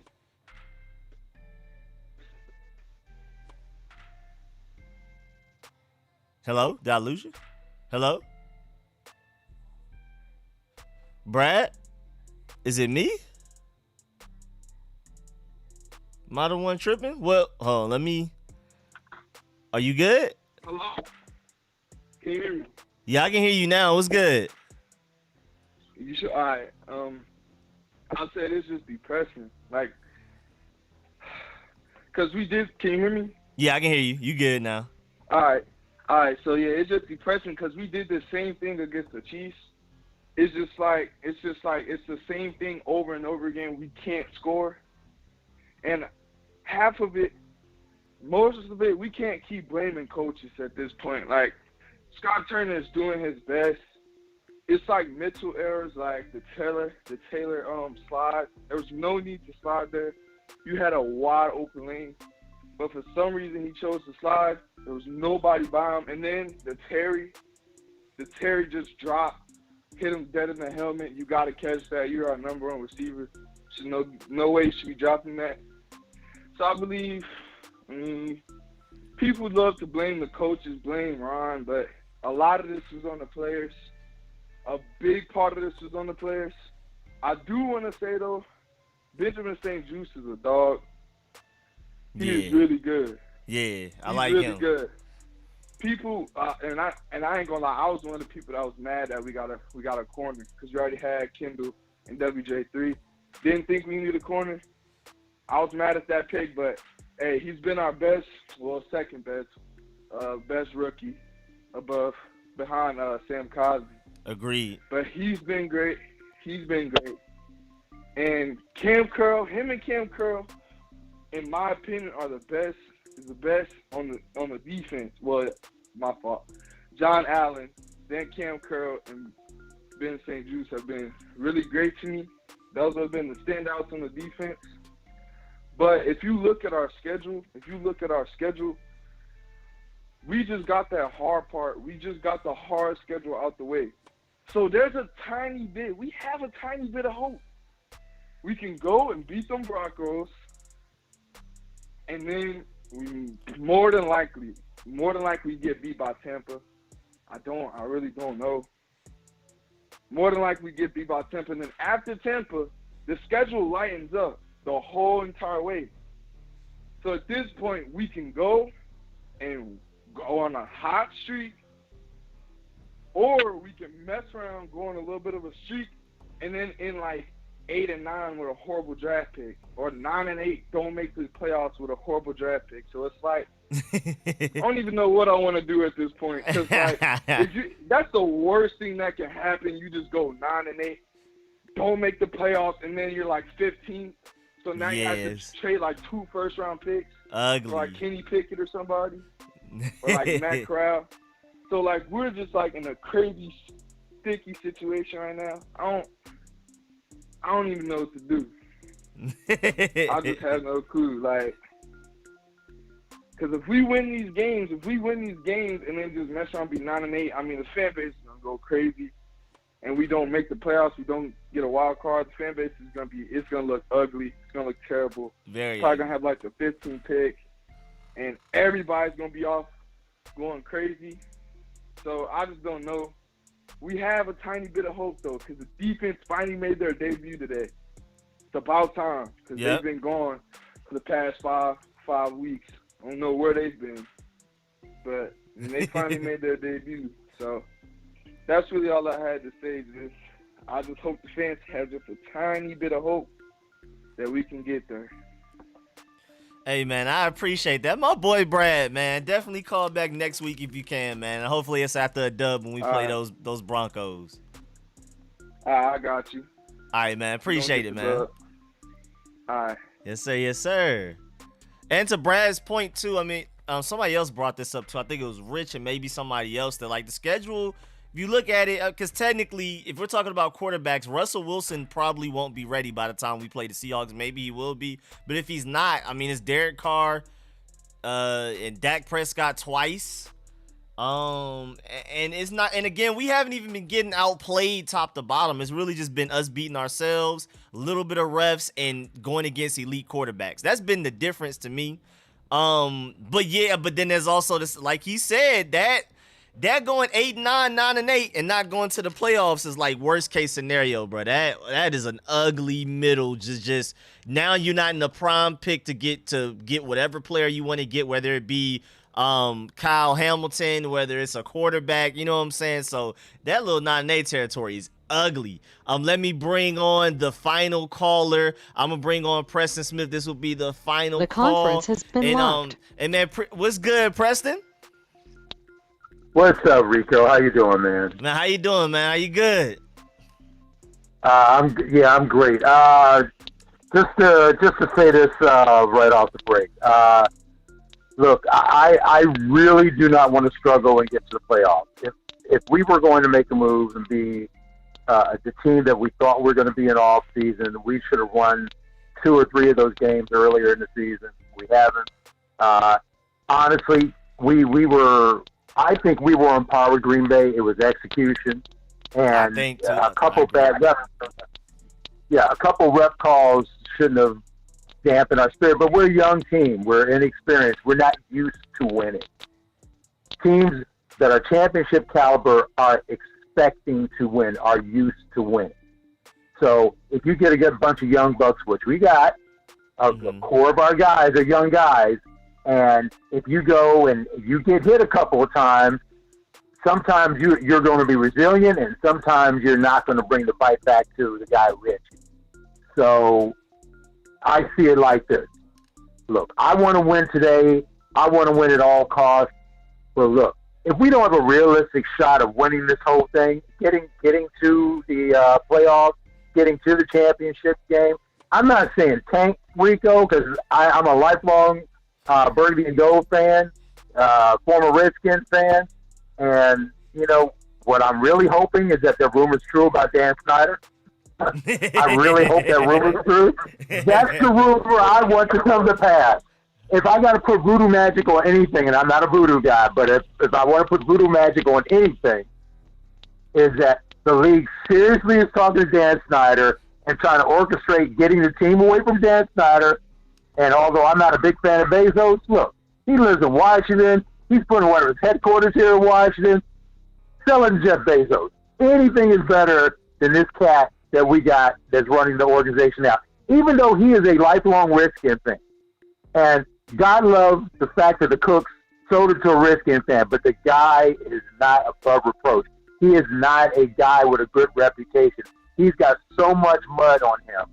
Hello? Did I lose you? Hello? Brad? Is it me? Am I the one tripping? Well, hold on, let me. Are you good? Hello? Can you hear me? Yeah, I can hear you now. What's good? You should. All right. I'll say it's just depressing. Like, cause we did. Can you hear me? Yeah, I can hear you. You good now? All right. So yeah, it's just depressing because we did the same thing against the Chiefs. It's the same thing over and over again. We can't score, and half of it, most of it, we can't keep blaming coaches at this point. Like, Scott Turner is doing his best. It's like mental errors, like the Taylor slide. There was no need to slide there. You had a wide open lane, but for some reason he chose to slide. There was nobody by him, and then the Terry just dropped, hit him dead in the helmet. You got to catch that. You're our number one receiver. So no way you should be dropping that. So I believe, people love to blame the coaches, blame Ron, but a lot of this was on the players. A big part of this was on the players. I do want to say, though, Benjamin St. Juste is a dog. He is really good. Yeah, I He's like really him. Good. People, and I ain't gonna lie, I was one of the people that was mad that we got a corner because we already had Kendall and WJ3. Didn't think we needed a corner. I was mad at that pick, but hey, he's been our second best rookie behind Sam Cosby. Agreed. But he's been great. And Cam Curl, in my opinion, are the best on the defense. Well, my fault. John Allen, then Cam Curl, and Ben St. Juste have been really great to me. Those have been the standouts on the defense. But if you look at our schedule, we just got that hard part. We just got the hard schedule out the way. So there's a tiny bit. We have a tiny bit of hope. We can go and beat them Broncos, and then we more than likely get beat by Tampa. I really don't know. More than likely get beat by Tampa, and then after Tampa, the schedule lightens up the whole entire way. So at this point, we can go and go on a hot streak, or we can mess around, go on a little bit of a streak, and then in like 8-9 with a horrible draft pick, or 9-8 don't make the playoffs with a horrible draft pick. So it's like I don't even know what I want to do at this point, because like that's the worst thing that can happen. You just go 9-8, don't make the playoffs, and then you're like 15th. So now you have to trade like 2 first-round picks, ugly, for like Kenny Pickett or somebody, or like Matt Corral. So like we're just like in a crazy, sticky situation right now. I don't even know what to do. I just have no clue. Like, because if we win these games and then just mess around and be 9-8, I mean, the fan base is going to go crazy. And we don't make the playoffs, we don't get a wild card, the fan base is going to look ugly. It's going to look terrible. Very probably going to have like the 15th pick. And everybody's going to be off going crazy. So I just don't know. We have a tiny bit of hope, though, because the defense finally made their debut today. It's about time, because they've been gone for the past five weeks. I don't know where they've been, but they finally made their debut. So that's really all I had to say. I just hope the fans have just a tiny bit of hope that we can get there. Hey, man, I appreciate that. My boy Brad, man, definitely call back next week if you can, man. And hopefully it's after a dub when we play those Broncos. I got you. All right, man. Appreciate it, man. All right. Yes, sir. Yes, sir. And to Brad's point, too, I mean, somebody else brought this up, too. I think it was Rich and maybe somebody else that, like, the schedule, if you look at it, because technically, if we're talking about quarterbacks, Russell Wilson probably won't be ready by the time we play the Seahawks. Maybe he will be. But if he's not, I mean, it's Derek Carr and Dak Prescott twice. And it's not, and again, we haven't even been getting outplayed top to bottom. It's really just been us beating ourselves, a little bit of refs, and going against elite quarterbacks. That's been the difference to me. But then there's also this, like he said, that going 8-9, 9-8, and not going to the playoffs is like worst case scenario, bro. That is an ugly middle. Just now you're not in the prime pick to get whatever player you want to get, whether it be Kyle Hamilton, whether it's a quarterback, you know what I'm saying? So that little 9-8 territory is ugly. Let me bring on the final caller. I'm gonna bring on Preston Smith. This will be the final call. The conference has been locked. And man, what's good, Preston? What's up, Rico? How you doing, man? Man, how you doing, man? Are you good? I'm great. Just to say this right off the break. Look, I really do not want to struggle and get to the playoffs. If we were going to make a move and be the team that we thought we were going to be in off season, we should have won 2 or 3 of those games earlier in the season. We haven't. Honestly, I think we were on par with Green Bay. It was execution and a couple bad rep. Yeah, a couple rep calls shouldn't have dampened our spirit. But we're a young team. We're inexperienced. We're not used to winning. Teams that are championship caliber are expecting to win, are used to win. So if you get a good bunch of young bucks, which we got, the core of our guys are young guys, and if you go and you get hit a couple of times, sometimes you're going to be resilient, and sometimes you're not going to bring the fight back to the guy Rich. So I see it like this. Look, I want to win today. I want to win at all costs. But look, if we don't have a realistic shot of winning this whole thing, getting to the playoffs, getting to the championship game, I'm not saying tank, Rico, because I'm a lifelong Burgundy and Gold fan, former Redskins fan, and, you know, what I'm really hoping is that the rumor's true about Dan Snyder. I really hope that rumor's true. That's the rumor I want to come to pass. If I got to put voodoo magic on anything, and I'm not a voodoo guy, but if I want to put voodoo magic on anything, is that the league seriously is talking to Dan Snyder and trying to orchestrate getting the team away from Dan Snyder. And although I'm not a big fan of Bezos, look, he lives in Washington. He's putting one of his headquarters here in Washington. Sell it to Jeff Bezos. Anything is better than this cat that we got that's running the organization now. Even though he is a lifelong Redskin fan. And God loves the fact that the Cooks sold it to a Redskin fan, but the guy is not above reproach. He is not a guy with a good reputation. he's got so much mud on him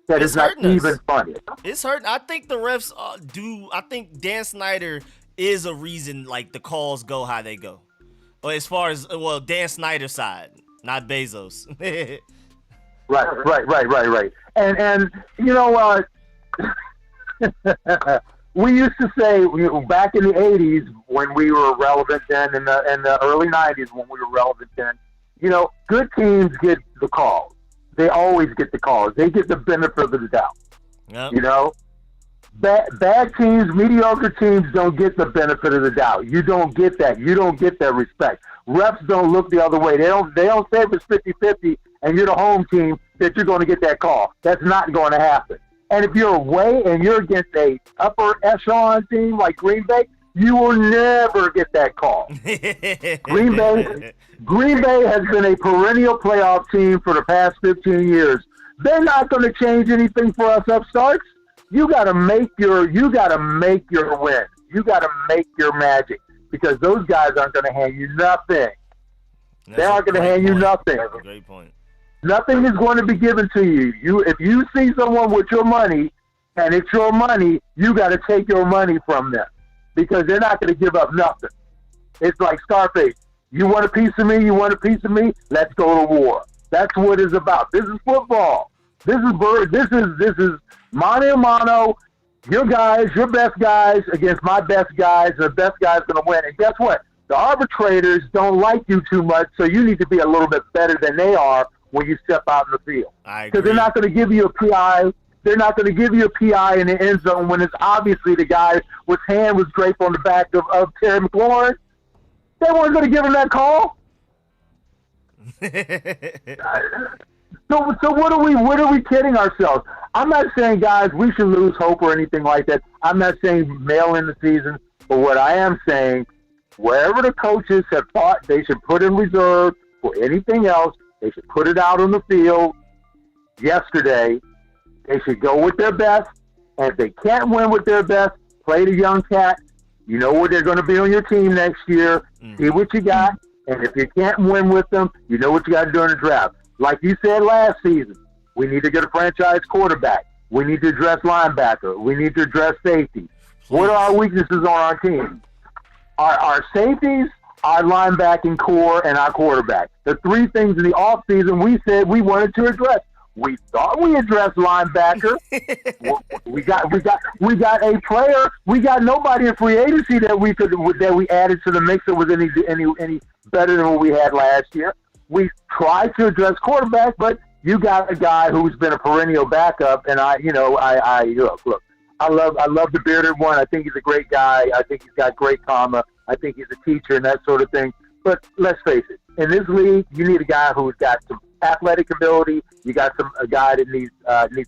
that It's it's not hurting us. even funny. It's hurting. I think the refs do. I think Dan Snyder is a reason like the calls go how they go. Or as far as Dan Snyder's side, not Bezos. Right. And you know what? We used to say back in the '80s when we were relevant then, in the early '90s when we were relevant then. You know, good teams get the calls. They always get the calls. They get the benefit of the doubt. Yep. You know, bad teams, mediocre teams don't get the benefit of the doubt. You don't get that. You don't get that respect. Refs don't look the other way. They don't say if it's 50-50 and you're the home team that you're going to get that call. That's not going to happen. And if you're away and you're against a upper echelon team like Green Bay, you will never get that call. Green Bay has been a perennial playoff team for the past 15 years. They're not going to change anything for us upstarts. You got to make your win. You got to make your magic, because those guys aren't going to hand you nothing. They aren't going to hand you nothing. That's a great point. Nothing is going to be given to you. If you see someone with your money and it's your money, you got to take your money from them, because they're not going to give up nothing. It's like Scarface. You want a piece of me? You want a piece of me? Let's go to war. That's what it's about. This is football. This is mano a mano. Your guys, your best guys against my best guys. The best guy's going to win. And guess what? The arbitrators don't like you too much, so you need to be a little bit better than they are when you step out in the field. Because they're not going to give you a PI. They're not going to give you a PI in the end zone when it's obviously the guy whose hand was draped on the back of Terry McLaurin. They weren't going to give him that call. So what are we kidding ourselves? I'm not saying, guys, we should lose hope or anything like that. I'm not saying mail in the season. But what I am saying, wherever the coaches have thought they should put in reserve for anything else, they should put it out on the field yesterday. They should go with their best. And if they can't win with their best, play the young cat. You know where they're going to be on your team next year. See what you got. And if you can't win with them, you know what you got to do in the draft. Like you said last season, we need to get a franchise quarterback. We need to address linebacker. We need to address safety. What are our weaknesses on our team? Our safeties, our linebacking core, and our quarterback. The three things in the offseason we said we wanted to address. We thought we addressed linebacker. we got a player. We got nobody in free agency that we added to the mix that was any better than what we had last year. We tried to address quarterback, but you got a guy who's been a perennial backup, and I look. I love the bearded one. I think he's a great guy. I think he's got great karma. I think he's a teacher and that sort of thing. But let's face it, in this league, you need a guy who's got some athletic ability. You got a guy that needs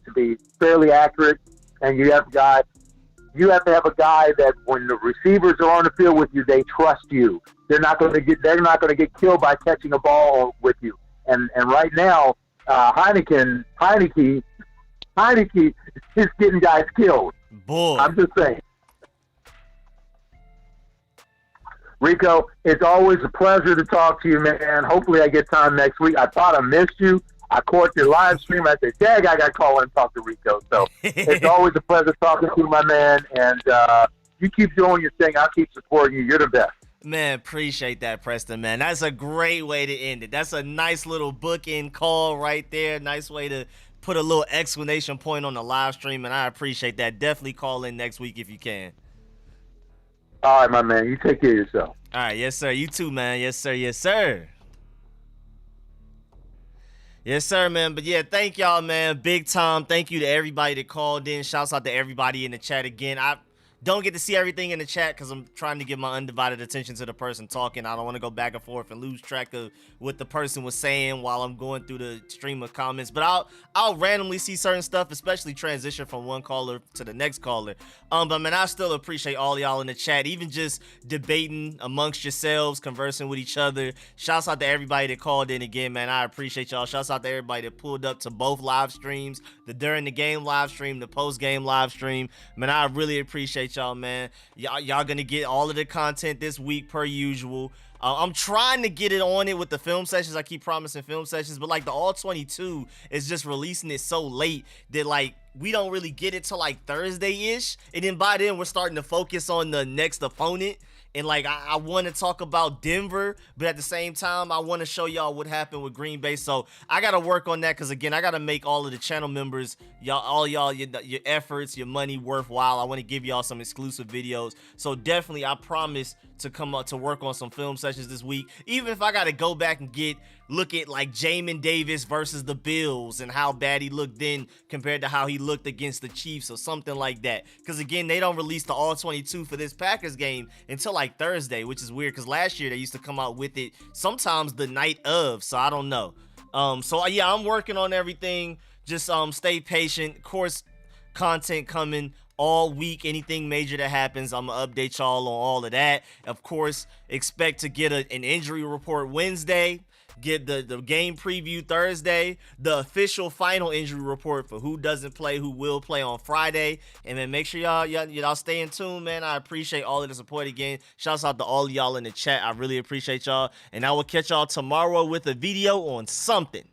to be fairly accurate, and you have to have a guy that when the receivers are on the field with you, they trust you. They're not going to get killed by catching a ball with you. And right now, Heineke is getting guys killed. Boy, I'm just saying. Rico, it's always a pleasure to talk to you, man. Hopefully I get time next week. I thought I missed you. I caught your live stream. I said, dang, I got to call in and talk to Rico. So it's always a pleasure talking to you, my man. And you keep doing your thing. I'll keep supporting you. You're the best. Man, appreciate that, Preston, man. That's a great way to end it. That's a nice little bookend call right there. Nice way to put a little exclamation point on the live stream, and I appreciate that. Definitely call in next week if you can. All right, my man. You take care of yourself. All right. Yes, sir. You too, man. Yes, sir. Yes, sir. Yes, sir, man. But, yeah, thank y'all, man. Big time. Thank you to everybody that called in. Shouts out to everybody in the chat again. I don't get to see everything in the chat because I'm trying to give my undivided attention to the person talking. I don't want to go back and forth and lose track of what the person was saying while I'm going through the stream of comments. But I'll randomly see certain stuff, especially transition from one caller to the next caller. But man, I still appreciate all y'all in the chat, even just debating amongst yourselves, conversing with each other. Shouts out to everybody that called in again, man. I appreciate y'all. Shouts out to everybody that pulled up to both live streams, the during the game live stream, the post game live stream. Man, I really appreciate appreciate y'all, man. Y'all gonna get all of the content this week per usual. I'm trying to get it on it with the film sessions. I keep promising film sessions, but like the All 22 is just releasing it so late that like we don't really get it till like Thursday-ish. And then by then we're starting to focus on the next opponent. And like I want to talk about Denver, but at the same time I want to show y'all what happened with Green Bay. So I gotta work on that because again I gotta make all of the channel members, all y'all your efforts, your money worthwhile. I want to give y'all some exclusive videos. So definitely I promise to come up to work on some film sessions this week. Even if I gotta go back and look at like Jamin Davis versus the Bills and how bad he looked then compared to how he looked against the Chiefs or something like that. Because again, they don't release the All 22 for this Packers game until like Thursday, which is weird because last year they used to come out with it sometimes the night of. So I don't know. So yeah, I'm working on everything. Just stay patient. Of course, content coming all week. Anything major that happens, I'm gonna update y'all on all of that. Of course, expect to get an injury report Wednesday, get the game preview Thursday, the official final injury report for who doesn't play, who will play on Friday, and then make sure y'all stay in tune, man. I appreciate all of the support again. Shouts out to all of y'all in the chat. I really appreciate y'all, and I will catch y'all tomorrow with a video on something.